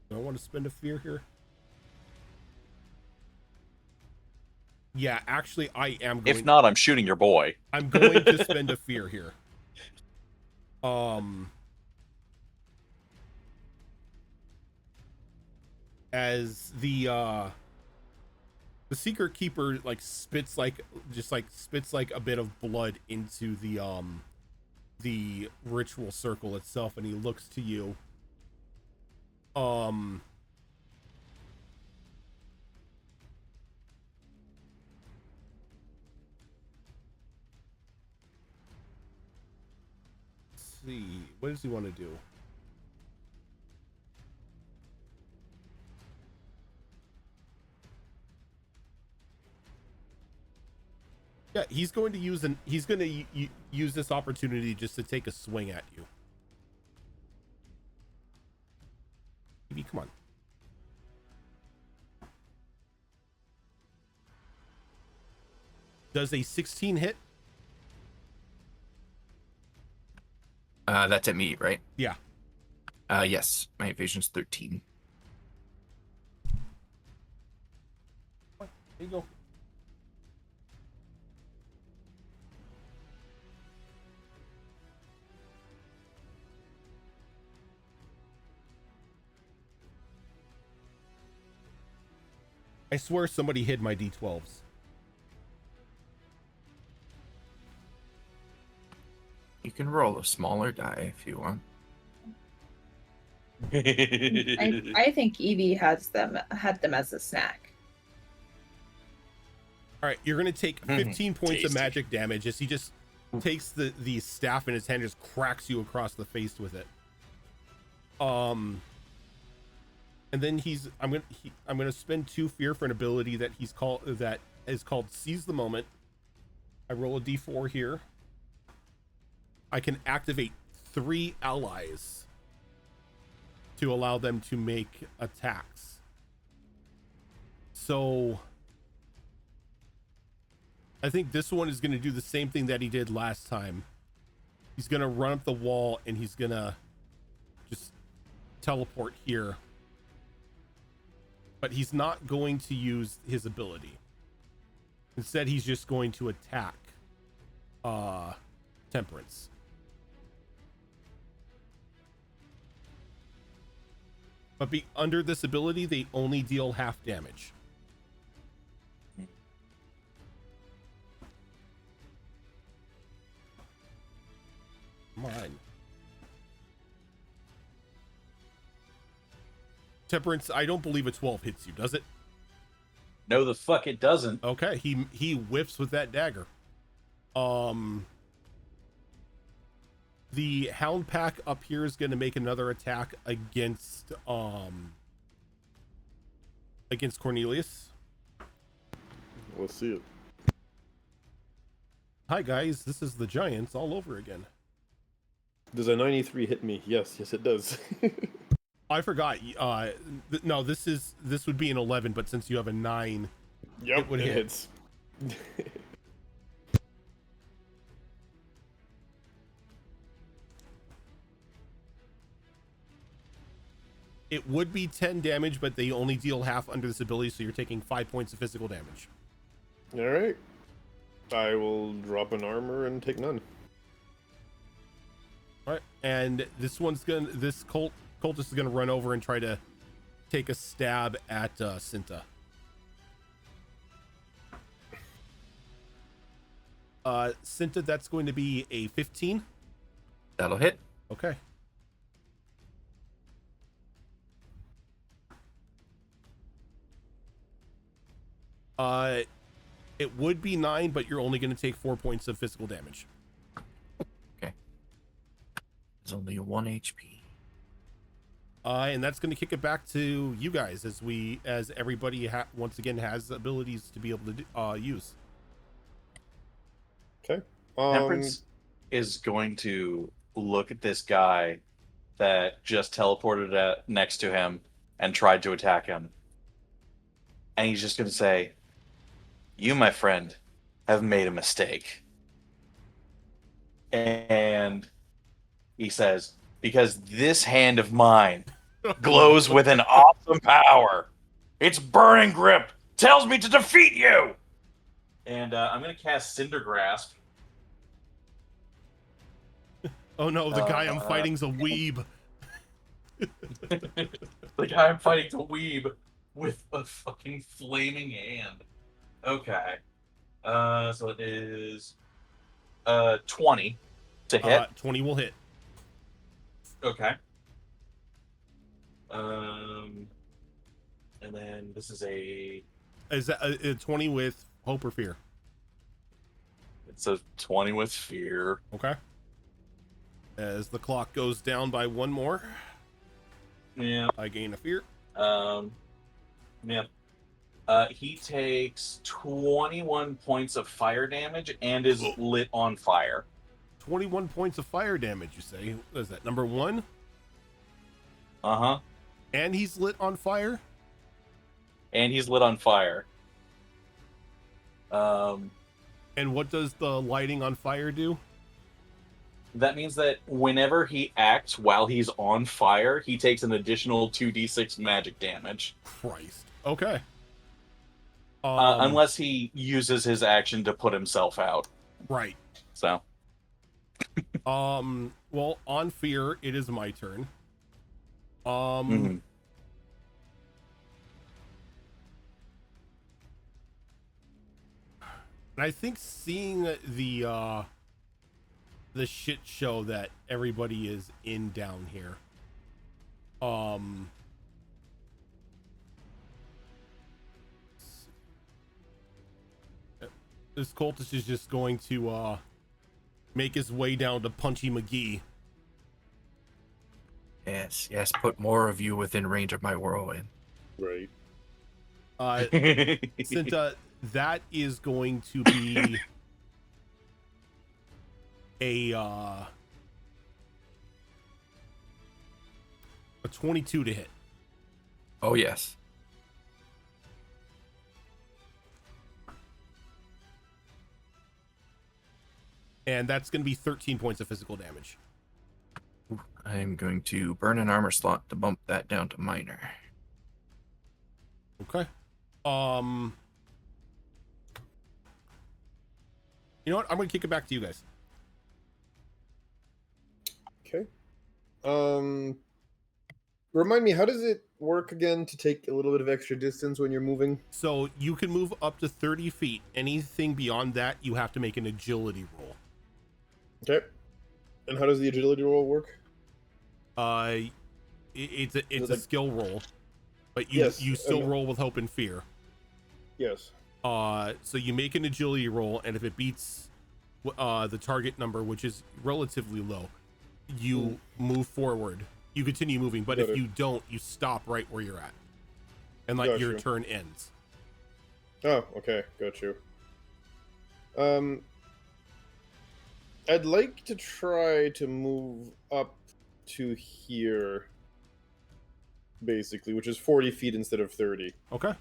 Do I want to spend a fear here? Yeah, actually, I am going. If not, I'm shooting your boy. I'm going to spend a fear here. As the secret keeper spits like a bit of blood into the ritual circle itself, and he looks to you. See, what does he want to do? Yeah, he's going to use use this opportunity just to take a swing at you. Evie, come on. Does a 16 hit? That's at me, right? Yeah. Yes. My evasion's 13. There you go. I swear somebody hid my D12s. You can roll a smaller die if you want. I think Evie had them as a snack. All right, you're gonna take 15 points of Tasty. magic damage as he just takes the staff in his hand and just cracks you across the face with it. And then I'm gonna spend 2 fear for an ability that is called Seize the Moment. I roll a d4 here. I can activate 3 allies to allow them to make attacks. So I think this one is going to do the same thing that he did last time. He's going to run up the wall and he's going to just teleport here. But he's not going to use his ability. Instead, he's just going to attack Temperance. But under this ability, they only deal half damage. Come on. Temperance, I don't believe a 12 hits you, does it? No, the fuck it doesn't. Okay, he whiffs with that dagger. The Hound Pack up here is going to make another attack against Cornelius. Let's see it. Hi guys, this is the Giants all over again. Does a 93 hit me? Yes, it does. I forgot. No, this would be an 11, but since you have a 9, Yep, it would hit. hits. It would be 10 damage, but they only deal half under this ability, so you're taking 5 points of physical damage. All right. I will drop an armor and take none. All right, and this cultist is gonna run over and try to take a stab at Cinta. Cinta, that's going to be a 15. That'll hit. Okay. It would be 9, but you're only going to take 4 points of physical damage. Okay. It's only 1 HP. And that's going to kick it back to you guys as everybody once again has abilities to be able to use. Okay. Temperance is going to look at this guy that just teleported next to him and tried to attack him. And he's just going to say, "You, my friend, have made a mistake." And he says, "Because this hand of mine glows with an awesome power. Its burning grip tells me to defeat you." And I'm going to cast Cinder Grasp. Oh no, the guy I'm fighting's a weeb. The guy I'm fighting's a weeb with a fucking flaming hand. Okay. So it is 20 to hit. 20 will hit. Okay. And then this is Is that a 20 with hope or fear? it's a 20 with fear. Okay. As the clock goes down by 1 more, Yeah. I gain a fear. Yeah. He takes 21 points of fire damage and is lit on fire. 21 points of fire damage, you say? What is that, number 1? Uh-huh. And he's lit on fire? And he's lit on fire. And what does the lighting on fire do? That means that whenever he acts while he's on fire, he takes an additional 2d6 magic damage. Christ. Okay. Unless he uses his action to put himself out. Right. So. Well, on fear, it is my turn. Mhm. And I think seeing the shit show that everybody is in down here, this cultist is just going to make his way down to Punchy McGee Yes, yes, put more of you within range of my whirlwind. Right. Cinta, that is going to be a 22 to hit. Oh, yes. And that's going to be 13 points of physical damage. I'm going to burn an armor slot to bump that down to minor. Okay. You know what? I'm going to kick it back to you guys. Okay. Remind me, how does it work again to take a little bit of extra distance when you're moving? So you can move up to 30 feet. Anything beyond that, you have to make an agility roll. Okay. And how does the agility roll work? It's Is a it like- skill roll, but you Yes, you still and- roll with hope and fear. Yes. So you make an agility roll, and if it beats the target number, which is relatively low, you move forward. You continue moving, but Got if it. you don't, you stop right where you're at, and like your Gotcha. turn ends. Oh, okay, got you. I'd like to try to move up to here, basically, which is 40 feet instead of 30. Okay.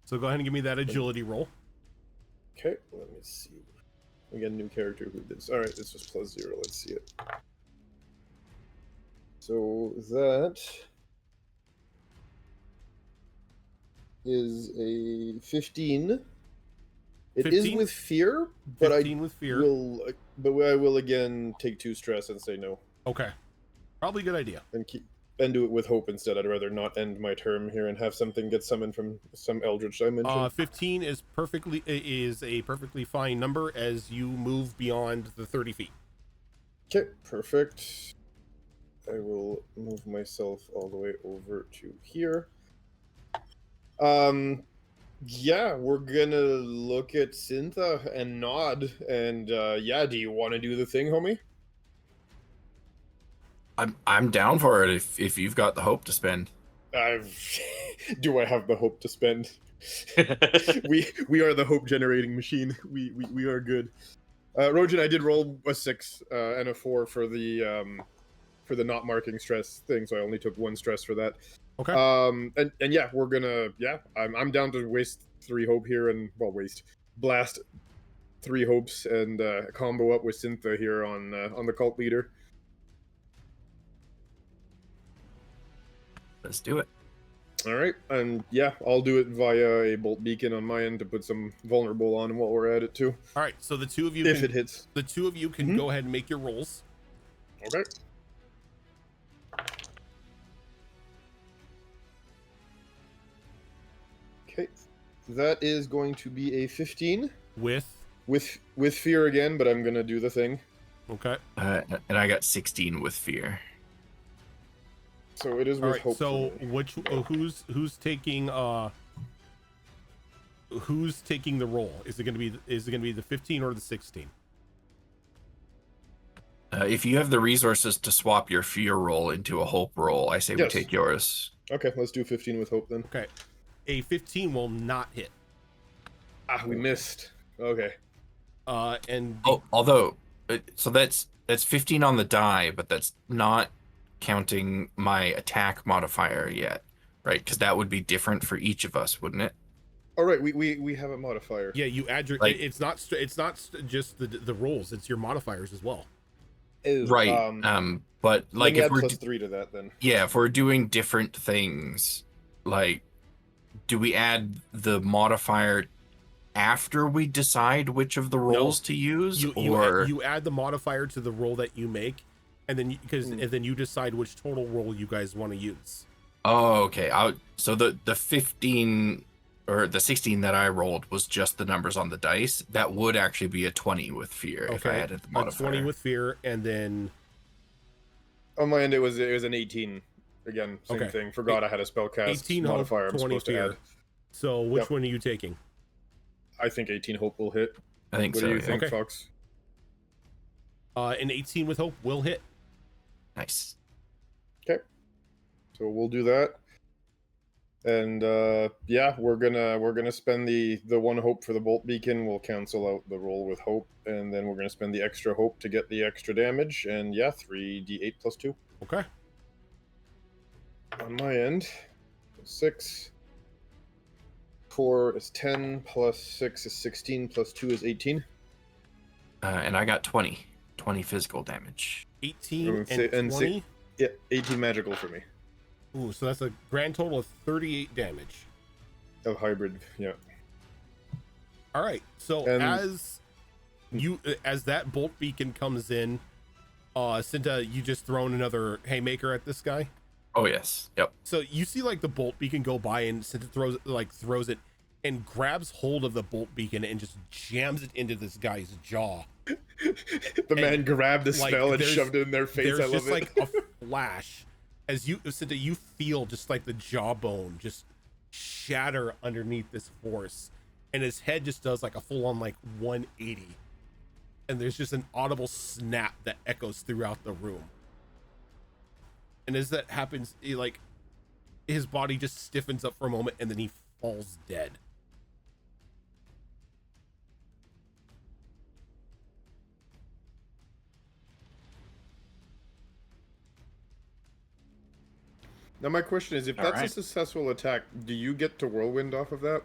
So go ahead and give me that agility roll. Okay, let me see. Again, new character who did this. Alright, this was +0. Let's see it. So that is a 15. It is 15? with fear, but 15 with fear. I will again take 2 stress and say no, Okay. Probably a good idea. and do it with hope instead. I'd rather not end my term here and have something get summoned from some eldritch dimension. 15 is a perfectly fine number as you move beyond the 30 feet. Okay, perfect. I will move myself all the way over to here. Yeah, we're gonna look at Syntha and nod, and yeah, do you want to do the thing, homie? I'm down for it if you've got the hope to spend. Do I have the hope to spend? we are the hope generating machine. We are good. Rojan, I did roll a 6 and a 4 for the not marking stress thing, so I only took 1 stress for that. Okay. And yeah, we're gonna I'm down to waste 3 hope here and blast 3 hopes and combo up with Syntha here on the cult leader. Let's do it. All right, and yeah, I'll do it via a bolt beacon on my end to put some vulnerable on while we're at it too, All right. So the two of you if can, it hits. the two of you can Mhm. go ahead and make your rolls. Okay. Okay, that is going to be a 15 With with fear again, but I'm gonna do the thing. okay. And I got 16 with fear. So it is All with right. hope. So for me. who's taking the roll? Is it gonna be the 15 or the 16? If you have the resources to swap your fear roll into a hope roll, I say we Yes. take yours. Okay, let's do 15 with hope then. Okay. A 15 will not hit. Ah, we missed. Okay. And Oh, although, so that's 15 on the die, but that's not counting my attack modifier yet, right? Because that would be different for each of us, wouldn't it? All right, we have a modifier. yeah, you add your. Like- it's not just the rolls. It's your modifiers as well. Oh, Right. But let like me if add we're +3 to that then. yeah, if we're doing different things, like, do we add the modifier after we decide which of the rolls to use, You add the modifier to the roll that you make, and then and then you decide which total roll you guys want to use. Oh, okay. So the 15 or the 16 that I rolled was just the numbers on the dice. That would actually be a 20 with fear if I Okay, added the a modifier. 20 with fear, and then On my end, it was an 18. Again, same Okay. thing. Forgot I had a spellcast 18 hope, modifier. I'm 20 supposed to fear. add. So which Yep. one are you taking? I think 18 hope will hit. I think What so. do you Yeah. think, Okay. Fox? An 18 with hope will hit. Nice. Okay. So we'll do that. And yeah, we're gonna spend the one hope for the bolt beacon. We'll cancel out the roll with hope, and then we're gonna spend the extra hope to get the extra damage. And yeah, 3d8 plus 2 Okay. on my end. 6. 4 is 10 plus 6 is 16 plus 2 is 18. And I got 20 physical damage. 18 say- and and 20. Yeah, 18 magical for me. Ooh, so that's a grand total of 38 damage. Of hybrid, yeah. All right. So And- as that bolt beacon comes in, Cinta, you just thrown another haymaker at this guy. Oh yes, yep. So you see like the bolt beacon go by, and Cinta throws it and grabs hold of the bolt beacon and just jams it into this guy's jaw. The man grabbed the like, spell and there's- shoved it in their face. There's I love just it. like a flash as Cinta, you feel just like the jawbone just shatter underneath this force, and his head just does like a full-on like 180, and there's just an audible snap that echoes throughout the room. And as that happens, his body just stiffens up for a moment, and then he falls dead. Now my question is, if All that's a right. successful attack, do you get to whirlwind off of that?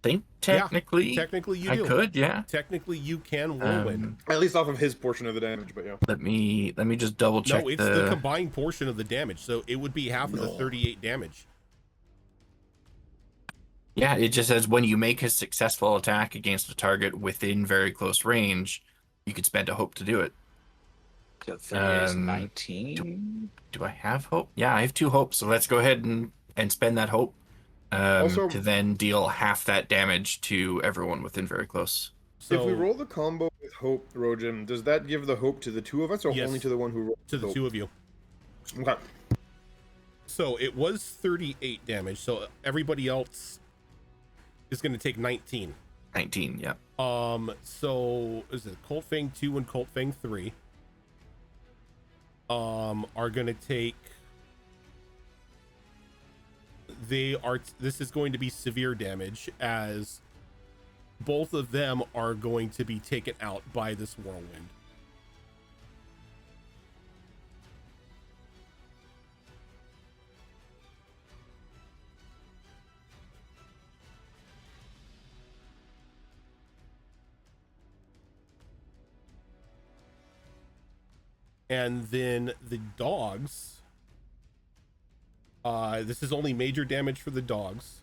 I think technically, Technically, you I do. could, yeah. Technically, you can whirlwind. At least off of his portion of the damage, but yeah. Let me just double check. No, it's the combined portion of the damage, so it would be half of the 38 damage. Yeah, it just says when you make a successful attack against a target within very close range, you could spend a hope to do it. So 38 is Um, 19. Do I have hope? Yeah, I have 2 hopes, so let's go ahead and spend that hope Also- to then deal half that damage to everyone within very close. So If we roll the combo with hope, Rojin, does that give the hope to the two of us, or Yes. only to the one who rolled to the hope? two of you. Okay. So it was 38 damage. So everybody else is going to take 19. 19, yeah. So is it Colt Fang 2 and Colt Fang 3? Are going to take. This is going to be severe damage, as both of them are going to be taken out by this whirlwind. And then the dogs, this is only major damage for the dogs.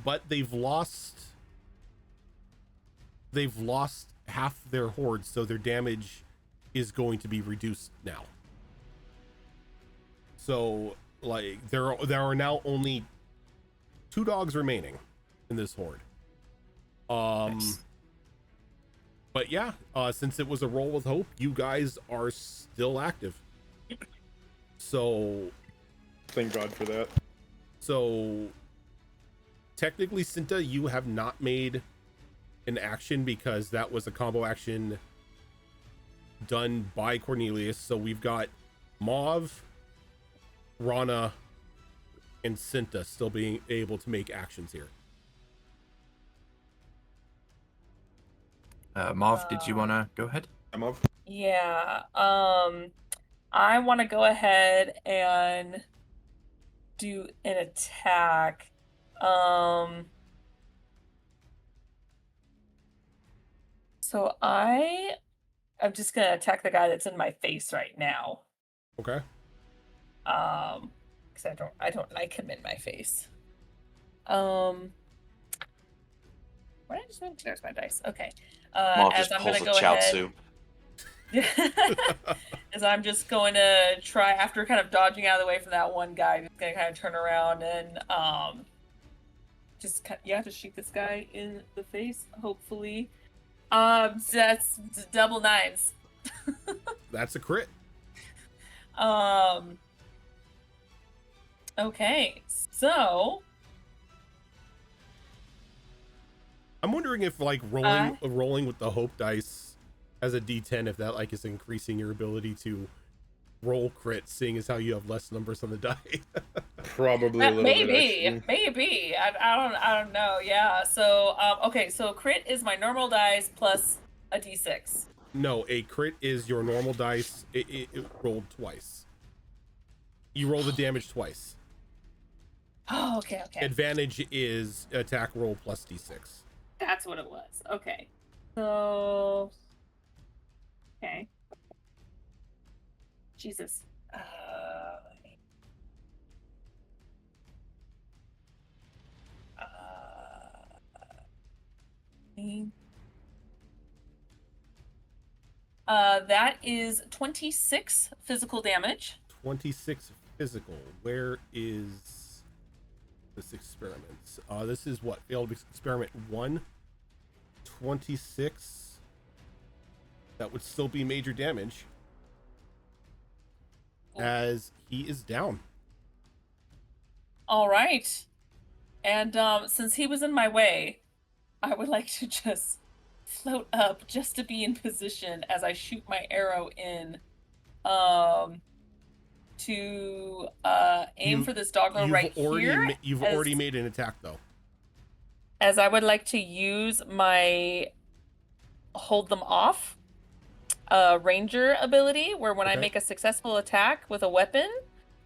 But they've lost half their horde, so their damage is going to be reduced now. So like there are now only 2 dogs remaining in this horde. Nice. But yeah, since it was a roll with hope, you guys are still active. So Thank God for that. So technically, Cinta, you have not made an action because that was a combo action done by Cornelius. So we've got Mauve, Rana, and Cinta still being able to make actions here. Mauve, did you want to go ahead? I'm off. Yeah. I want to go ahead and do an attack. So I'm just gonna attack the guy that's in my face right now. Okay. Because I don't like him in my face. Where did I just went? There's my dice. Okay. Maul As just I'm pulls gonna a go Chiao ahead. Tzu. As I'm just going to try, after kind of dodging out of the way from that one guy, I'm just going to kind of turn around and just shoot this guy in the face, hopefully. So that's double 9s. That's a crit. Okay, so I'm wondering if like rolling with the hope dice as a D10, if that like is increasing your ability to roll crits, seeing as how you have less numbers on the die. Probably a little bit, actually. Maybe. I don't know. Yeah. So okay. So crit is my normal dice plus a d6. No, a crit is your normal dice. It rolled twice. You roll the damage twice. Oh, okay. Advantage is attack roll plus d6. That's what it was. Okay. So. Okay. Jesus. That is 26 physical damage. 26 physical. Where is this experiment? This is what? Failed experiment 1. 26. That would still be major damage. As he is down. All right. And since he was in my way, I would like to just float up just to be in position as I shoot my arrow in to aim for this doggo right here. You've already made an attack though. As I would like to use my hold them off ranger ability, where when I make a successful attack with a weapon,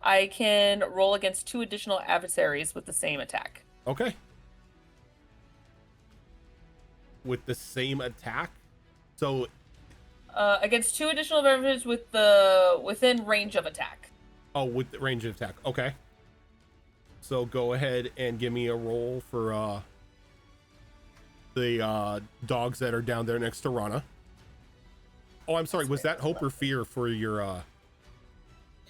I can roll against 2 additional adversaries with the same attack. Okay. With the same attack? So against 2 additional adversaries within range of attack. Oh, with the range of attack. Okay. So go ahead and give me a roll for the dogs that are down there next to Rana. Oh, I'm sorry. Was that hope or fear for your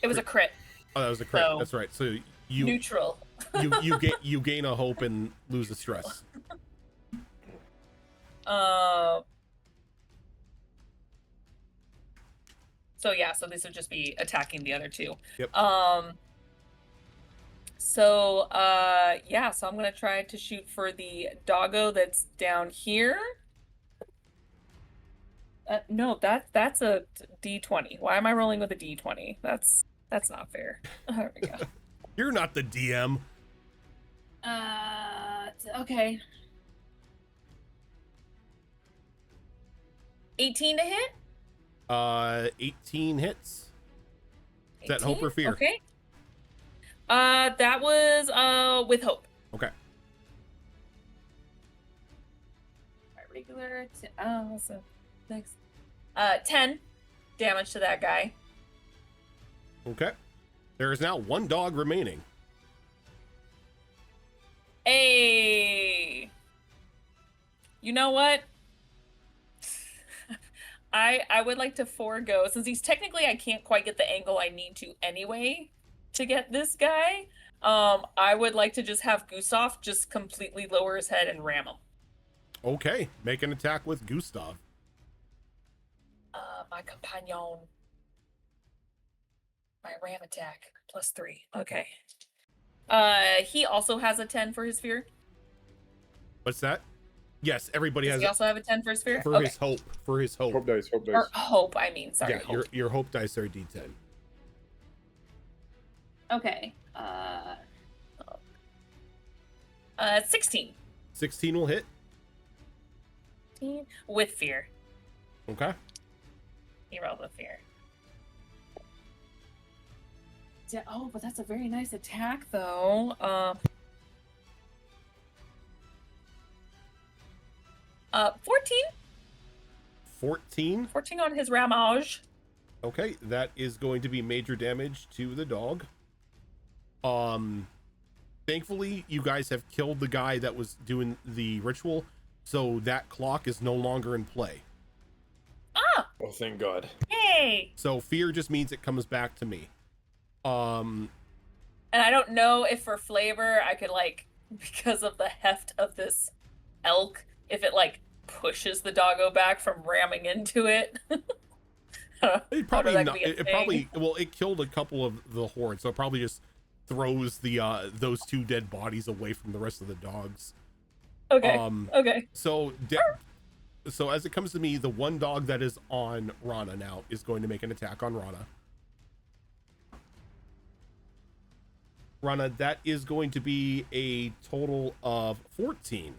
It was a crit. Oh, that was a crit. So, that's right. So you neutral. you gain a hope and lose a stress. So yeah, so this would just be attacking the other 2. Yep. So yeah, so I'm gonna try to shoot for the doggo that's down here. No, that's a D20. Why am I rolling with a D20? That's not fair. There we go. You're not the DM. Okay. 18 to hit? 18 hits. Is that hope or fear? Okay. That was with hope. Okay. My regular so next 10 damage to that guy. Okay. There is now 1 dog remaining. Hey. You know what? I would like to forego, since he's technically, I can't quite get the angle I need to anyway to get this guy. I would like to just have Gustav just completely lower his head and ram him. Okay, make an attack with Gustav. My companion. My ram attack +3. Okay. He also has a 10 for his fear. What's that? Yes, everybody has. He also have a 10 for his fear. For his hope. For his hope. Hope dice. Or hope. I mean, sorry. Yeah, hope. your hope dice are D10. Okay. 16. 16 will hit. With fear. Okay. He rolled with fear. Yeah, oh, but that's a very nice attack, though. 14. 14. 14 on his ramage. Okay, that is going to be major damage to the dog. Thankfully, you guys have killed the guy that was doing the ritual, so that clock is no longer in play. Ah! Oh, thank God. Yay! So fear just means it comes back to me. And I don't know if for flavor I could, like, because of the heft of this elk, if it, like, pushes the doggo back from ramming into it. It probably not, it probably, well, it killed a couple of the horde, so it probably just throws the those 2 dead bodies away from the rest of the dogs. Okay. Okay. So as it comes to me, the one dog that is on Rana now is going to make an attack on Rana. Rana, that is going to be a total of 14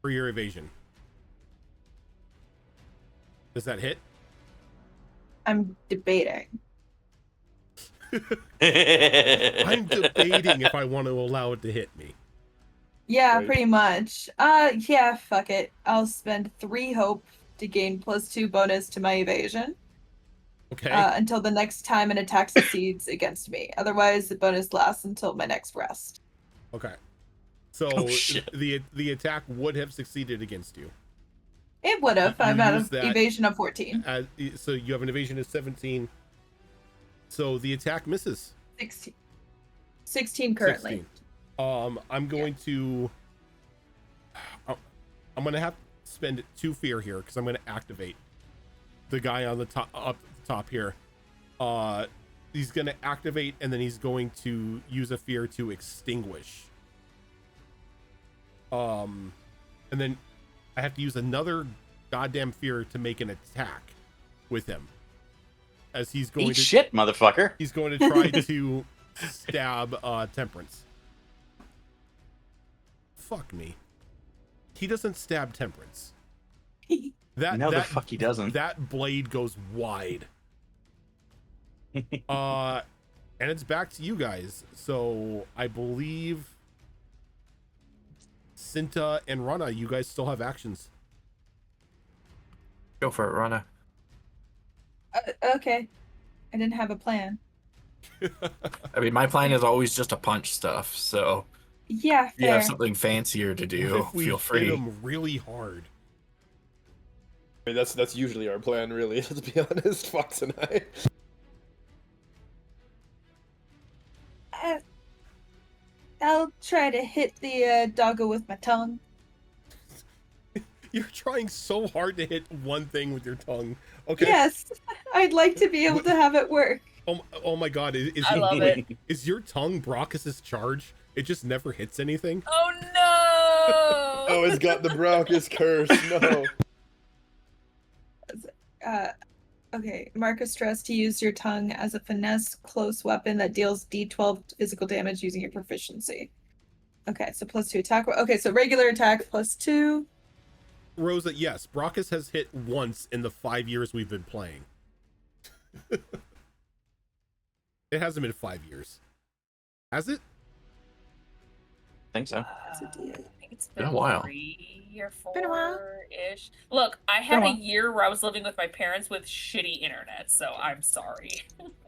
for your evasion. Does that hit? I'm debating. I'm debating if I want to allow it to hit me. Yeah, Right. pretty much. Yeah, fuck it. I'll spend 3 hope to gain +2 bonus to my evasion. Okay. Until the next time an attack succeeds against me. Otherwise, the bonus lasts until my next rest. Okay. So Oh, shit. the attack would have succeeded against you. It would have. You I'm at use an that evasion of 14. So you have an evasion of 17. So the attack misses. 16. 16 currently. 16. I'm going to have to spend 2 fear here because I'm going to activate the guy on the top up the top here. He's going to activate and then he's going to use a fear to extinguish. And then I have to use another goddamn fear to make an attack with him. As he's going Eat to shit, motherfucker. he's going to try to stab Temperance. Fuck me. He doesn't stab Temperance. No, the fuck he doesn't. That blade goes wide. And it's back to you guys. So I believe Cinta and Rana, you guys still have actions. Go for it, Rana. Okay. I didn't have a plan. I mean, my plan is always just to punch stuff, so Yeah, if you have fair. something fancier to do, If we feel hit free. him really hard. I mean, that's usually our plan, really. Let's be honest, Fox and I. I'll try to hit the doggo with my tongue. You're trying so hard to hit one thing with your tongue. Okay. Yes, I'd like to be able to have it work. Oh my god, I love it. is your tongue Brockus's charge? It just never hits anything? Oh no! Oh, it's got the Brockus curse. No. Okay, mark a stress to use your tongue as a finesse close weapon that deals d12 physical damage using your proficiency. Okay, so +2 attack. Okay, so regular attack +2. Rosa, yes, Brockus has hit once in the 5 years we've been playing. It hasn't been 5 years. Has it? I think so. I think it's Been a while. 3 or 4 Been a while. ish. Look, I had Been a a while. year where I was living with my parents with shitty internet, so I'm sorry.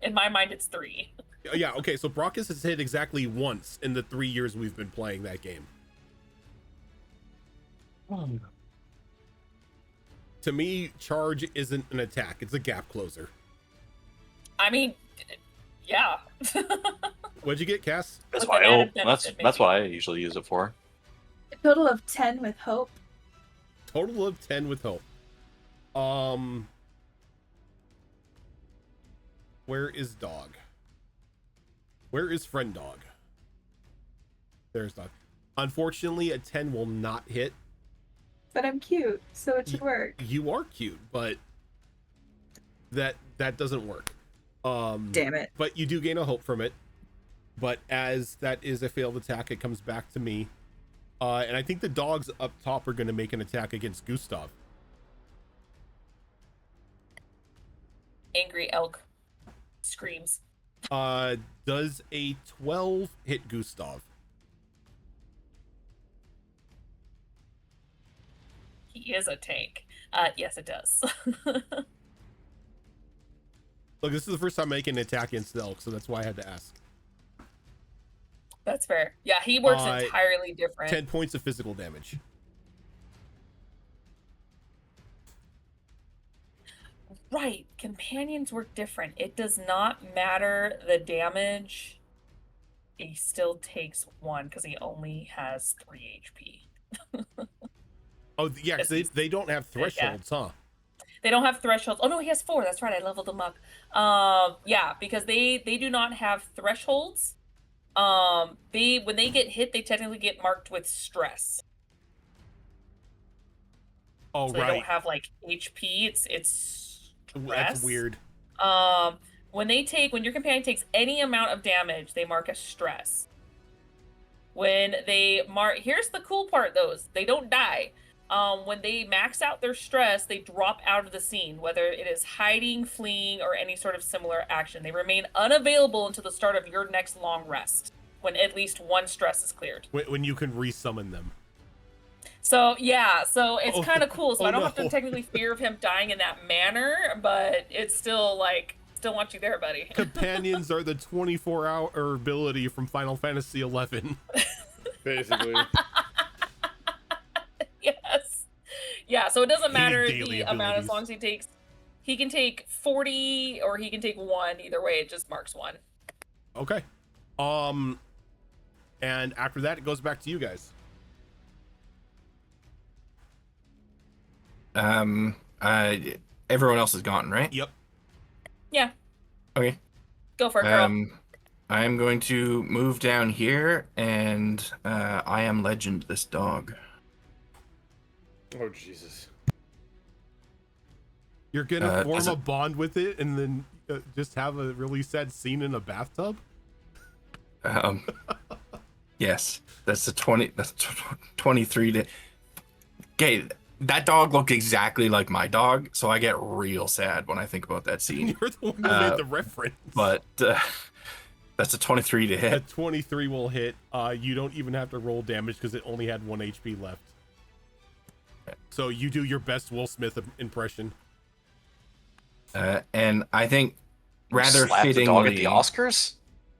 In my mind, it's 3. Yeah, okay, so Brockus has hit exactly once in the 3 years we've been playing that game. To me, charge isn't an attack, it's a gap closer. I mean, yeah. What'd you get, Cass? That's Okay, why added that's benefit, that's maybe. what I usually use it for. A total of 10 with hope. Total of 10 with hope. Where is dog? Where is friend dog? There's dog. Unfortunately, a 10 will not hit. But I'm cute, so it should work. You are cute, but that doesn't work. Damn it. But you do gain a hope from it. But as that is a failed attack, it comes back to me. And I think the dogs up top are going to make an attack against Gustav. Angry elk screams. Does a 12 hit Gustav? He is a tank. Yes, it does. Look, this is the first time making an attack against the elk, so that's why I had to ask. That's fair. Yeah, he works Uh, entirely different. 10 points of physical damage. Right. Companions work different. It does not matter the damage. He still takes 1 because he only has 3 HP. Oh, yeah, 'cause they don't have thresholds, huh? They don't have thresholds. Oh no, he has 4. That's right. I leveled him up. Yeah, because they do not have thresholds. When they get hit, they technically get marked with stress. Oh, So they right. don't have like HP. It's stress. That's weird. When your companion takes any amount of damage, they mark as stress. When they mark, here's the cool part: they don't die. When they max out their stress, they drop out of the scene, whether it is hiding, fleeing, or any sort of similar action. They remain unavailable until the start of your next long rest, when at least one stress is cleared. When you can resummon them. So yeah, so it's kind of cool. So I don't have no. to technically fear of him dying in that manner, but it's still like, still want you there, buddy. Companions are the 24-hour ability from Final Fantasy 11. Basically. Yes. Yeah, so it doesn't matter daily the amount, as abilities. long as he can take 40 or he can take 1. Either way, it just marks 1. Okay. And after that, it goes back to you guys. Everyone else is gone, right? Yep. Yeah, Okay. go for it, girl. I'm going to move down here, and I am Legend this dog. Oh, Jesus. You're gonna form does a it- bond with it and then just have a really sad scene in a bathtub? Yes, that's 23 to. Okay, that dog looked exactly like my dog, so I get real sad when I think about that scene. You're the one who made the reference. But that's a 23 to A hit. 23 will hit. You don't even have to roll damage because it only had 1 HP left. So you do your best Will Smith impression. And I think rather Slap the dog at fittingly, the Oscars?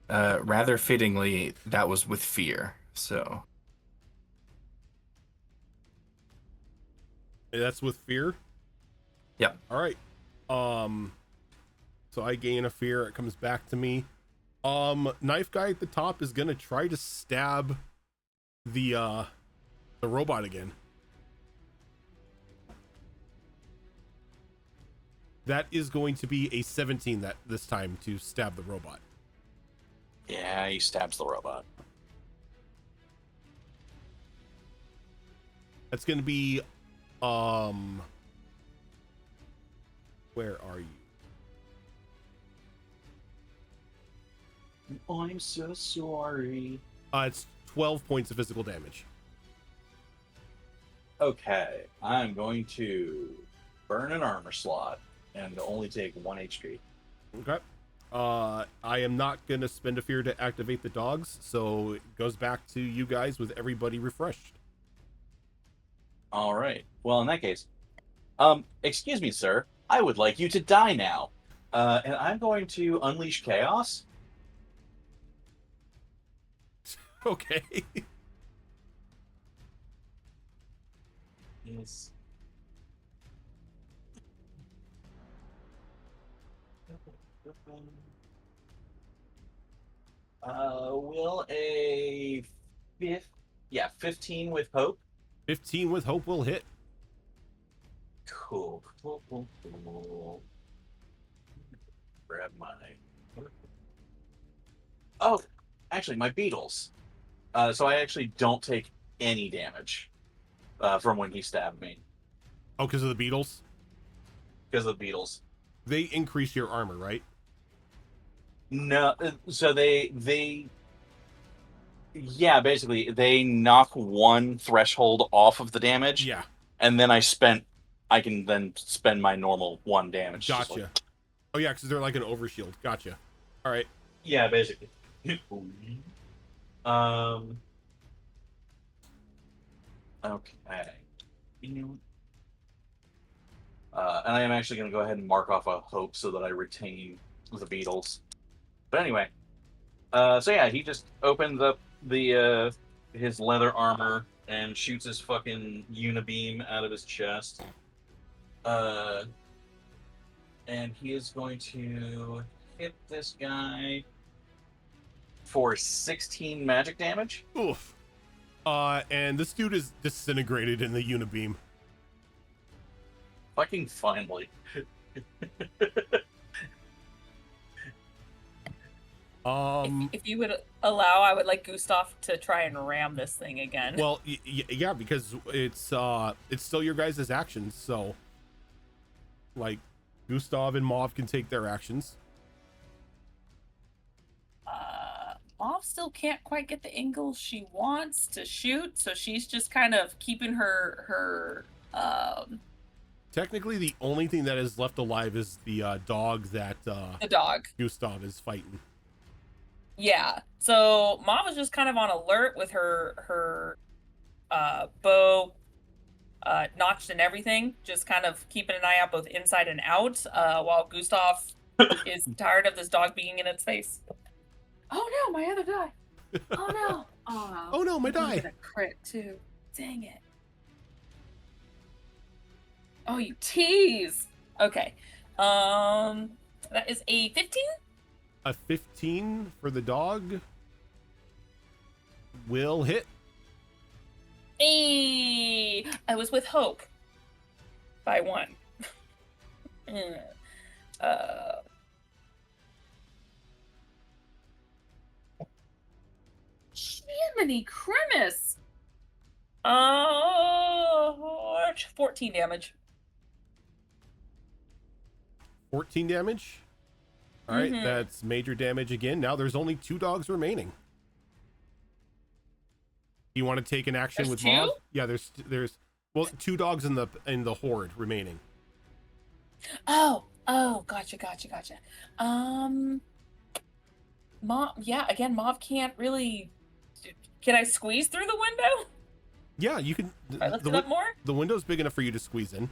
rather fittingly, that was with fear. So That's with fear? Yep. All right. So I gain a fear. It comes back to me. Knife guy at the top is gonna try to stab the robot again. That is going to be a 17 this time to stab the robot. Yeah, he stabs the robot. That's going to be where are you? I'm so sorry. It's 12 points of physical damage. Okay, I'm going to burn an armor slot and only take 1 HP. Okay. I am not going to spend a fear to activate the dogs, so it goes back to you guys with everybody refreshed. All right. Well, in that case, excuse me, sir. I would like you to die now. And I'm going to unleash chaos. Okay. Yes. Will a 15 with hope? 15 with hope will hit. Cool. Grab my. Oh, actually, my beetles. So I actually don't take any damage from when he stabbed me Oh, because of the beetles? because of the beetles. They increase your armor, right? No, so yeah, basically they knock one threshold off of the damage, Yeah. and then I can then spend my normal 1 damage. just Gotcha. like- Oh, yeah, because they're like an overshield. Gotcha. All right. yeah, basically. Okay. And I am actually going to go ahead and mark off a hope so that I retain the beetles. But anyway, so yeah, he just opens up the his leather armor and shoots his fucking unibeam out of his chest. And he is going to hit this guy for 16 magic damage. Oof. And this dude is disintegrated in the unibeam. Fucking finally. If you would allow, I would like Gustav to try and ram this thing again. Well, yeah, because it's still your guys' actions, so like Gustav and Mauve can take their actions. Mauve still can't quite get the angle she wants to shoot, so she's just kind of keeping her Technically, the only thing that is left alive is the dog that the dog. Gustav is fighting. Yeah. So Mauve is just kind of on alert with her bow notched and everything, just kind of keeping an eye out both inside and out, while Gustav is tired of this dog being in its face. Oh no, my other die. Oh no. Oh no, my I'm gonna die. get a crit too. Dang it. Oh, you tease. Okay. That is a 15? A 15 for the dog will hit. Hey, I was with hope by 1. Jiminy Christmas. 14 damage. 14 damage. All right, that's major damage again. Now there's only 2 dogs remaining. You want to take an action There's with 2? Mauve? Yeah, there's well 2 dogs in the horde remaining. Oh, gotcha. Mauve, yeah, again, Mauve can't really. Can I squeeze through the window? Yeah, you can. I lift it up more? The window's big enough for you to squeeze in.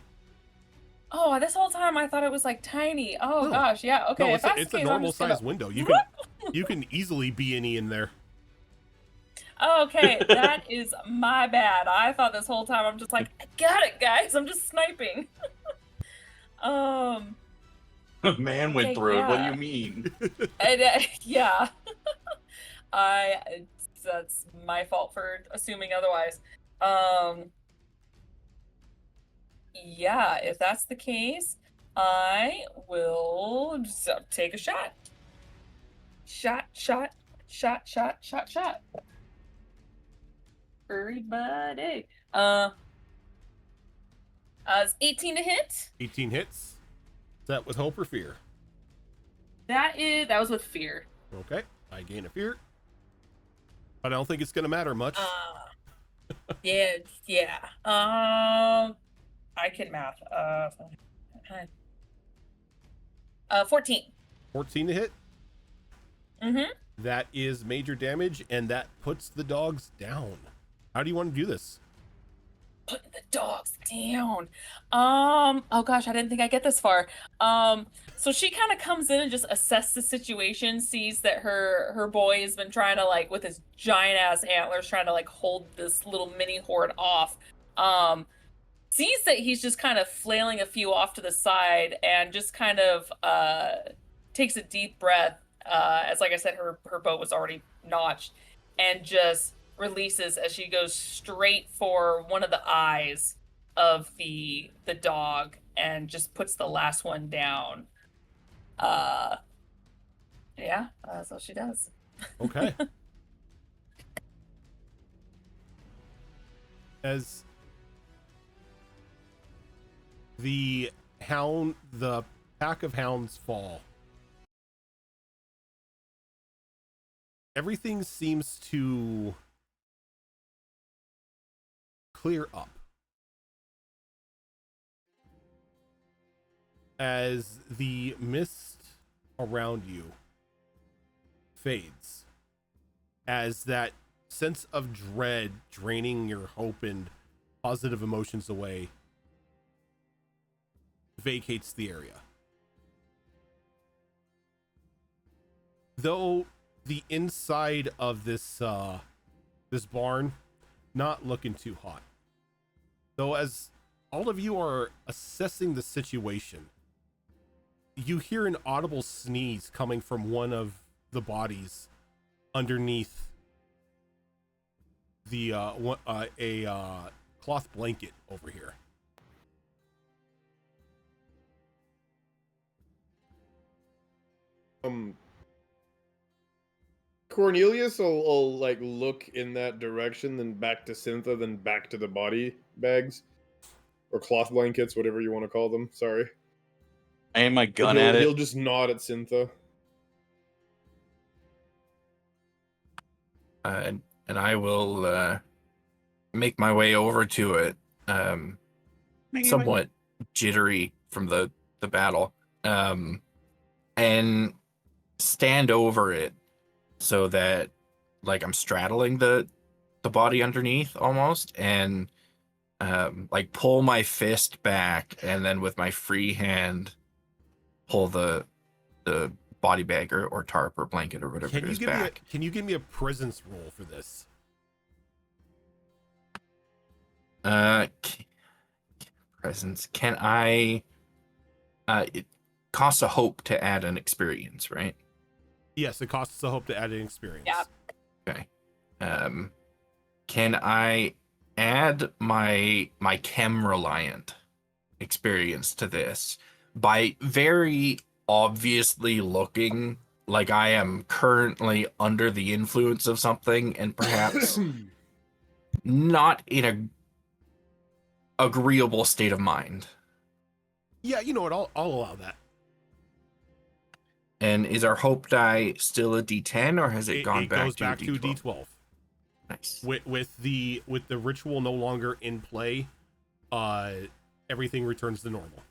Oh, this whole time I thought it was like tiny. Oh No. gosh, yeah, okay. No, if that's it's the a case, I'm normal just gonna- size window. You can easily be in there. Okay, that is my bad. I thought this whole time I'm just like, I got it, guys. I'm just sniping. Man went Okay, through it. What do yeah. you mean? Yeah. That's my fault for assuming otherwise. Yeah, if that's the case, I will just take a shot. Shot. Everybody. It's 18 to hit. 18 hits. Is that with hope or fear? That was with fear. Okay, I gain a fear. But I don't think it's gonna matter much. Yeah. I can math. 14. 14 to hit. Mm-hmm. That is major damage, and that puts the dogs down. How do you want to do this? Putting the dogs down. Oh gosh, I didn't think I'd get this far. So she kind of comes in and just assesses the situation, sees that her boy has been trying to, like, with his giant ass antlers, trying to like hold this little mini horde off. Sees that he's just kind of flailing a few off to the side and just kind of takes a deep breath, as like I said, her bow was already notched, and just releases as she goes straight for one of the eyes of the dog and just puts the last one down. Yeah, that's what she does. Okay. As the pack of hounds fall, everything seems to clear up as the mist around you fades, as that sense of dread draining your hope and positive emotions away vacates the area. Though the inside of this barn not looking too hot. Though as all of you are assessing the situation, you hear an audible sneeze coming from one of the bodies underneath the cloth blanket over here. Cornelius will like look in that direction, then back to Syntha, then back to the body bags or cloth blankets, whatever you want to call them. Sorry. I aim my But gun at he'll it. just nod at Syntha. And I will make my way over to it, somewhat jittery from the battle, and stand over it so that like I'm straddling the body underneath almost, and like pull my fist back, and then with my free hand pull the body bag or tarp or blanket or whatever it is back. Can you give me a presence roll for this? Presence. Can I? It costs a hope to add an experience, right? Yes, it costs a hope to add an experience. Yeah. Okay. Can I add my chem reliant experience to this by very obviously looking like I am currently under the influence of something and perhaps not in a agreeable state of mind? Yeah, you know what? I'll allow that. And is our hope die still a D10, or has it gone it back goes to back D12? to D12. Nice. With the ritual no longer in play, everything returns to normal.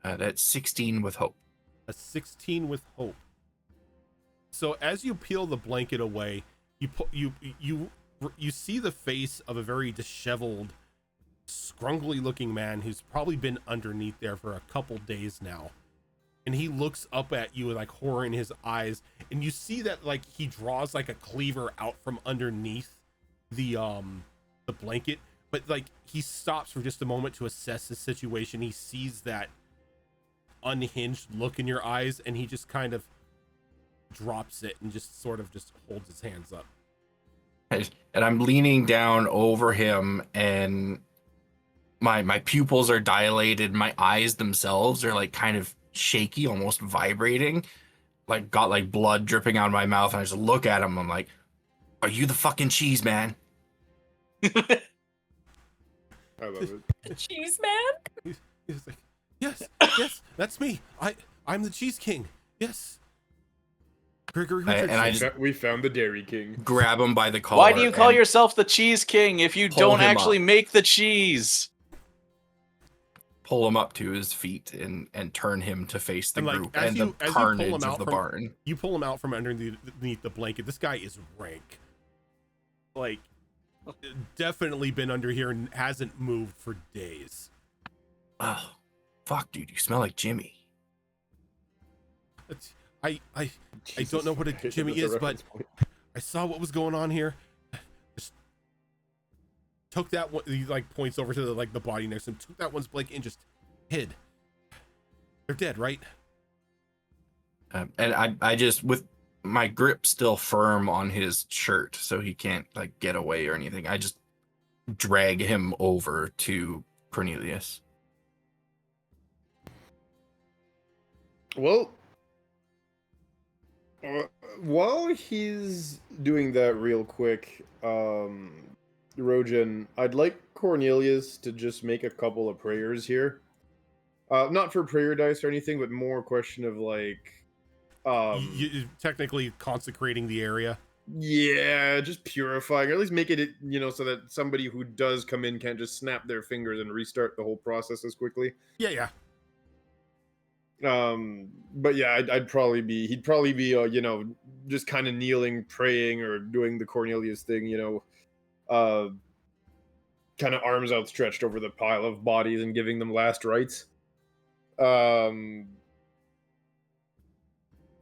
That's 16 with hope. A 16 with hope. So as you peel the blanket away, you see the face of a very disheveled, scrungly looking man who's probably been underneath there for a couple days now. And he looks up at you with like horror in his eyes, and you see that like he draws like a cleaver out from underneath the blanket, but like he stops for just a moment to assess the situation. He sees that unhinged look in your eyes, and he just kind of drops it and just sort of just holds his hands up. And I'm leaning down over him, and my pupils are dilated. My eyes themselves are like kind of shaky, almost vibrating, like got like blood dripping out of my mouth. And I just look at him. I'm like, "Are you the fucking cheese man?" I love it. Cheese man? He's like, yes, that's me. I'm the Cheese King. Yes. Gregory Richardson. And I just We found the Dairy King. grab him by the collar. Why do you call and yourself the Cheese King if you pull don't him actually up. make the cheese? pull him up to his feet and turn him to face the And, like, group as and you- the as you pull him carnage out of the from- barn? You pull him out from underneath the blanket. This guy is rank. Like, definitely been under here and hasn't moved for days. Oh, fuck, dude, you smell like Jimmy. It's, I don't know what a Jesus, Jimmy that's a is, but reference point. I saw what was going on here. Just took that one. He like points over to the body next to him. Took that one's blanket and just hid. They're dead, right? And I just, with my grip still firm on his shirt so he can't like get away or anything, I just drag him over to Cornelius. Well, while he's doing that real quick, Rojan, I'd like Cornelius to just make a couple of prayers here. Not for prayer dice or anything, but more a question of like, You technically consecrating the area. yeah, just purifying, or at least make it, so that somebody who does come in can't just snap their fingers and restart the whole process as quickly. Yeah. But yeah, he'd probably be, just kind of kneeling, praying, or doing the Cornelius thing, kind of arms outstretched over the pile of bodies and giving them last rites.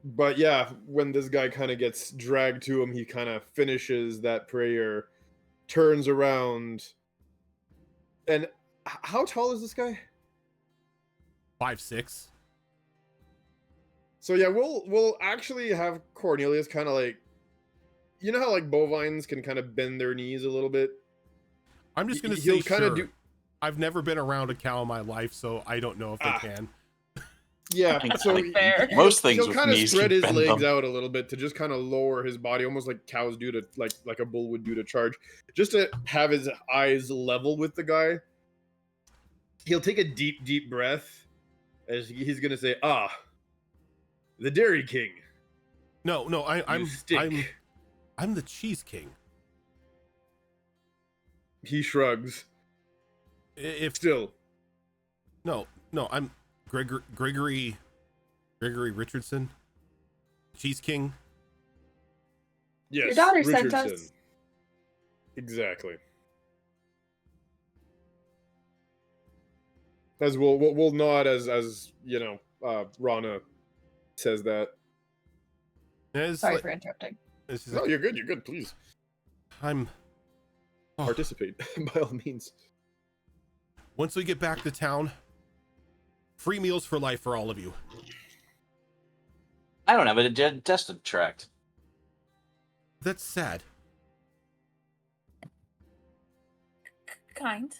But yeah, when this guy kind of gets dragged to him, he kind of finishes that prayer, turns around, and how tall is this guy? 5'6". So yeah, we'll actually have Cornelius kind of like, you know how like bovines can kind of bend their knees a little bit. I'm just gonna He'll say kinda sure. do- I've never been around a cow in my life, so I don't know if they can. Yeah, think, so like, fair. most things he'll with kind of knees spread can his bend legs them. out a little bit to just kind of lower his body, almost like cows do to like a bull would do to charge, just to have his eyes level with the guy. He'll take a deep breath as he's gonna say, "Ah, the Dairy King. No, You stink." I'm the Cheese King. He shrugs. If Still, no, I'm Gregory Richardson, Cheese King. yes, Your daughter sent Richardson. us. Exactly. As we'll nod as you know, Rana says that. And it's Sorry like- for interrupting. it's just No, like, you're good. You're good. Please I'm. Oh, participate by all means. once we get back to town, free meals for life for all of you. I don't have a digestive tract. That's sad. Kind.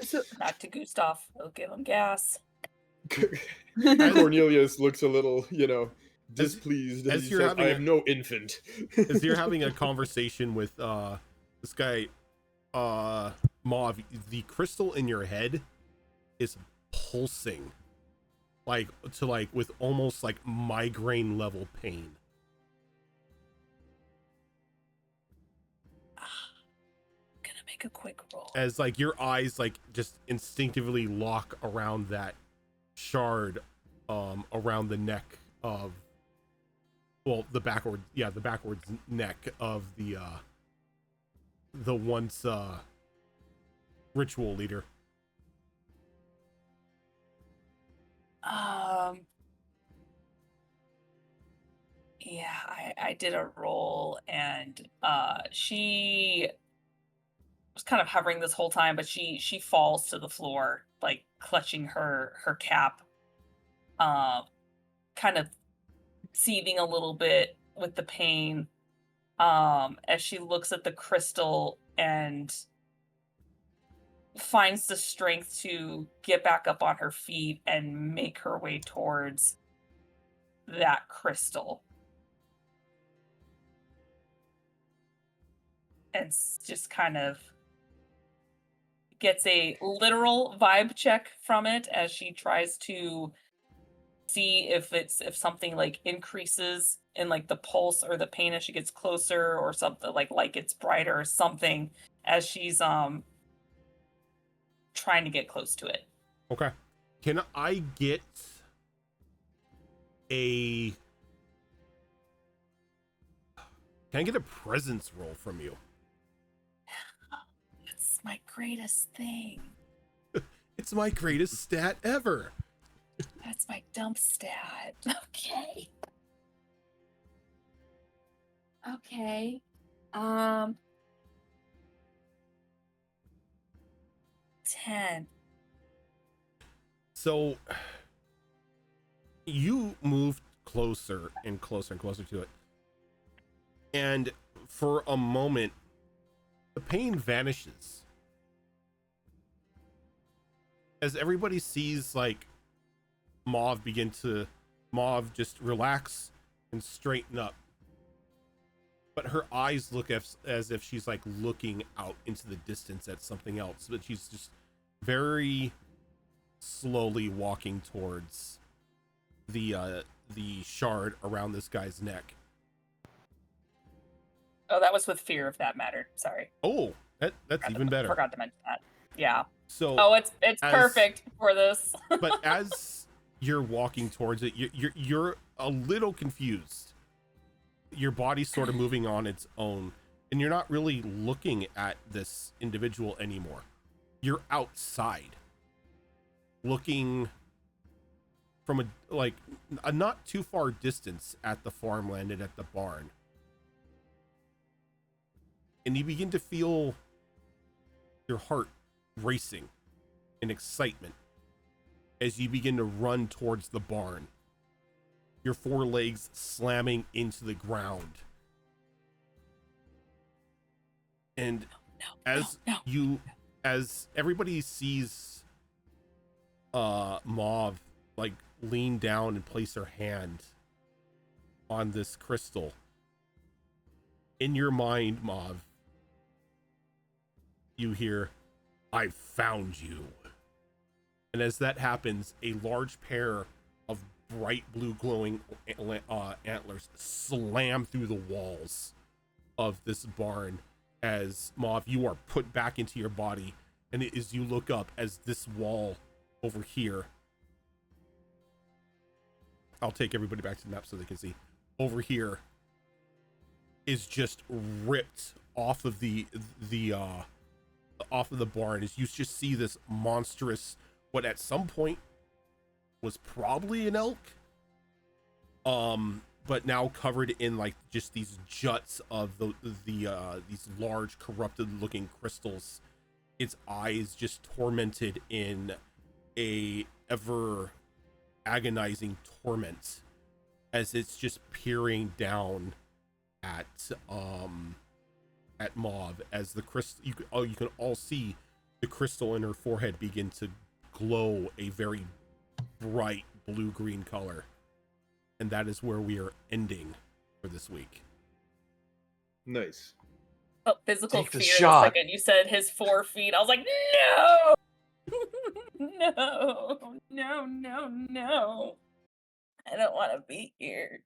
So, Not to Gustav. It'll give him gas. Cornelius looks a little, displeased as he you're says, having "I a- am no infant." As you're having a conversation with this guy, Mauve, the crystal in your head is pulsing, like with almost like migraine level pain. Gonna make a quick roll. As like your eyes like just instinctively lock around that shard around the neck of the backwards neck of the once ritual leader. Yeah, I did a roll, and she was kind of hovering this whole time, but she falls to the floor, like clutching her cap, kind of seething a little bit with the pain, as she looks at the crystal and finds the strength to get back up on her feet and make her way towards that crystal. And just kind of gets a literal vibe check from it as she tries to see if something like increases in like the pulse or the pain as she gets closer, or something like it's brighter or something as she's trying to get close to it. Okay. Can I get a presence roll from you? It's my greatest thing. It's my greatest stat ever. That's my dump stat. Okay. Okay. 10. So you move closer and closer and closer to it. And for a moment, the pain vanishes. As everybody sees like Mauve just relax and straighten up. But her eyes look as if she's like looking out into the distance at something else. But she's just very slowly walking towards the shard around this guy's neck. Oh, that was with fear, if that mattered. Sorry. Oh, that's even better. Forgot to mention that. Yeah. So Oh, it's as- perfect for this. but as you're walking towards it, you're a little confused. Your body's sort of moving on its own, and you're not really looking at this individual anymore. You're outside, looking from a not too far distance at the farmland and at the barn. And you begin to feel your heart racing in excitement as you begin to run towards the barn, your forelegs slamming into the ground. And as everybody sees Mauve like lean down and place her hand on this crystal. In your mind, Mauve, you hear, "I found you." And as that happens, a large pair of bright blue glowing antlers slam through the walls of this barn as Mauve, you are put back into your body. And as you look up, as this wall over here, I'll take everybody back to the map so they can see, over here is just ripped off of the barn, as you just see this monstrous, what at some point was probably an elk, but now covered in like just these juts of these large corrupted looking crystals. Its eyes just tormented in a ever agonizing torment as it's just peering down at Mauve, as the crystal, you can all see the crystal in her forehead begin to glow a very bright blue-green color. And that is where we are ending for this week. Nice. Oh, physical Take the fear. shot. The second you said his 4 feet, I was like, no, no. I don't want to be here.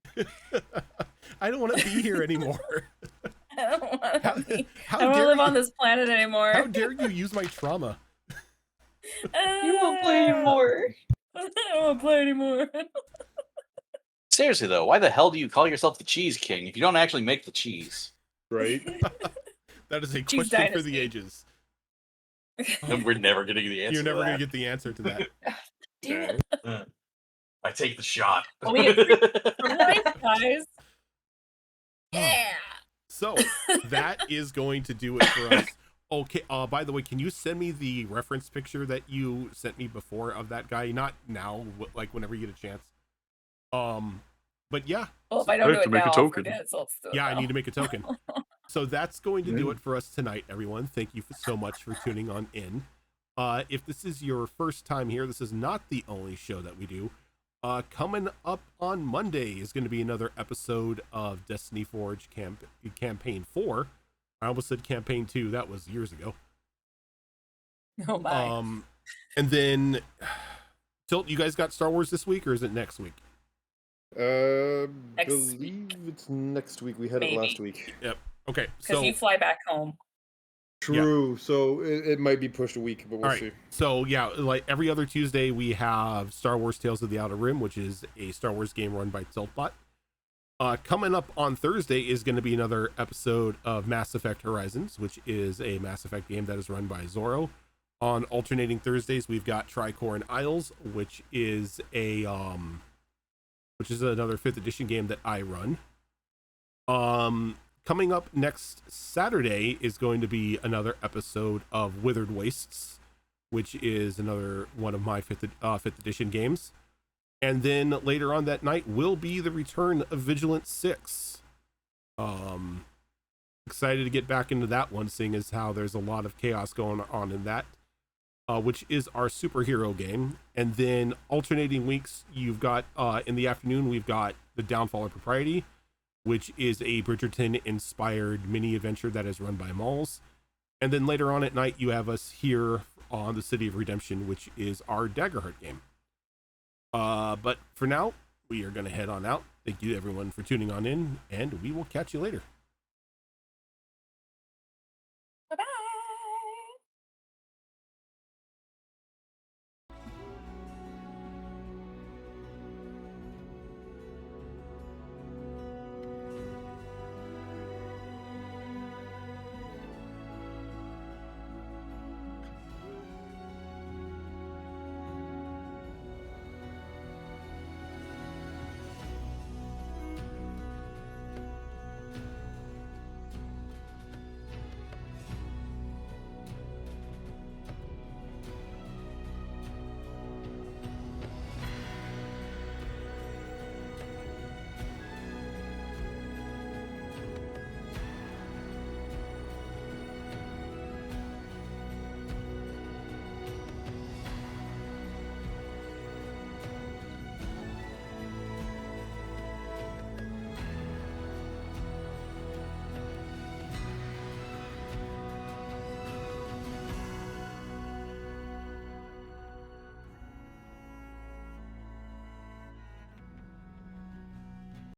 I don't want to be here anymore. I don't want to be. How I don't want to dare live you, on this planet anymore. how dare you use my trauma? You won't play anymore. I don't want to play anymore. Seriously though, why the hell do you call yourself the Cheese King if you don't actually make the cheese? Right? That is a Cheese question for the Dynasty. ages. And we're never gonna get the answer. You're never to going that. to get the answer to that. Damn it. I take the shot. Oh, we get prize, guys. Yeah. So that is going to do it for us. Okay, by the way, can you send me the reference picture that you sent me before of that guy? Not now, like whenever you get a chance. But yeah. Well, if I don't I do have to it make a now, I'll token. forget, so let's do it Yeah, I now. need to make a token. So that's going to do it for us tonight, everyone. Thank you so much for tuning on in. If this is your first time here, this is not the only show that we do. Coming up on Monday is going to be another episode of Destiny Forge Campaign 4. I almost said Campaign 2. That was years ago. Oh my. And then, Tilt, you guys got Star Wars this week, or is it next week? Next Believe it's next week. We had Maybe. it last week. Yep. Okay. Because So you fly back home. True. So it might be pushed a week, but we'll all right. see. So yeah, like every other Tuesday, we have Star Wars Tales of the Outer Rim, which is a Star Wars game run by Tiltbot. Coming up on Thursday is going to be another episode of Mass Effect Horizons, which is a Mass Effect game that is run by Zorro. On alternating Thursdays, we've got Tricorn Isles, which is another 5th edition game that I run. Coming up next Saturday is going to be another episode of Withered Wastes, which is another one of my 5th edition games. And then later on that night will be the return of Vigilant 6. Excited to get back into that one, seeing as how there's a lot of chaos going on in that, which is our superhero game. And then alternating weeks, you've got, in the afternoon, we've got The Downfall of Propriety, which is a Bridgerton-inspired mini-adventure that is run by Malls. And then later on at night, you have us here on the City of Redemption, which is our Daggerheart game. But for now, we are going to head on out. Thank you, everyone, for tuning on in, and we will catch you later.